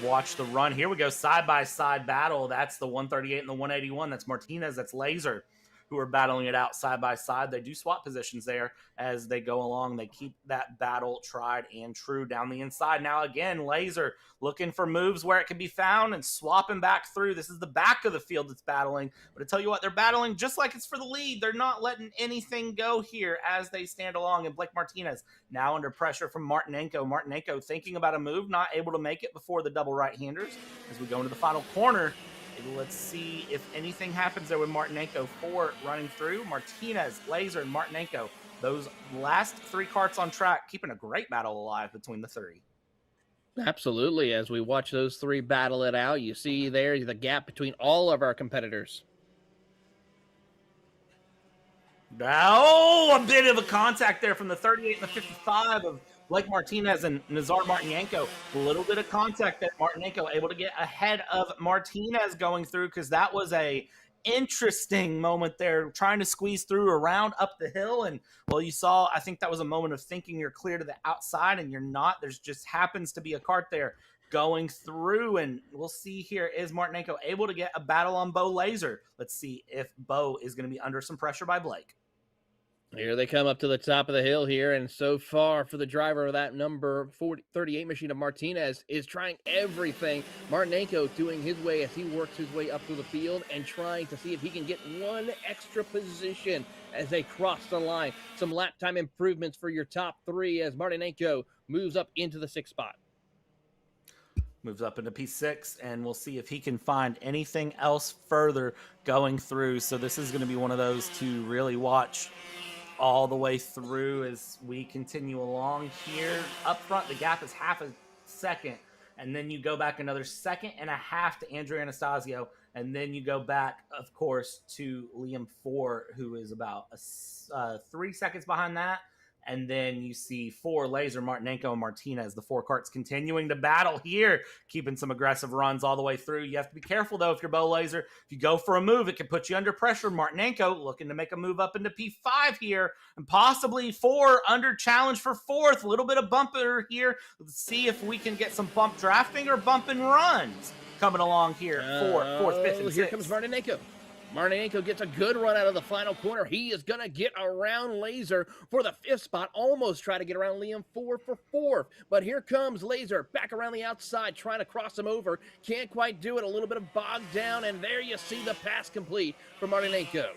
watch the run. Here we go, side-by-side battle. That's the 138 and the 181. That's Martinez, that's Laser, who are battling it out side by side. They do swap positions there as they go along. They keep that battle tried and true down the inside. Now again, Laser looking for moves where it can be found and swapping back through. This is the back of the field that's battling. But I tell you what, they're battling just like it's for the lead. They're not letting anything go here as they stand along. And Blake Martinez now under pressure from Martinenko. Martinenko thinking about a move, not able to make it before the double right-handers. As we go into the final corner, let's see if anything happens there with Martinenko. 4 running through. Martinez, Laser, and Martinenko. Those last 3 karts on track, keeping a great battle alive between the 3. Absolutely. As we watch those 3 battle it out, you see there the gap between all of our competitors. Now, a bit of a contact there from the 38 and the 55 of Blake Martinez and Nazar Martinenko. A little bit of contact there. Martinenko able to get ahead of Martinez going through because that was a interesting moment there, trying to squeeze through around up the hill. And, well, you saw, I think that was a moment of thinking you're clear to the outside and you're not. There's just happens to be a kart there going through, and we'll see here, is Martinenko able to get a battle on Bo Laser? Let's see if Bo is going to be under some pressure by Blake. Here they come up to the top of the hill here, and so far for the driver of that number 38 machine of Martinez is trying everything. Martinenko doing his way as he works his way up through the field and trying to see if he can get one extra position as they cross the line. Some lap time improvements for your top 3 as Martinenko moves up into the 6th spot. Moves up into P6, and we'll see if he can find anything else further going through. So this is going to be one of those to really watch all the way through as we continue along here. Up front, the gap is half a second, and then you go back another 1.5 seconds to Andrew Anastasio, and then you go back, of course, to Liam Ford, who is about 3 seconds behind that. And then you see 4, Laser, Martinenko, and Martinez. The 4 karts continuing to battle here, keeping some aggressive runs all the way through. You have to be careful, though, if you're Bo Laser. If you go for a move, it can put you under pressure. Martinenko looking to make a move up into P5 here, and possibly 4 under challenge for 4th. A little bit of bumper here. Let's see if we can get some bump drafting or bump and runs coming along here. 4th, 5th, and 6th. Here comes Martinenko. Martinenko gets a good run out of the final corner. He is going to get around Laser for the 5th spot. Almost try to get around Liam Ford for 4th. But here comes Laser back around the outside trying to cross him over. Can't quite do it. A little bit of bogged down. And there you see the pass complete for Martinenko.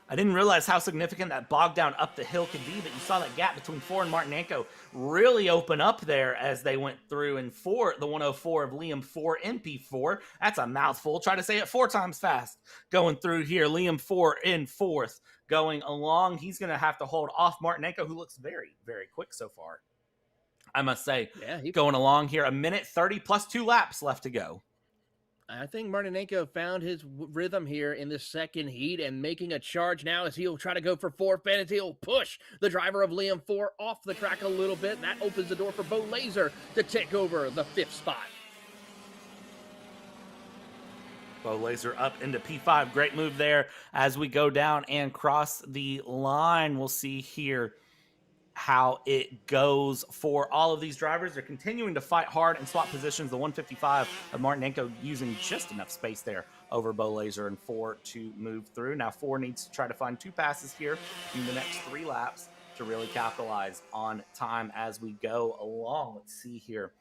I didn't realize how significant that bog down up the hill could be, but you saw that gap between Ford and Martinenko really open up there as they went through. And Ford, the 104 of Liam Ford in P4, that's a mouthful. Try to say it 4 times fast. Going through here, Liam Ford in 4th. Going along, he's going to have to hold off Martinenko, who looks very, very quick so far. I must say, going along here, 1:30 plus 2 laps left to go. I think Martinenko found his rhythm here in the second heat and making a charge now as he'll try to go for 4th, and he'll push the driver of Liam Ford off the track a little bit. That opens the door for Bo Laser to take over the 5th spot. Bo Laser up into P5. Great move there as we go down and cross the line. We'll see here how it goes for all of these drivers. They're continuing to fight hard and swap positions. The 155 of Martinenko using just enough space there over Bo Laser and 4 to move through. Now 4 needs to try to find 2 passes here in the next 3 laps to really capitalize on time as we go along. Let's see here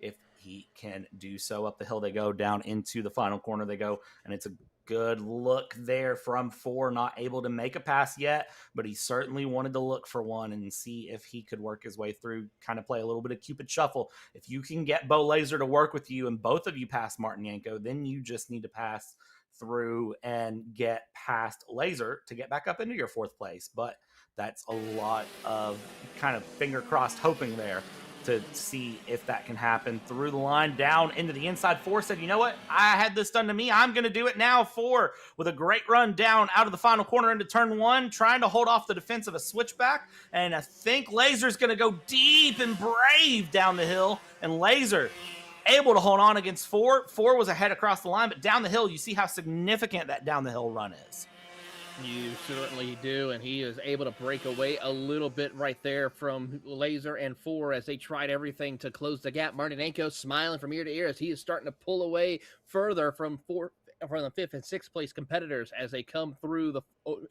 if he can do so. Up the hill they go, down into the final corner they go, and it's a good look there from 4, not able to make a pass yet, but he certainly wanted to look for one and see if he could work his way through, kind of play a little bit of Cupid Shuffle. If you can get Bo Laser to work with you and both of you pass Martin Yanko, then you just need to pass through and get past Laser to get back up into your 4th place. But that's a lot of kind of finger crossed hoping there to see if that can happen. Through the line, down into the inside. 4 said, you know what? I had this done to me. I'm going to do it now. 4 with a great run down out of the final corner into turn 1, trying to hold off the defense of a switchback. And I think Laser's going to go deep and brave down the hill. And Laser able to hold on against 4. 4 was ahead across the line, but down the hill, you see how significant that down the hill run is. You certainly do, and he is able to break away a little bit right there from Laser and 4 as they tried everything to close the gap. Martinenko smiling from ear to ear as he is starting to pull away further from the 5th and 6th place competitors as they come through the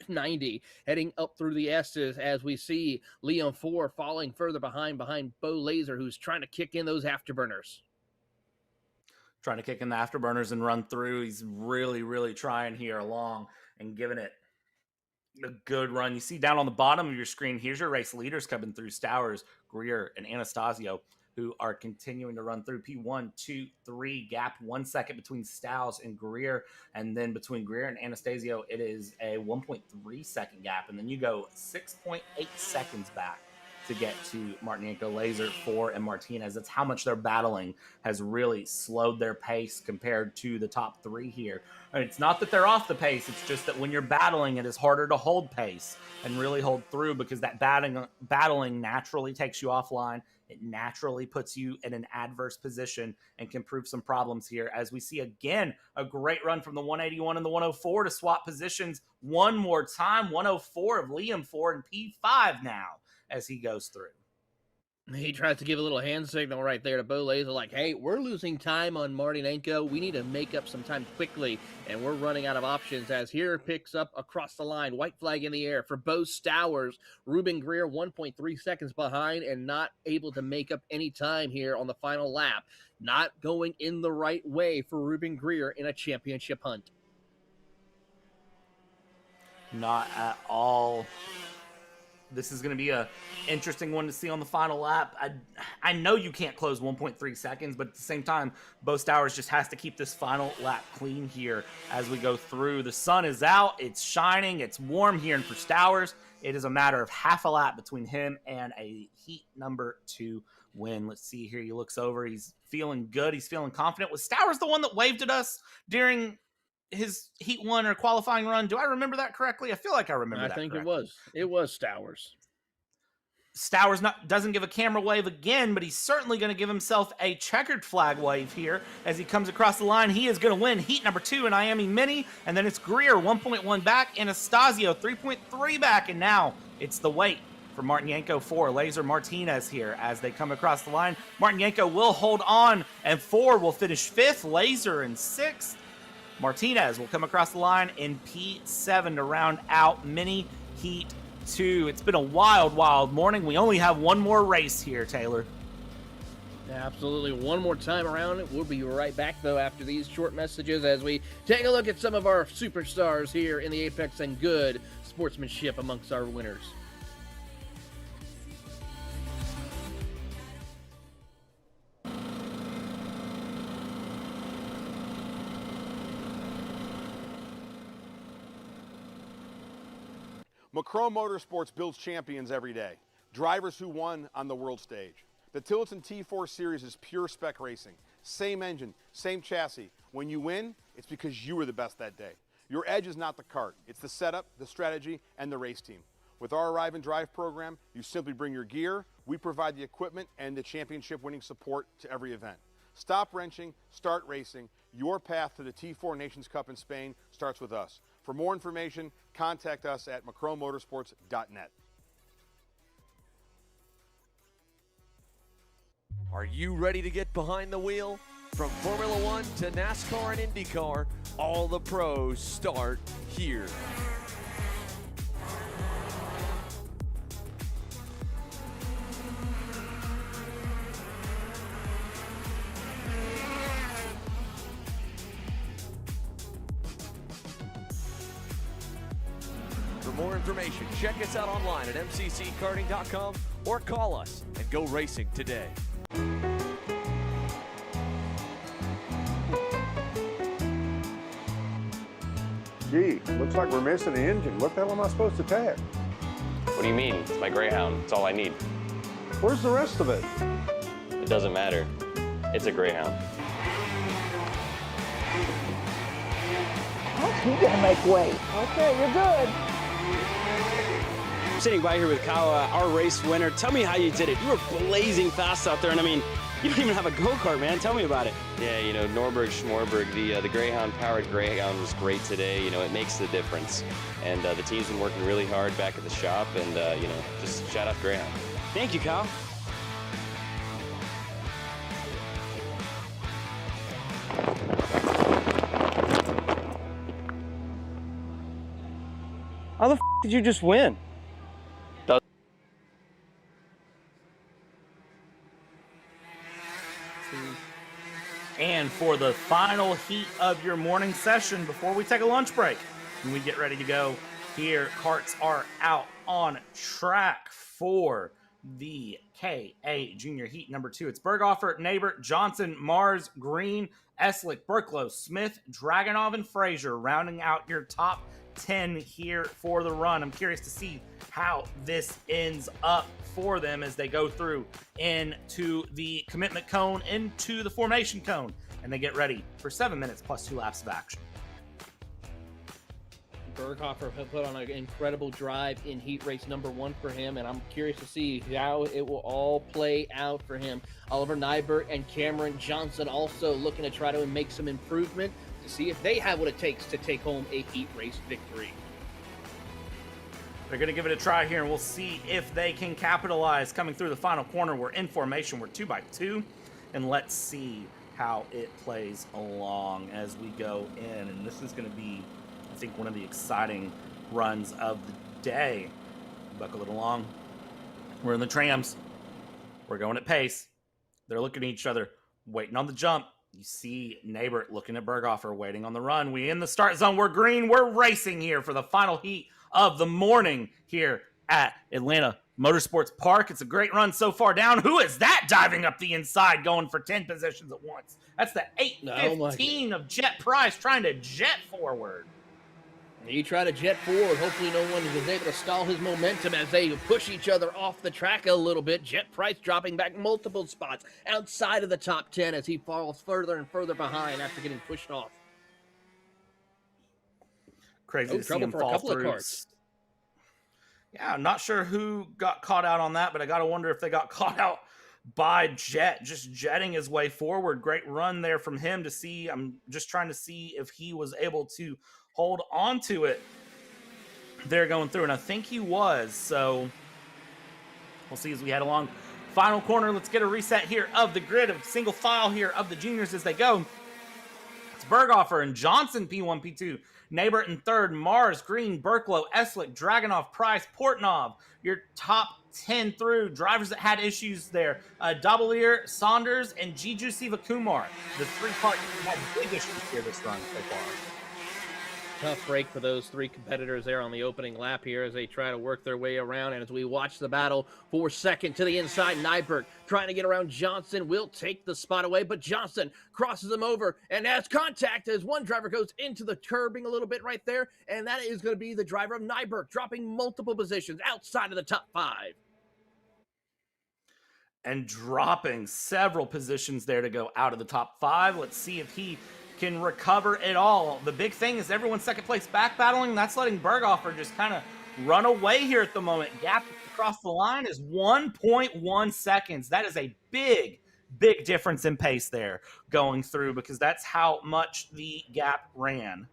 90, heading up through the S's as we see Liam 4 falling further behind Bo Laser, who's trying to kick in those afterburners. Trying to kick in the afterburners and run through. He's really, really trying here along and giving it a good run. You see down on the bottom of your screen, here's your race leaders coming through: Stowers, Greer, and Anastasio, who are continuing to run through. P1, 2, 3, gap 1 second between Stowers and Greer, and then between Greer and Anastasio, it is a 1.3 second gap, and then you go 6.8 seconds back to get to Martinenko, Laser, 4, and Martinez. That's how much they're battling has really slowed their pace compared to the top 3 here. And it's not that they're off the pace, it's just that when you're battling, it is harder to hold pace and really hold through, because that battling naturally takes you offline. It naturally puts you in an adverse position and can prove some problems here, as we see again a great run from the 181 and the 104 to swap positions one more time. 104 of Liam 4 and P5 now as he goes through. He tries to give a little hand signal right there to Bo Laser, like, hey, we're losing time on Martinenko. We need to make up some time quickly, and we're running out of options, as here picks up across the line. White flag in the air for Bo Stowers. Ruben Greer 1.3 seconds behind and not able to make up any time here on the final lap. Not going in the right way for Ruben Greer in a championship hunt. Not at all. This is going to be a interesting one to see on the final lap. I know you can't close 1.3 seconds, but at the same time, Bo Stowers just has to keep this final lap clean here as we go through. The sun is out. It's shining. It's warm here. And for Stowers, it is a matter of half a lap between him and a heat number 2 win. Let's see here. He looks over. He's feeling good. He's feeling confident. Was Stowers the one that waved at us during his heat 1 or qualifying run? Do I remember that correctly? I feel like I remember that correctly. It was Stowers. Stowers doesn't give a camera wave again, but he's certainly going to give himself a checkered flag wave here as he comes across the line. He is going to win heat number 2 in IAME Mini, and then it's Greer 1.1 back, Anastasio 3.3 back, and now it's the wait for Martinenko 4, Laser Martinez here as they come across the line. Martinenko will hold on, and 4 will finish 5th, Laser in 6th. Martinez will come across the line in P7 to round out Mini Heat 2. It's been a wild, wild morning. We only have one more race here, Taylor. Absolutely. One more time around. We'll be right back, though, after these short messages as we take a look at some of our superstars here in the Apex and good sportsmanship amongst our winners. Macron Motorsports builds champions every day, drivers who won on the world stage. The Tillotson T4 Series is pure spec racing. Same engine, same chassis. When you win, it's because you were the best that day. Your edge is not the kart, it's the setup, the strategy, and the race team. With our Arrive and Drive program, you simply bring your gear, we provide the equipment and the championship winning support to every event. Stop wrenching, start racing. Your path to the T4 Nations Cup in Spain starts with us. For more information, contact us at macronmotorsports.net. Are you ready to get behind the wheel? From Formula One to NASCAR and IndyCar, all the pros start here. more information, check us out online at mcckarting.com or call us and go racing today. Gee, looks like we're missing the engine. What the hell am I supposed to tag? What do you mean? It's my Greyhound. It's all I need. Where's the rest of it? It doesn't matter. It's a Greyhound. You're gonna make weight. Okay, you're good. I'm sitting by here with Kyle, our race winner. Tell me how you did it. You were blazing fast out there, and I mean, you don't even have a go-kart, man. Tell me about it. Yeah, you know, Norberg, Schmorberg, the Greyhound-powered Greyhound was great today. You know, it makes the difference. And the team's been working really hard back at the shop, and, you know, just shout out Greyhound. Thank you, Kyle. How the f did you just win? And for the final heat of your morning session before we take a lunch break and we get ready to go here, karts are out on track for the KA Junior Heat number 2. It's Berghofer, Neighbor, Johnson, Mars, Green, Eslick, Burklow, Smith, Dragunov, and Frazier rounding out your top 10 here for the run. I'm curious to see how this ends up for them as they go through into the commitment cone, into the formation cone, and they get ready for 7 minutes plus 2 laps of action. Berghofer put on an incredible drive in heat race number 1 for him, and I'm curious to see how it will all play out for him. Oliver Nybert and Cameron Johnson also looking to try to make some improvement to see if they have what it takes to take home a heat race victory. They're going to give it a try here, and we'll see if they can capitalize coming through the final corner. We're in formation. We're 2x2, and let's see how it plays along as we go in. And this is going to be, I think, one of the exciting runs of the day. Buckle it along. We're in the trams. We're going at pace. They're looking at each other, waiting on the jump. You see Neighbor looking at Berghofer, waiting on the run. We in the start zone. We're green. We're racing here for the final heat of the morning here at Atlanta Motorsports Park. It's a great run so far down. Who is that diving up the inside going for 10 positions at once? That's the 815 of Jet Price trying to jet forward. He tried to jet forward. Hopefully no one was able to stall his momentum as they push each other off the track a little bit. Jet Price dropping back multiple spots outside of the top 10 as he falls further and further behind after getting pushed off. Crazy to see him fall through. Yeah, I'm not sure who got caught out on that, but I got to wonder if they got caught out by Jet, just jetting his way forward. Great run there from him to see. I'm just trying to see if he was able to hold on to it there going through, and I think he was. So we'll see as we head along. Final corner, let's get a reset here of the grid of single file here of the juniors as they go. It's Berghofer and Johnson, P1, P2. Neighbor in third, Mars, Green, Burklow, Eslick, Dragunov, Price, Portnov. Your top 10 through. Drivers that had issues there. Double-ear, Saunders, and Jiju Sivakumar. The three partners had big issues here this run so far. Tough break for those three competitors there on the opening lap here as they try to work their way around. And as we watch the battle for second to the inside, Nyberg trying to get around Johnson will take the spot away, but Johnson crosses him over and has contact as one driver goes into the curbing a little bit right there. And that is going to be the driver of Nyberg, dropping multiple positions outside of the top 5. And dropping several positions there to go out of the top 5. Let's see if he can recover it all. The big thing is everyone's second place back battling. That's letting Berghofer just kind of run away here at the moment. Gap across the line is 1.1 seconds. That is a big, big difference in pace there going through because that's how much the gap ran.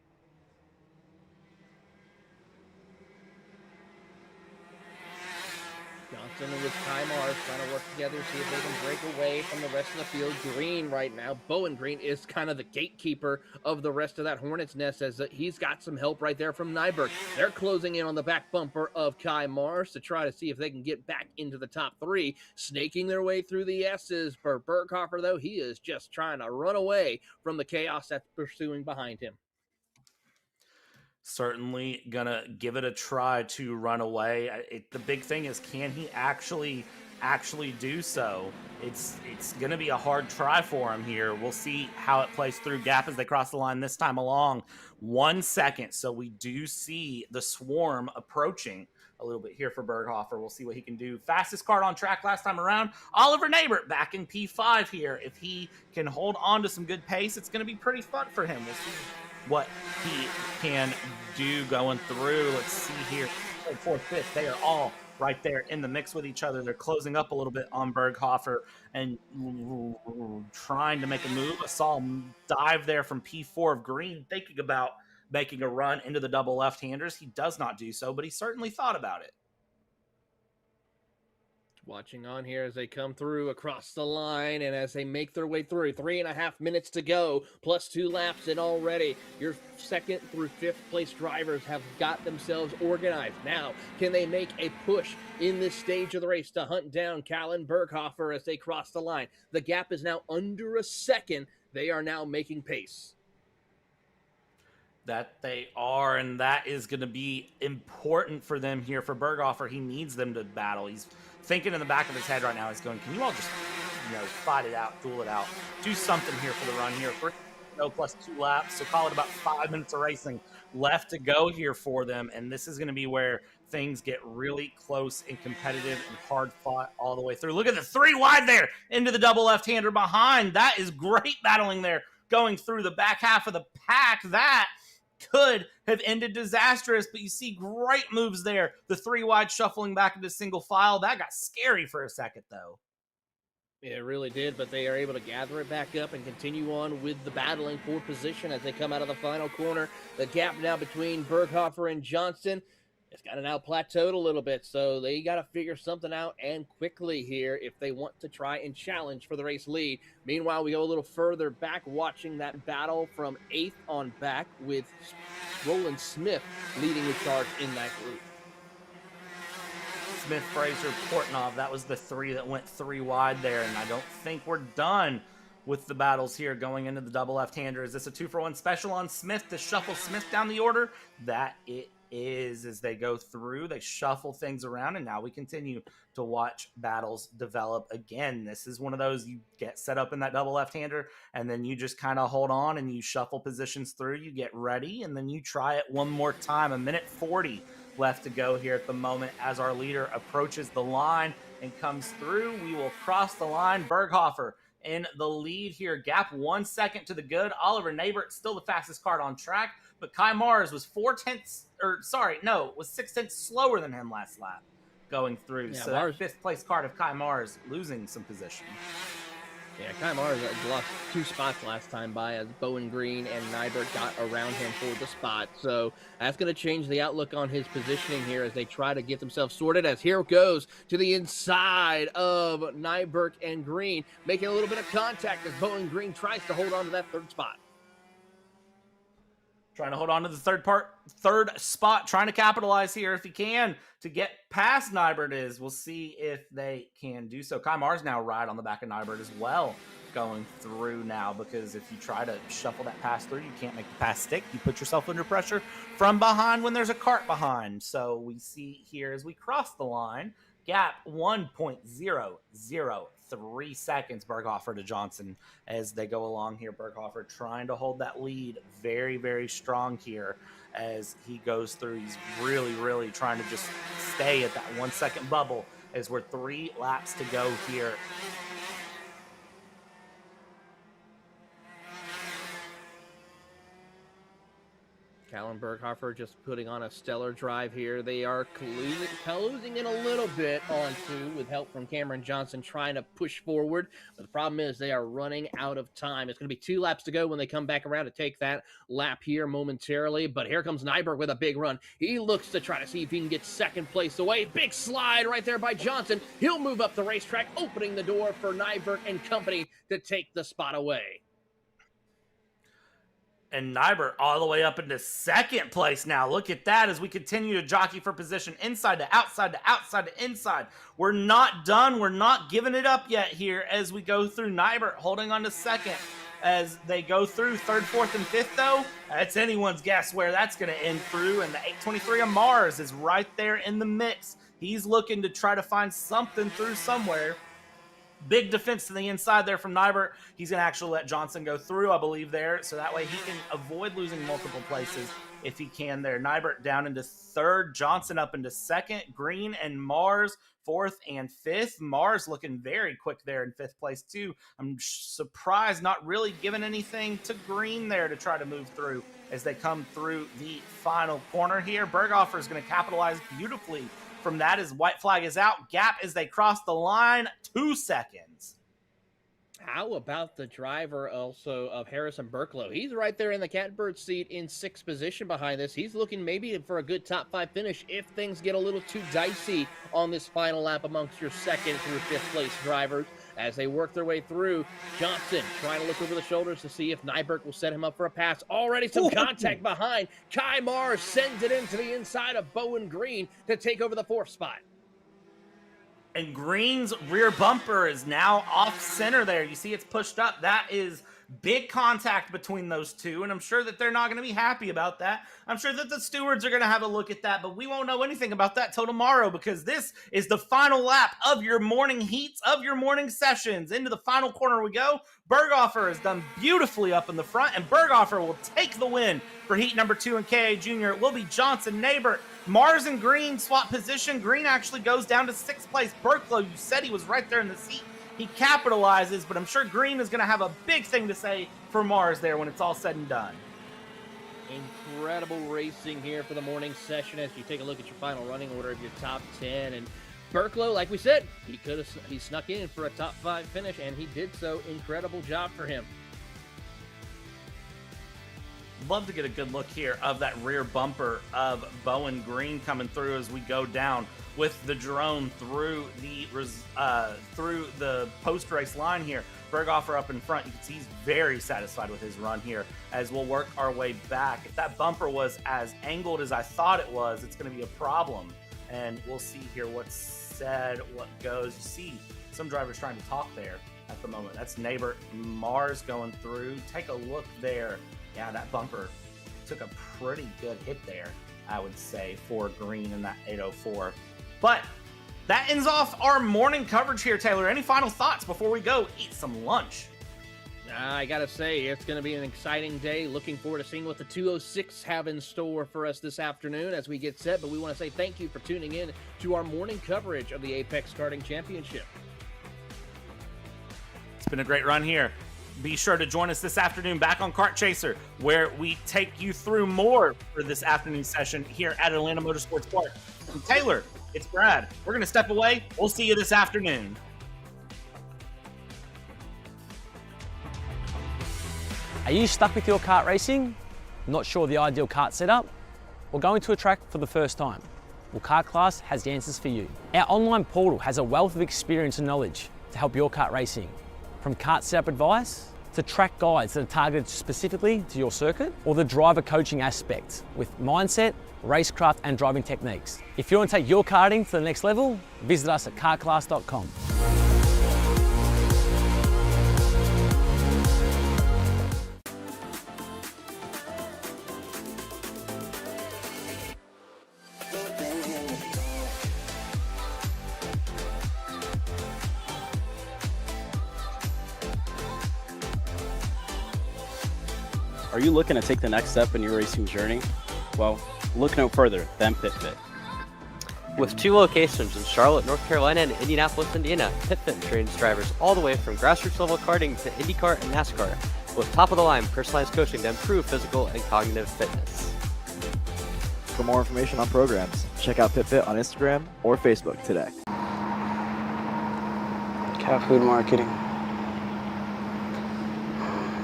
Johnson with Ty Mars trying to work together, see if they can break away from the rest of the field. Green right now, Bowen Green is kind of the gatekeeper of the rest of that Hornet's Nest as he's got some help right there from Nyberg. They're closing in on the back bumper of Kai Mars to try to see if they can get back into the top 3, snaking their way through the S's. For Berghofer, though, he is just trying to run away from the chaos that's pursuing behind him. certainly gonna give it a try to run away. The big thing is, can he actually do so? It's gonna be a hard try for him here. We'll see how it plays through. Gap as they cross the line this time along 1 second. So we do see the swarm approaching a little bit here for Berghofer. We'll see what he can do. Fastest card on track last time around, Oliver Neighbor back in P5 here. If he can hold on to some good pace, it's going to be pretty fun for him. We'll see what he can do going through. Let's see here. Fourth, fifth, they are all right there in the mix with each other. They're closing up a little bit on Berghofer and trying to make a move. I saw him dive there from P4 of green, thinking about making a run into the double left-handers. He does not do so, but he certainly thought about it. Watching on here as they come through across the line and as they make their way through. 3.5 minutes to go, plus 2 laps in already. Your second through fifth place drivers have got themselves organized. Now, can they make a push in this stage of the race to hunt down Callan Berghofer as they cross the line? The gap is now under a second. They are now making pace. That they are, and that is going to be important for them here. For Berghofer, he needs them to battle. He's thinking in the back of his head right now, he's going, can you all just, fight it out, duel it out, do something here for the run here. Plus 2 laps, so call it about 5 minutes of racing left to go here for them, and this is going to be where things get really close and competitive and hard fought all the way through. Look at the 3 wide there into the double left-hander behind. That is great battling there going through the back half of the pack. That could have ended disastrous, but you see great moves there. The 3 wide shuffling back into single file. That got scary for a second, though. It really did, but they are able to gather it back up and continue on with the battling for position as they come out of the final corner. The gap now between Berghofer and Johnson, it's got to now plateaued a little bit, so they got to figure something out and quickly here if they want to try and challenge for the race lead. Meanwhile, we go a little further back watching that battle from 8th on back with Roland Smith leading the charge in that group. Smith, Fraser, Portnov, that was the 3 that went 3 wide there, and I don't think we're done with the battles here going into the double left-hander. Is this a 2-for-1 special on Smith to shuffle Smith down the order? That it is. As they go through, they shuffle things around, and now we continue to watch battles develop. Again, this is one of those, you get set up in that double left-hander, and then you just kind of hold on and you shuffle positions through, you get ready, and then you try it one more time. 1:40 left to go here at the moment as our leader approaches the line and comes through. We will cross the line. Berghofer in the lead here. Gap 1 second to the good. Oliver Neighbor, still the fastest card on track, but Kai Mars was 6 tenths slower than him last lap going through. Yeah, so Mars, that 5th place card of Kai Mars losing some position. Yeah, Kai Mars lost 2 spots last time by as Bowen Green and Nyberg got around him for the spot. So that's going to change the outlook on his positioning here as they try to get themselves sorted. As here goes to the inside of Nyberg and Green, making a little bit of contact as Bowen Green tries to hold on to that 3rd spot. Trying to hold on to the 3rd spot, trying to capitalize here if he can to get past Nybert. We'll see if they can do so. Kai Mars now right on the back of Nybert as well going through now, because if you try to shuffle that pass through, you can't make the pass stick. You put yourself under pressure from behind when there's a cart behind. So we see here as we cross the line, gap 1.003 seconds, Berghofer to Johnson as they go along here. Berghofer trying to hold that lead very, very strong here as he goes through. He's really, really trying to just stay at that 1 second bubble as we're 3 laps to go here. Callan Berghofer just putting on a stellar drive here. They are closing in a little bit on 2 with help from Cameron Johnson trying to push forward. But the problem is they are running out of time. It's going to be 2 laps to go when they come back around to take that lap here momentarily. But here comes Nyberg with a big run. He looks to try to see if he can get 2nd place away. Big slide right there by Johnson. He'll move up the racetrack, opening the door for Nyberg and company to take the spot away. And Nybert all the way up into 2nd place now. Look at that as we continue to jockey for position inside to outside to outside to inside. We're not done. We're not giving it up yet here as we go through. Nybert holding on to 2nd as they go through third, fourth, and fifth, though. It's anyone's guess where that's going to end through, and the 823 of Mars is right there in the mix. He's looking to try to find something through somewhere. Big defense to the inside there from Nybert. He's going to actually let Johnson go through, I believe, there, so that way he can avoid losing multiple places if he can there. Nybert down into third, Johnson up into second, Green and Mars fourth and fifth. Mars looking very quick there in fifth place, too. I'm surprised not really giving anything to Green there to try to move through as they come through the final corner here. Berghofer is going to capitalize beautifully from that as white flag is out. Gap as they cross the line, 2 seconds. How about the driver also of Harrison Burklow? He's right there in the catbird seat in 6th position behind this. He's looking maybe for a good top 5 finish if things get a little too dicey on this final lap amongst your 2nd through 5th place drivers. As they work their way through, Johnson trying to look over the shoulders to see if Nyberg will set him up for a pass. Already some contact behind. Kai Mars sends it into the inside of Bowen Green to take over the 4th spot. And Green's rear bumper is now off center there. You see it's pushed up. That is big contact between those two, and I'm sure that they're not going to be happy about that. I'm sure that the stewards are going to have a look at that, but we won't know anything about that till tomorrow because this is the final lap of your morning heats, of your morning sessions. Into the final corner we go. Berghofer is done beautifully up in the front, and Berghofer will take the win for heat number 2 in KA Junior. It will be Johnson, Neighbor, Mars and Green swap position. Green actually goes down to 6th place. Burklow, you said he was right there in the seat. He capitalizes, but I'm sure Green is going to have a big thing to say for Mars there when it's all said and done. Incredible racing here for the morning session as you take a look at your final running order of your top 10. And Burklow, like we said, he snuck in for a top 5 finish, and he did so. Incredible job for him. Love to get a good look here of that rear bumper of Bowen Green coming through as we go down with the drone through the post-race line here. Berghofer up in front. You can see he's very satisfied with his run here as we'll work our way back. If that bumper was as angled as I thought it was, it's going to be a problem. And we'll see here what's said, what goes. You see some drivers trying to talk there at the moment. That's Neighbor Mars going through. Take a look there. Yeah, that bumper took a pretty good hit there, I would say, for Green in that 804. But that ends off our morning coverage here, Taylor. Any final thoughts before we go eat some lunch? I gotta say, it's going to be an exciting day. Looking forward to seeing what the 206 have in store for us this afternoon as we get set. But we want to say thank you for tuning in to our morning coverage of the Apex Karting Championship. It's been a great run here. Be sure to join us this afternoon back on Kart Chaser, where we take you through more for this afternoon session here at Atlanta Motorsports Park. And Taylor, it's Brad. We're going to step away. We'll see you this afternoon. Are you stuck with your kart racing? Not sure the ideal kart setup? Or going to a track for the first time? Well, Kart Class has the answers for you. Our online portal has a wealth of experience and knowledge to help your kart racing. From kart setup advice to track guides that are targeted specifically to your circuit, or the driver coaching aspect with mindset, racecraft and driving techniques. If you want to take your karting to the next level, visit us at kartclass.com. Are you looking to take the next step in your racing journey? Well, look no further than PitFit. With 2 locations in Charlotte, North Carolina and Indianapolis, Indiana, PitFit trains drivers all the way from grassroots level karting to IndyCar and NASCAR with top-of-the-line personalized coaching to improve physical and cognitive fitness. For more information on programs, check out PitFit on Instagram or Facebook today. Cat food marketing.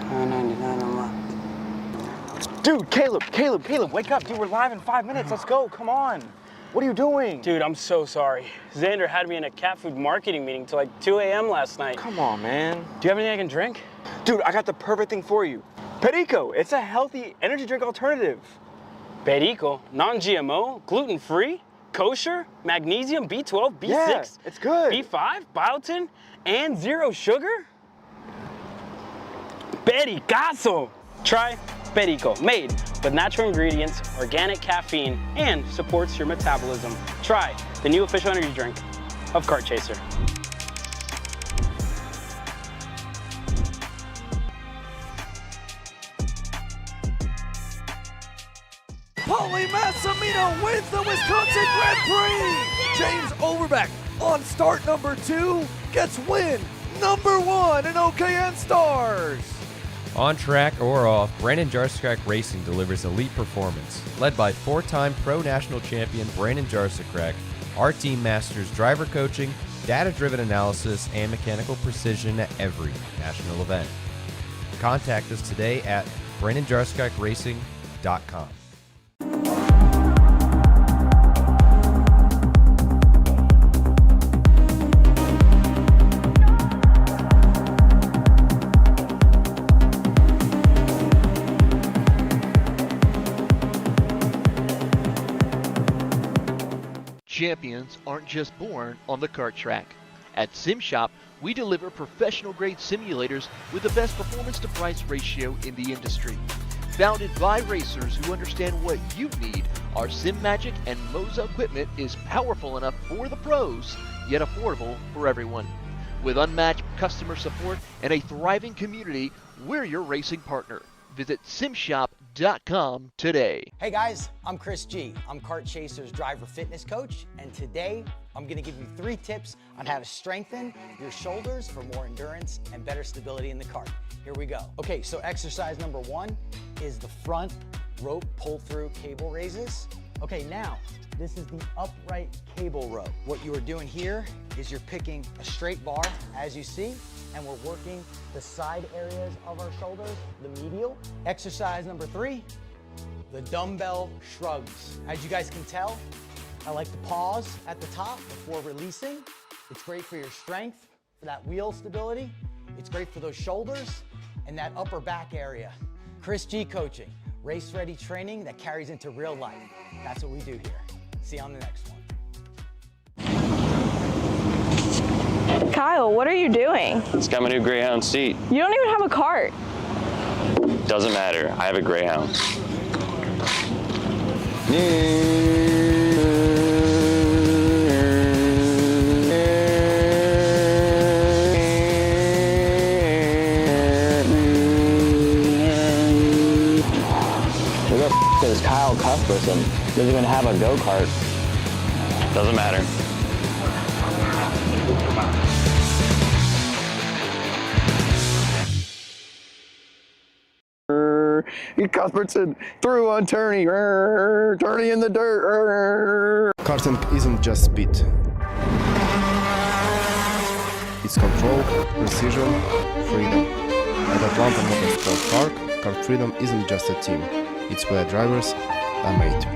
$9.99 a month. Dude, Caleb, wake up. Dude, we're live in 5 minutes. Let's go. Come on. What are you doing? Dude, I'm so sorry. Xander had me in a cat food marketing meeting till like 2 a.m. last night. Come on, man. Do you have anything I can drink? Dude, I got the perfect thing for you. Perico. It's a healthy energy drink alternative. Perico? Non-GMO? Gluten-free? Kosher? Magnesium? B12? B6? Yeah, it's good. B5? Biotin? And 0 sugar? Pericazo! Try Perico, made with natural ingredients, organic caffeine, and supports your metabolism. Try the new official energy drink of Kart Chaser. Paulie Massimino wins the Wisconsin Grand Prix! James Overbeck on start number 2 gets win number 1 in OKN Stars! On track or off, Brandon Jarsekrak Racing delivers elite performance. Led by 4-time Pro National Champion Brandon Jarsekrak, our team masters driver coaching, data-driven analysis, and mechanical precision at every national event. Contact us today at BrandonJarsekrakracing.com. Champions aren't just born on the kart track. At SimShop, we deliver professional-grade simulators with the best performance-to-price ratio in the industry. Founded by racers who understand what you need, our SimMagic and Moza equipment is powerful enough for the pros, yet affordable for everyone. With unmatched customer support and a thriving community, we're your racing partner. Visit simshop.com today. Hey guys, I'm Chris G. I'm Kart Chaser's driver fitness coach, and today I'm going to give you 3 tips on how to strengthen your shoulders for more endurance and better stability in the kart. Here we go. Okay, so exercise number 1 is the front rope pull-through cable raises. Okay, now this is the upright cable row. What you are doing here is you're picking a straight bar, as you see, and we're working the side areas of our shoulders, the medial. Exercise number 3, the dumbbell shrugs. As you guys can tell, I like to pause at the top before releasing. It's great for your strength, for that wheel stability. It's great for those shoulders and that upper back area. Chris G coaching, race-ready training that carries into real life. That's what we do here. See you on the next one. Kyle, what are you doing? It's got my new Greyhound seat. You don't even have a cart. Doesn't matter. I have a Greyhound. Who the f is Kyle Cuthbertson? Doesn't even have a go-kart. Doesn't matter. Cuthbertson through on Turney, Turney in the dirt. Karting isn't just speed. It's control, precision, freedom. At Atlanta Motorsports Park, Kart Freedom isn't just a team. It's where drivers are made.